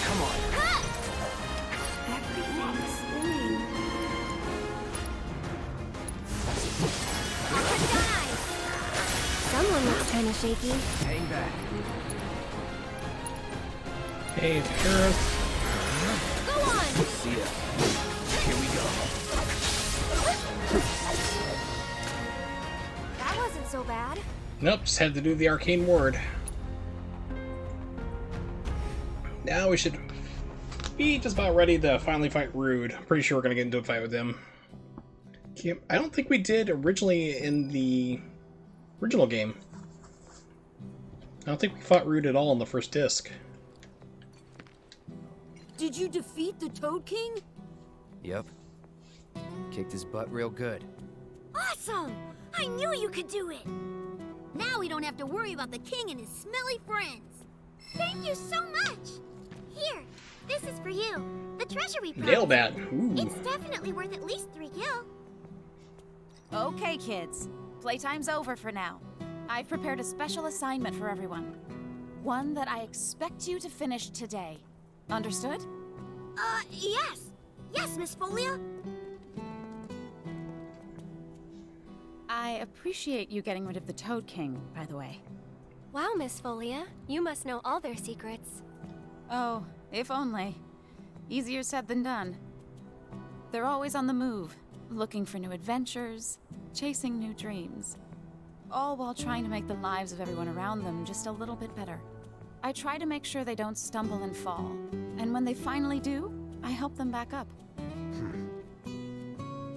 C: Come on.
B: Everything's spinning. Someone looks kind of shaky.
C: Hang back.
A: Hey, Aerith.
B: Go on.
C: See ya. Here we go.
B: That wasn't so bad.
A: Nope, just had to do the arcane word. Now we should be just about ready to finally fight Rude. I'm pretty sure we're gonna get into a fight with him. I don't think we did originally in the original game. I don't think we fought Rude at all in the first disc.
J: Did you defeat the Toad King?
C: Yep. Kicked his butt real good.
K: Awesome! I knew you could do it! Now we don't have to worry about the king and his smelly friends. Thank you so much! Here, this is for you. The treasure we promised.
A: Nail bat. Ooh.
K: It's definitely worth at least 3 gil.
Q: Okay, kids. Playtime's over for now. I've prepared a special assignment for everyone. One that I expect you to finish today. Understood?
K: Yes. Yes, Miss Folia.
Q: I appreciate you getting rid of the Toad King, by the way.
B: Wow, Miss Folia. You must know all their secrets.
Q: Oh, if only. Easier said than done. They're always on the move, looking for new adventures, chasing new dreams. All while trying to make the lives of everyone around them just a little bit better. I try to make sure they don't stumble and fall, and when they finally do, I help them back up.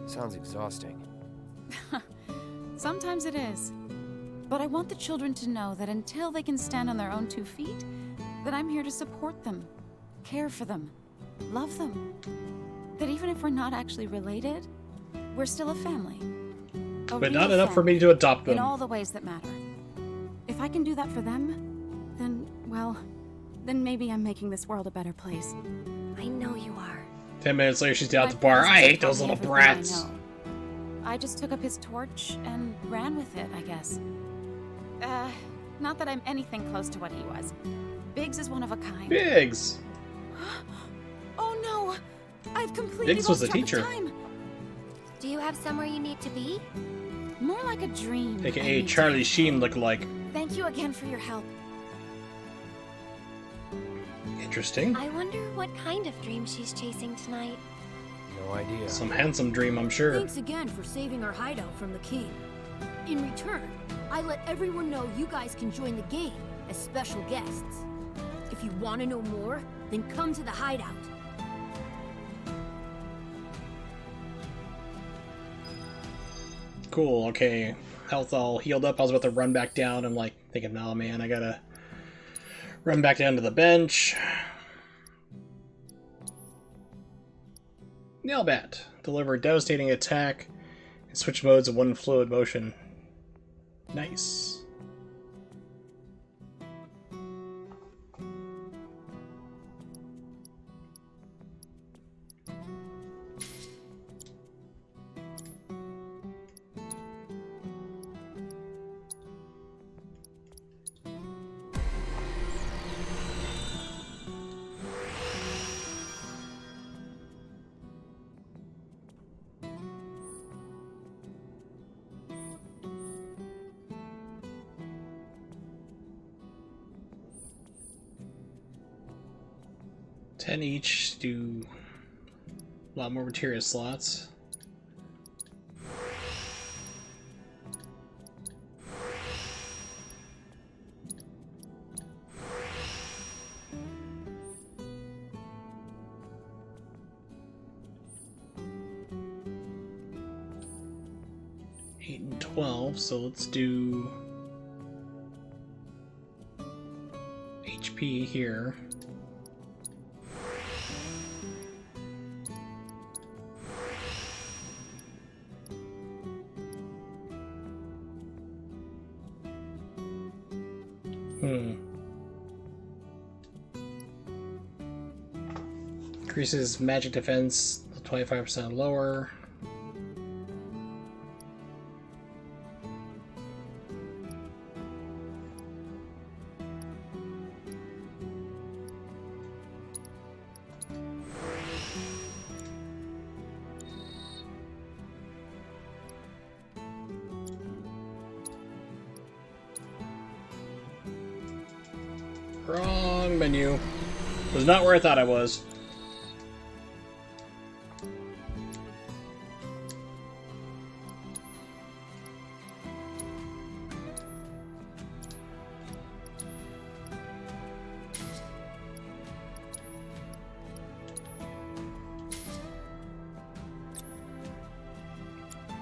C: Sounds exhausting.
Q: Sometimes it is. But I want the children to know that until they can stand on their own 2 feet, that I'm here to support them, care for them, love them. That even if we're not actually related, we're still a family.
A: But not enough for me to adopt them.
Q: In all the ways that matter. If I can do that for them, then, well, then maybe I'm making this world a better place.
B: I know you are.
A: 10 minutes later, she's down at the bar. I hate those little brats.
Q: I just took up his torch and ran with it, I guess. Not that I'm anything close to what he was. Biggs is one of a kind.
A: Biggs!
Q: Oh no! I've completely
A: Biggs was
Q: lost
A: the
Q: track of
A: teacher.
Q: time.
B: Do you have somewhere you need to be?
Q: More like a dream.
A: AKA Charlie Sheen lookalike.
Q: Thank you again for your help.
A: Interesting.
B: I wonder what kind of dream she's chasing tonight.
C: No idea.
A: Some handsome dream, I'm sure.
J: Thanks again for saving our hideout from the king. In return, I let everyone know you guys can join the game as special guests. If you want to know more, then come to the hideout.
A: Cool, okay. Health all healed up. I was about to run back down. I'm like thinking, nah, man, I gotta run back down to the bench. Nailbat. Deliver a devastating attack and switch modes in one fluid motion. Nice. $10 each, do a lot more materia slots. $8 and $12, so let's do HP here. Increases magic defense 25% lower. Wrong menu. Was not where I thought I was.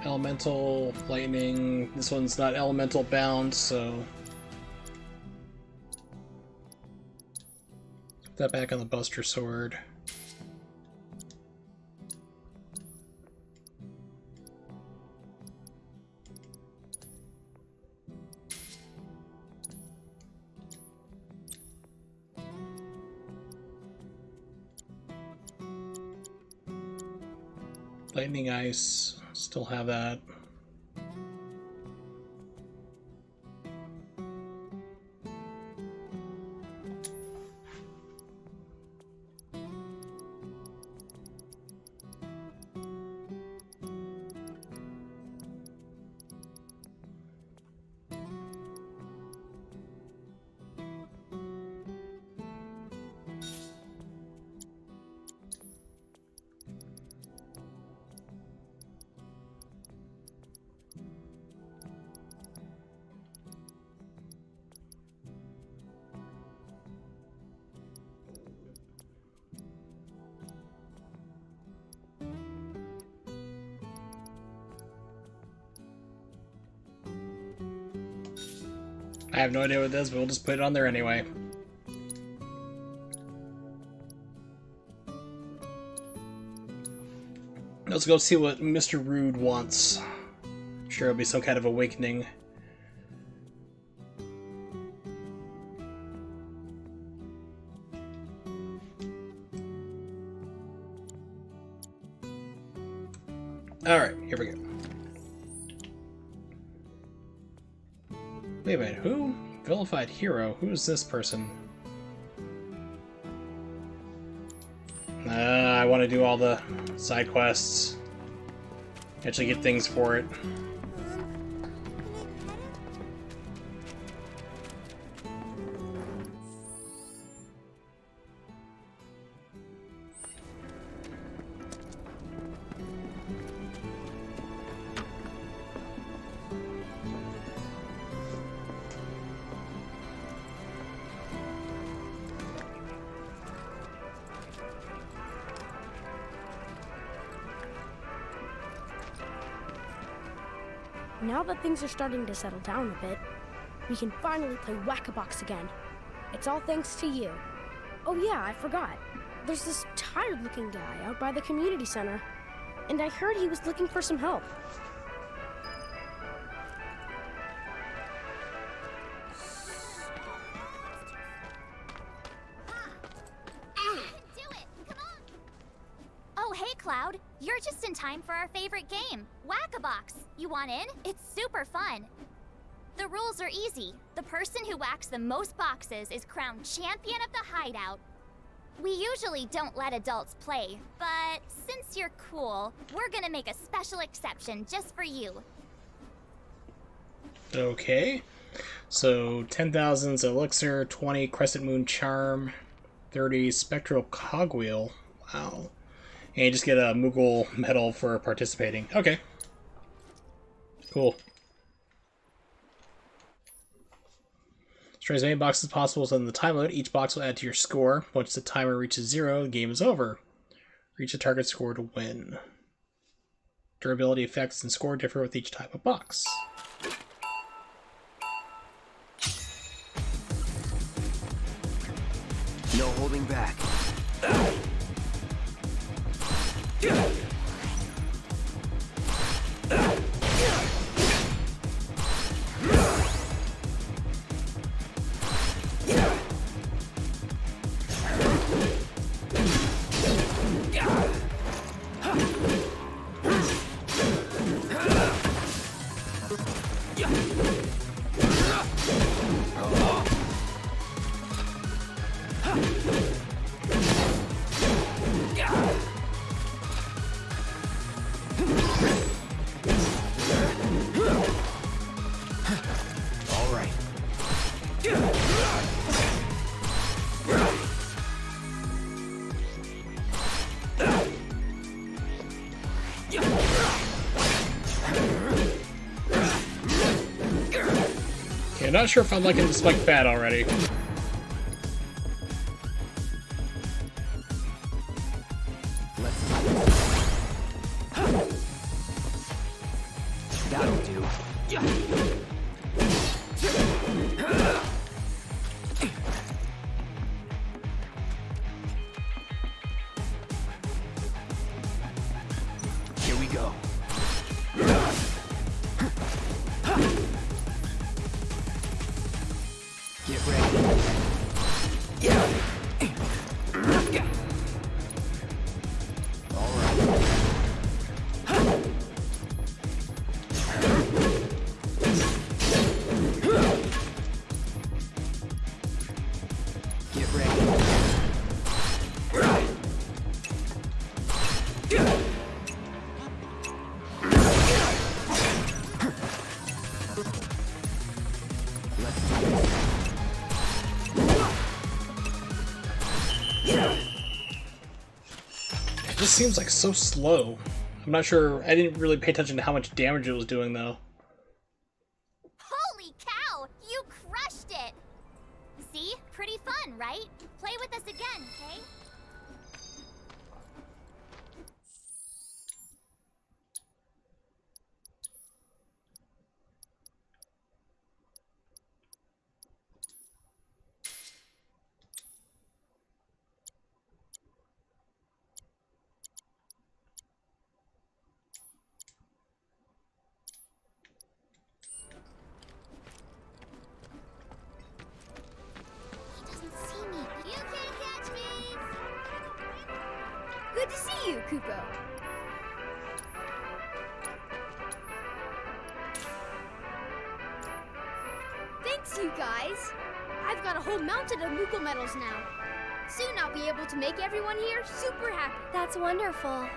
A: Elemental, lightning. This one's not elemental bound, so put that back on the Buster Sword. Lightning Ice, still have that. I have no idea what it does, but we'll just put it on there anyway. Let's go see what Mr. Rude wants. I'm sure it'll be some kind of awakening. Alright, here we go. Wait a minute, who? Vilified hero? Who is this person? I want to do all the side quests. Actually get things for it.
J: Now that things are starting to settle down a bit, we can finally play Whack-A-Box again. It's all thanks to you. Oh yeah, I forgot. There's this tired-looking guy out by the community center, and I heard he was looking for some help.
K: Oh, hey, Cloud. You're just in time for our favorite game, Whack-A-Box. You want in? It's super fun. The rules are easy. The person who whacks the most boxes is crowned champion of the hideout. We usually don't let adults play, but since you're cool, we're gonna make a special exception just for you.
A: Okay. So 10,000's Elixir, 20 Crescent Moon Charm, 30 Spectral Cogwheel. Wow. And you just get a Moogle medal for participating. Okay. Cool. Destroy as many boxes as possible within the time limit. Each box will add to your score. Once the timer reaches 0, the game is over. Reach the target score to win. Durability effects and score differ with each type of box.
C: No holding back.
A: I'm not sure if I'm liking the spike bat already.
C: That'll do. Here we go. Get ready. All right. Get ready. Let's do this.
A: It just seems like so slow. I'm not sure. I didn't really pay attention to how much damage it was doing, though.
K: Holy cow! You crushed it! See? Pretty fun, right? Play with us again, okay?
L: Good to see you, Kupo. Thanks, you guys. I've got a whole mountain of Moogle medals now. Soon I'll be able to make everyone here super happy.
B: That's wonderful.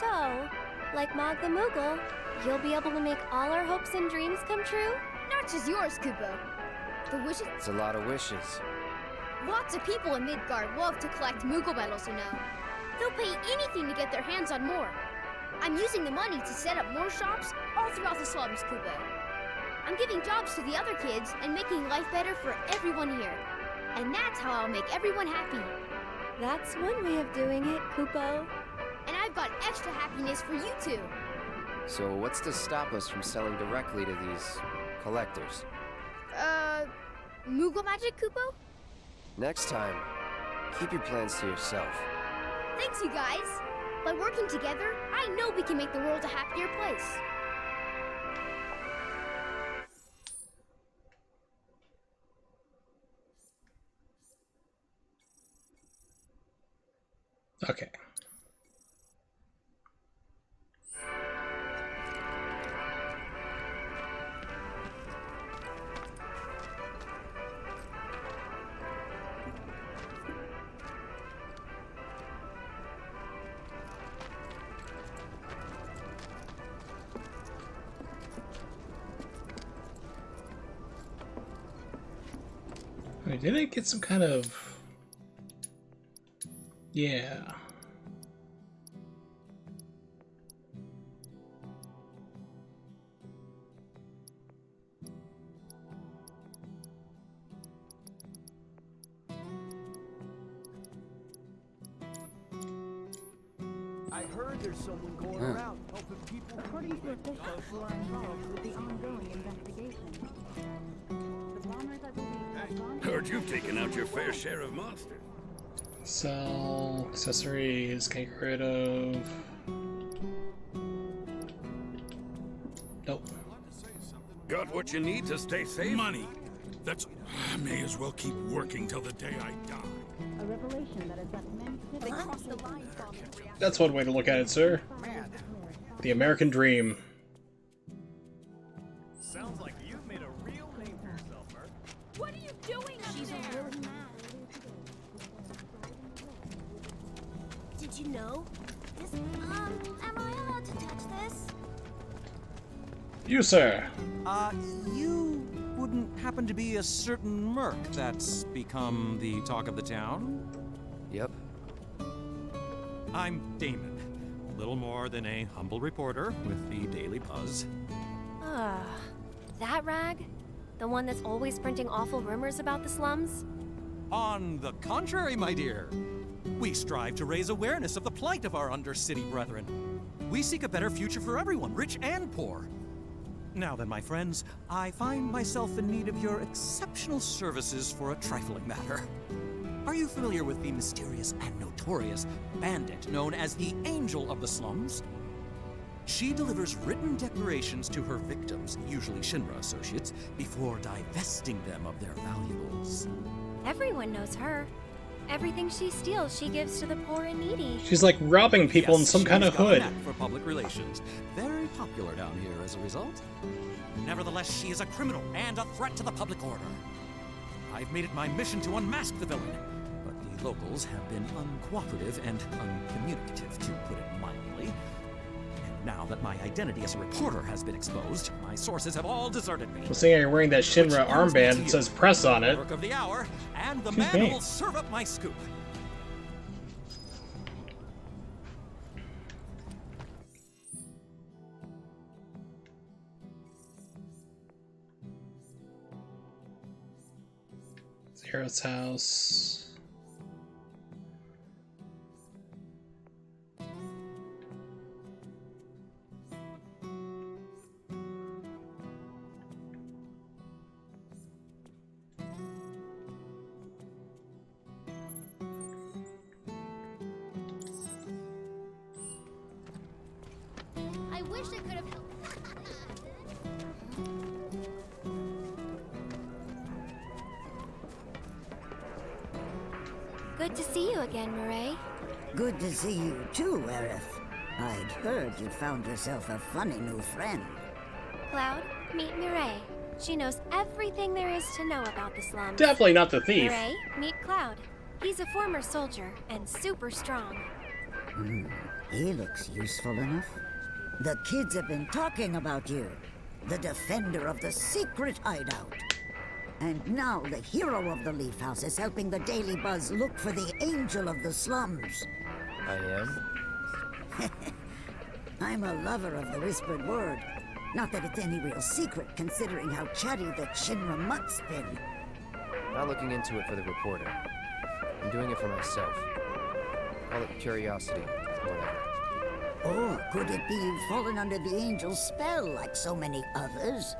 B: So, like Mog the Moogle, you'll be able to make all our hopes and dreams come true?
L: Not just yours, Kupo. The wishes...
C: It's a lot of wishes.
L: Lots of people in Midgard love to collect Moogle medals, you know. They'll pay anything to get their hands on more. I'm using the money to set up more shops all throughout the slums, Kupo. I'm giving jobs to the other kids and making life better for everyone here. And that's how I'll make everyone happy.
B: That's one way of doing it, Kupo.
L: And I've got extra happiness for you two.
C: So what's to stop us from selling directly to these collectors?
L: Moogle magic, Kupo?
C: Next time, keep your plans to yourself.
L: Thanks, you guys! By working together, I know we can make the world a happier place.
A: Okay. Wait, didn't it get some kind of... Yeah.
D: I heard there's someone going around helping people.
O: According to officials who are involved with the ongoing investigation, the bombers, I believe, have gone...
P: Heard you've taken out your fair share of monsters.
A: Sell accessories, get rid of... Nope.
P: Got what you need to stay safe?
N: Money. That's... I may as well keep working till the day I die.
O: A revelation that has left many
F: They crossed the line,
A: That's one way to look at it, sir. The American dream.
D: Sounds like you've made a real name for yourself, Merc.
F: What are you doing up there?
K: Did you know? Am I allowed to touch this?
A: You, sir.
S: You wouldn't happen to be a certain Merc that's become the talk of the town?
C: Yep.
S: I'm Damon. Little more than a humble reporter with the Daily Buzz.
B: That rag? The one that's always printing awful rumors about the slums?
S: On the contrary, my dear. We strive to raise awareness of the plight of our undercity brethren. We seek a better future for everyone, rich and poor. Now then, my friends, I find myself in need of your exceptional services for a trifling matter. Are you familiar with the mysterious and notorious bandit known as the Angel of the Slums? She delivers written declarations to her victims, usually Shinra associates, before divesting them of their valuables.
B: Everyone knows her. Everything she steals, she gives to the poor and needy.
A: She's like robbing people in some kind of hood.
S: She's got a knack for public relations. Very popular down here as a result. Nevertheless, she is a criminal and a threat to the public order. I've made it my mission to unmask the villain, but the locals have been uncooperative and uncommunicative, to put it mildly. And now that my identity as a reporter has been exposed, my sources have all deserted me.
A: Well, seeing you're wearing that Shinra armband that says press on it.
S: Work of the hour, and the
A: Excuse
S: man
A: me.
S: who will serve up my scoop.
A: Aerith's house.
L: I wish I could have helped.
B: Good to see you again, Murray.
T: Good to see you too, Aerith. I'd heard you'd found yourself a funny new friend.
B: Cloud, meet Murray. She knows everything there is to know about the slums.
A: Definitely not the thief.
B: Murray, meet Cloud. He's a former soldier and super strong.
T: He looks useful enough. The kids have been talking about you. The defender of the secret hideout. And now the hero of the Leaf House is helping the Daily Buzz look for the Angel of the Slums.
C: I am?
T: I'm a lover of the whispered word. Not that it's any real secret, considering how chatty the Shinra mutt's been.
C: Not looking into it for the reporter. I'm doing it for myself. Call it curiosity, whatever.
T: Or could it be you've fallen under the angel's spell like so many others?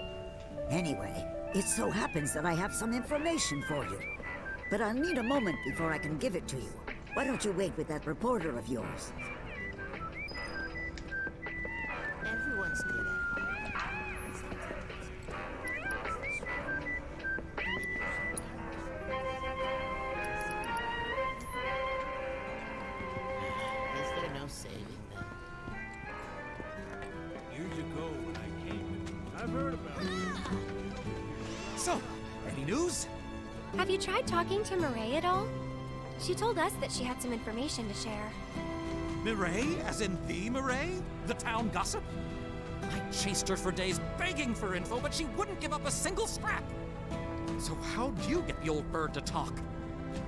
T: Anyway, it so happens that I have some information for you. But I'll need a moment before I can give it to you. Why don't you wait with that reporter of yours?
H: Everyone's good at Is there no saving them?
D: Years ago when I came, I've heard about it.
S: So, any news?
B: Have you tried talking to Marae at all? She told us that she had some information to share.
S: Mireille, as in the Mireille? The town gossip? I chased her for days begging for info, but she wouldn't give up a single scrap. So how'd you get the old bird to talk?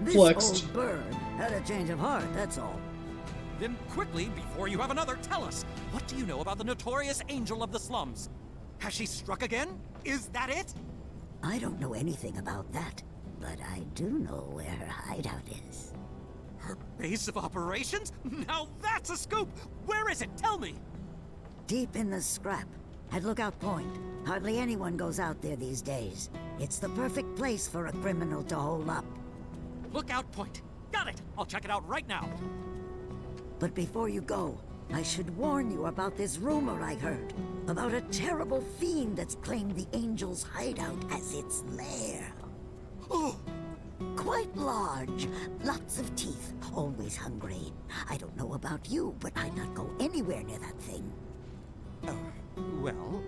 T: This old bird had a change of heart, that's all.
S: Then quickly, before you have another, tell us, what do you know about the notorious angel of the slums? Has she struck again? Is that it?
T: I don't know anything about that, but I do know where her hideout is.
S: Her base of operations? Now that's a scoop! Where is it? Tell me!
T: Deep in the scrap, at Lookout Point. Hardly anyone goes out there these days. It's the perfect place for a criminal to hole up.
S: Lookout Point. Got it! I'll check it out right now.
T: But before you go, I should warn you about this rumor I heard. About a terrible fiend that's claimed the Angel's hideout as its lair.
S: Oh!
T: Quite large. Lots of teeth. Always hungry. I don't know about you, but I'd not go anywhere near that thing.
S: Well,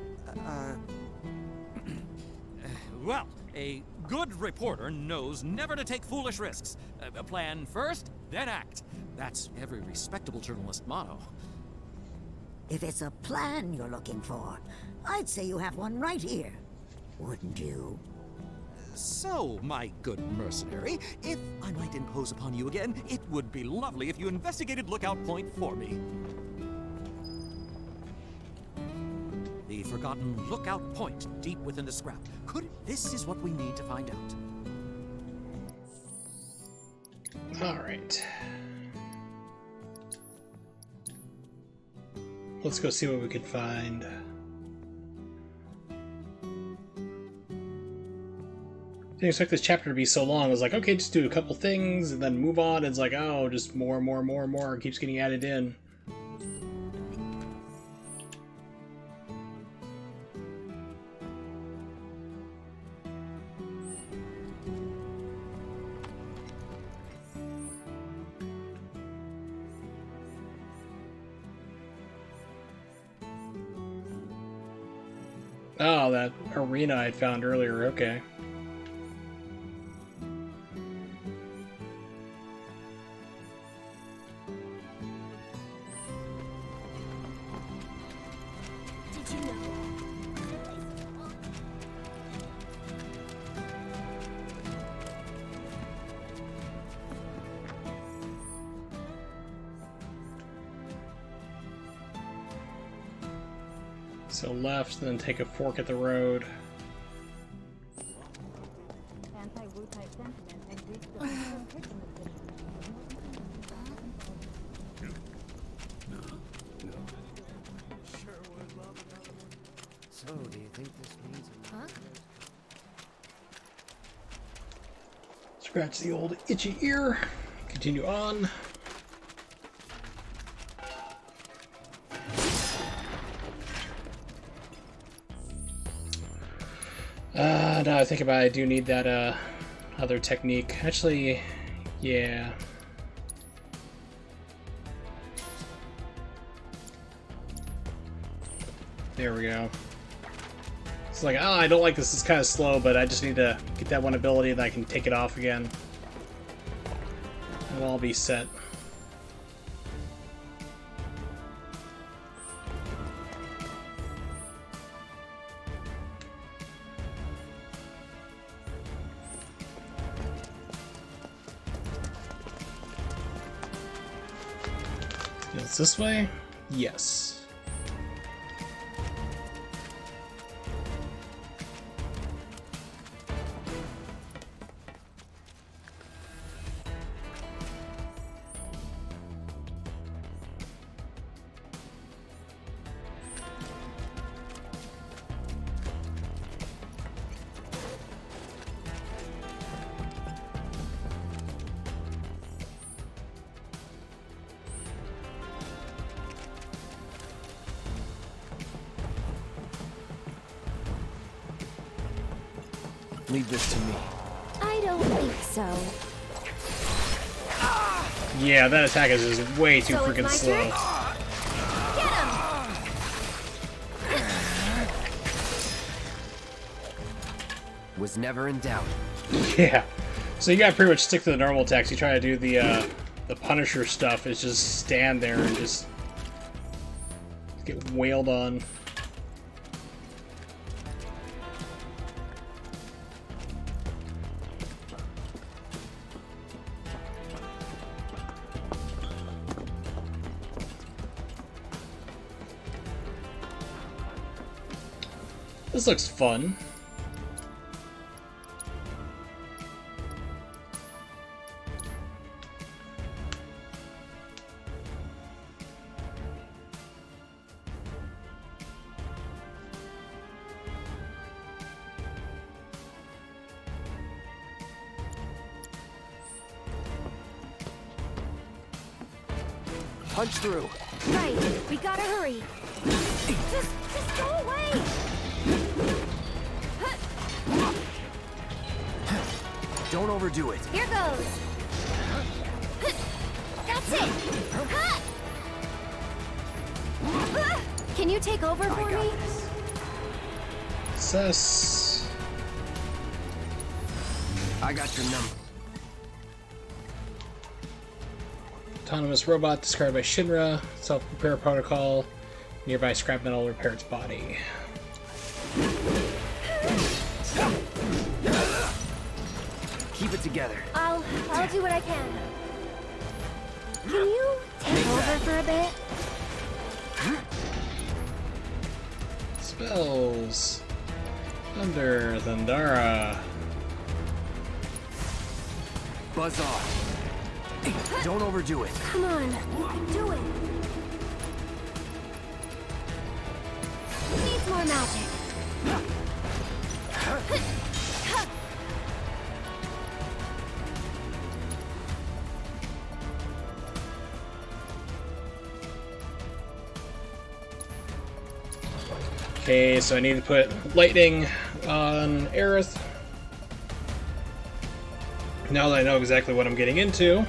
S: well, a good reporter knows never to take foolish risks. Plan first, then act. That's every respectable journalist motto.
T: If it's a plan you're looking for, I'd say you have one right here. Wouldn't you?
S: So, my good mercenary, if I might impose upon you again, it would be lovely if you investigated Lookout Point for me. The forgotten Lookout Point deep within the scrap. This is what we need to find out.
A: Alright. Let's go see what we can find. Didn't expect this chapter to be so long. I was like, okay, just do a couple things and then move on. It's like, oh, just more. It keeps getting added in. Oh, that arena I'd found earlier, okay.
K: Did you know?
A: So left, then take a fork at the road.
O: Anti-Wu-Tai sentiment has reached the point of taking the position.
C: So, do you think this means a
L: Huh?
A: Scratch the old itchy ear. Continue on. Now I think about it, I do need that other technique. Actually, yeah. There we go. It's like, oh, I don't like this, it's kind of slow, but I just need to get that one ability that I can take it off again. It'll all be set. It's this way? Yes.
C: Leave this to me.
B: I don't think so.
A: Yeah, that attack is just way too
B: So it's
A: freaking
B: my
A: slow.
B: turn? Get him!
C: Was never in doubt.
A: Yeah. So you gotta pretty much stick to the normal attacks. You try to do the Punisher stuff, is just stand there and just get wailed on. This looks fun.
C: Punch through.
B: Right, we gotta hurry. Just go away!
C: Don't overdo it.
B: Here goes. That's it. Can you take over for me?
A: Success.
C: I got your number.
A: Autonomous robot discarded by Shinra. Self-repair protocol. Nearby scrap metal repair its body.
C: Keep it together.
B: I'll do what I can. Can you take over for a bit?
A: Spells. Thunder, Thundara.
C: Buzz off. Don't overdo it.
B: Come on, you can do it. Needs more magic.
A: Okay, so I need to put lightning on Aerith. Now that I know exactly what I'm getting into.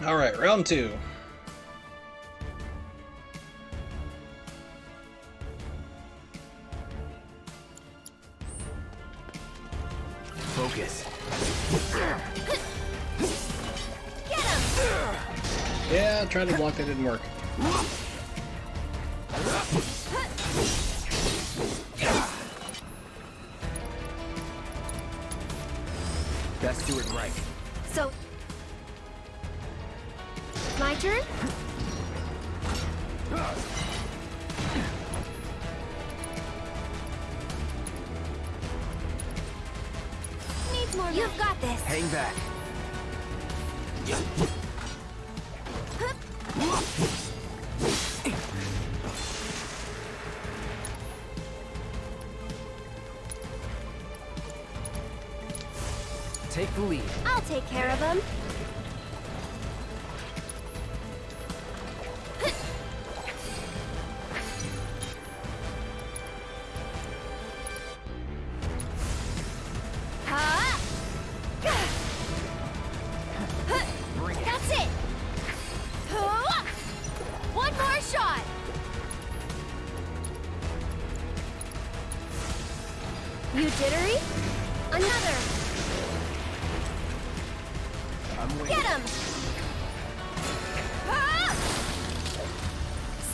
A: Alright, round two.
C: Focus.
B: Get him!
A: Yeah, trying to block that didn't work.
C: Best do it right.
B: So, my turn? Needs more. You've got this.
C: Hang back. Take the lead.
B: I'll take care of him. jittery? Another! Get him! Ah!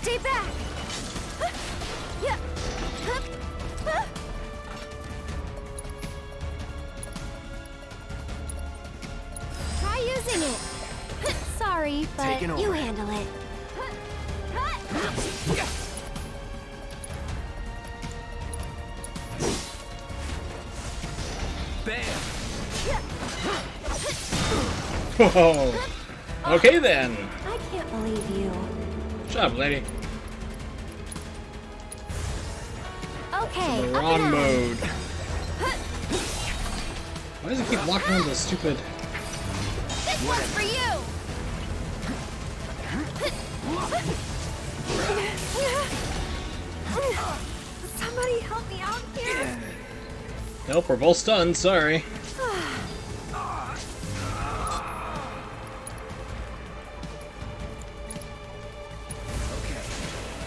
B: Stay back! Yeah. Try using it. Sorry, but
C: Taking over.
B: you handle it.
C: Bam!
A: Whoa. Okay then.
B: I can't believe you.
A: Good job, lady.
B: Okay,
A: The
B: up
A: wrong
B: and at 'em.
A: mode. Why does it keep locking on this stupid?
B: This one's for you! Somebody help me out here!
A: Nope, we're both stunned. Sorry.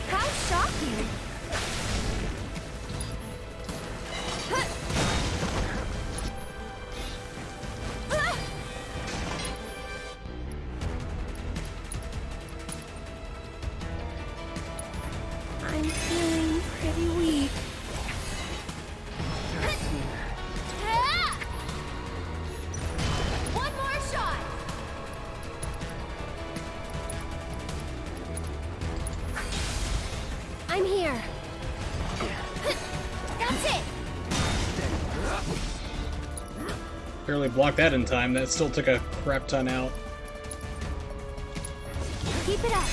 B: How shocking! I'm feeling pretty weak. One more shot! I'm here. That's it!
A: Barely blocked that in time. That still took a crap ton out.
B: Keep it up.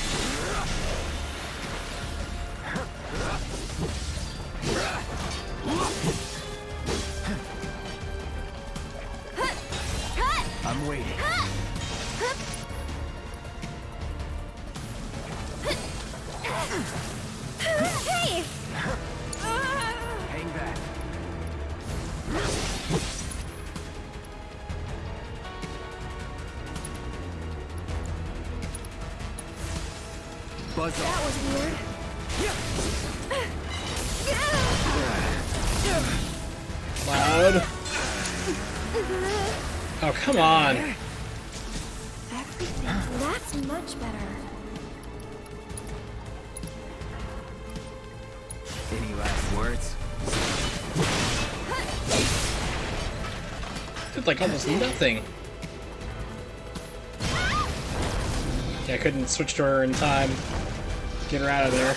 C: I'm waiting.
B: Hey!
C: Hang back. Buzz
B: That
C: off.
B: was weird.
A: Loud. Oh, come on.
B: Everything. That's much better.
C: Any last words?
A: Did like almost nothing. Yeah, I couldn't switch to her in time. Get her out of there.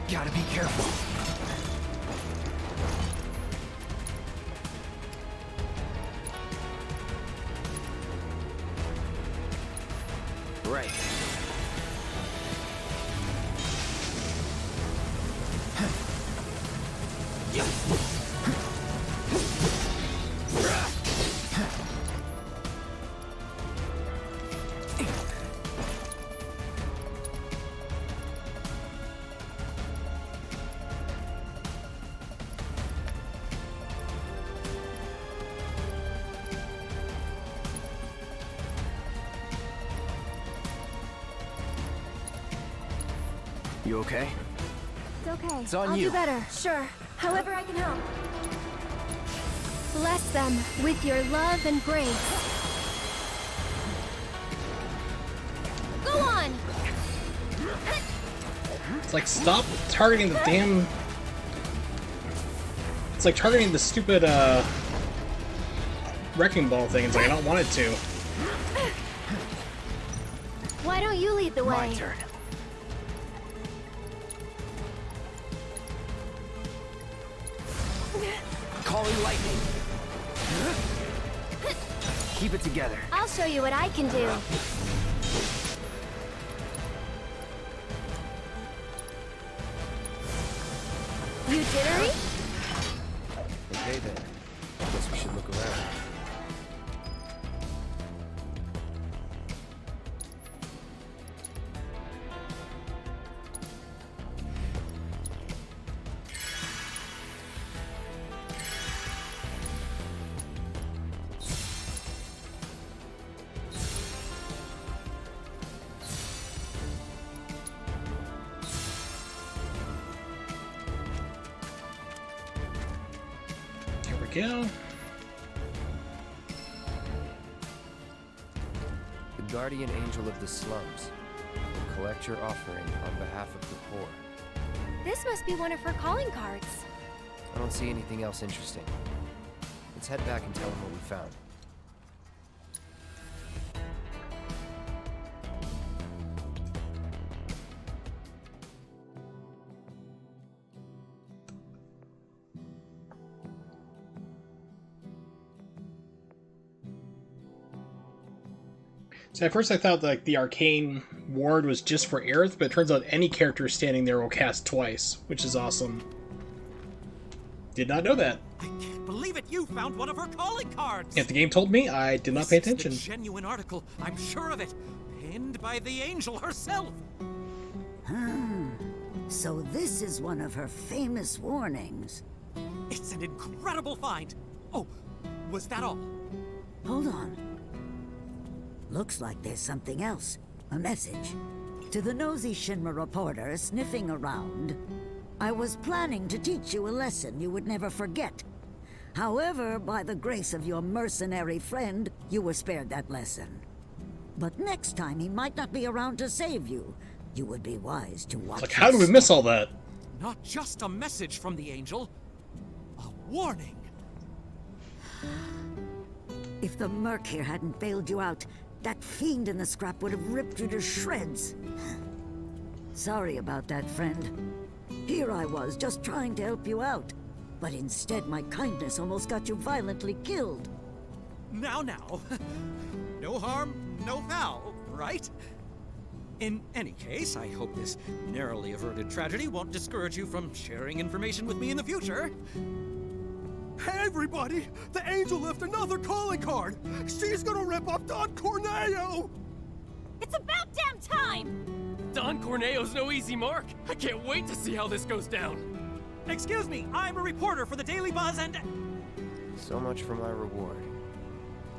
C: Gotta be careful. Right. You okay?
B: It's okay.
C: It's on
B: I'll
C: you.
B: do better. Sure. However I can help. Bless them with your love and grace. Go on!
A: It's like, stop targeting the damn... It's like targeting the stupid, wrecking ball thing. It's like, I don't want it to.
B: Why don't you lead the way?
C: My turn. Calling lightning. Keep it together.
B: I'll show you what I can do. You jittery?
C: Okay then. Guess we should look around.
A: go.
C: The guardian angel of the slums will collect your offering on behalf of the poor.
B: This must be one of her calling cards.
C: I don't see anything else interesting. Let's head back and tell him what we found.
A: So at first I thought like the arcane ward was just for Aerith, but it turns out any character standing there will cast twice, which is awesome. Did not know that.
S: I can't believe it! You found one of her calling cards!
A: If the game told me, I did not pay attention.
S: This is the genuine article, I'm sure of it. Pinned by the angel herself!
T: So this is one of her famous warnings.
S: It's an incredible find! Oh, was that all?
T: Hold on. Looks like there's something else. A message. To the nosy Shinra reporter sniffing around, I was planning to teach you a lesson you would never forget. However, by the grace of your mercenary friend, you were spared that lesson. But next time he might not be around to save you. You would be wise to watch.
A: Like, how did we miss all that?
S: Not just a message from the angel, a warning.
T: If the Merc here hadn't bailed you out, that fiend in the scrap would have ripped you to shreds. Sorry about that, friend. Here I was, just trying to help you out. But instead, my kindness almost got you violently killed.
S: Now. No harm, no foul, right? In any case, I hope this narrowly averted tragedy won't discourage you from sharing information with me in the future.
U: Hey everybody! The angel left another calling card! She's gonna rip up Don Corneo!
V: It's about damn time!
W: Don Corneo's no easy mark! I can't wait to see how this goes down!
S: Excuse me, I'm a reporter for the Daily Buzz and...
C: So much for my reward.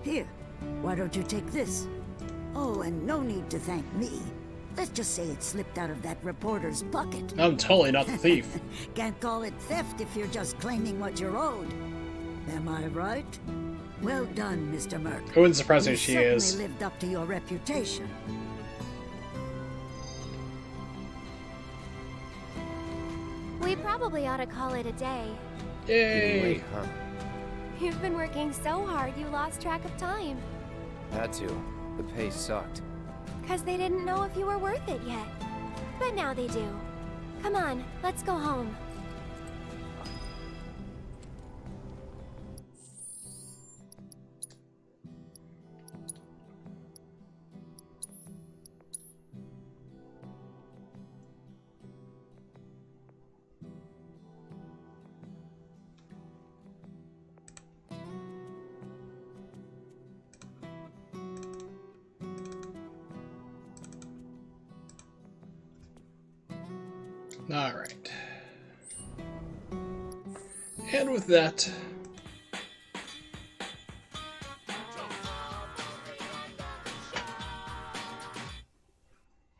T: Here, why don't you take this? Oh, and no need to thank me. Let's just say it slipped out of that reporter's pocket.
A: I'm totally not the thief.
T: Can't call it theft if you're just claiming what you're owed. Am I right? Well done, Mr. Merc.
A: It wouldn't surprise me if she is.
T: You certainly lived up to your reputation.
B: We probably ought to call it a day.
A: Yay!
C: Late, huh?
B: You've been working so hard you lost track of time.
C: Had to. The pace sucked.
B: 'Cause they didn't know if you were worth it yet. But now they do. Come on, let's go home.
A: Alright. And with that,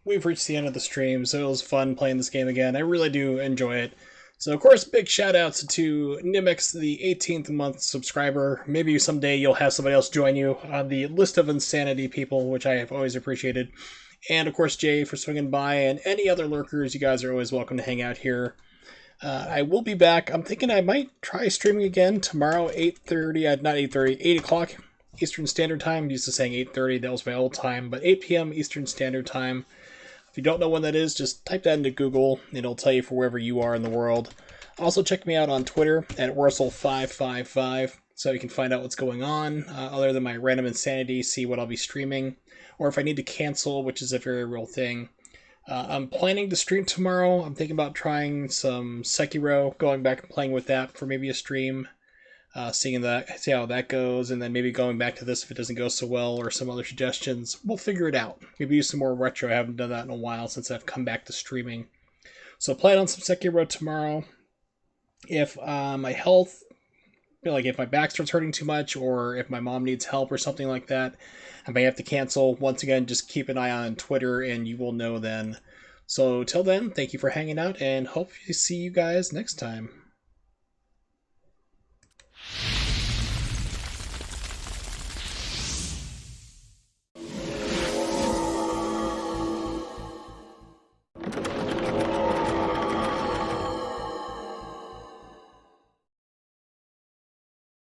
A: we've reached the end of the stream, so it was fun playing this game again. I really do enjoy it. So, of course, big shout-outs to Nimix, the 18th month subscriber. Maybe someday you'll have somebody else join you on the list of insanity people, which I have always appreciated. And, of course, Jay for swinging by, and any other lurkers, you guys are always welcome to hang out here. I will be back. I'm thinking I might try streaming again tomorrow, 8:30, not 8:30, 8 o'clock Eastern Standard Time. I'm used to saying 8:30, that was my old time, but 8 p.m. Eastern Standard Time. If you don't know when that is, just type that into Google. It'll tell you for wherever you are in the world. Also, check me out on Twitter at Wurzel555, so you can find out what's going on, other than my random insanity, see what I'll be streaming, or if I need to cancel, which is a very real thing. I'm planning to stream tomorrow. I'm thinking about trying some Sekiro, going back and playing with that for maybe a stream, see how that goes, and then maybe going back to this if it doesn't go so well, or some other suggestions. We'll figure it out. Maybe use some more retro. I haven't done that in a while since I've come back to streaming. So plan on some Sekiro tomorrow. If my health, like if my back starts hurting too much, or if my mom needs help or something like that, I may have to cancel. Once again, just keep an eye on Twitter and you will know then. So till then, thank you for hanging out and hope to see you guys next time.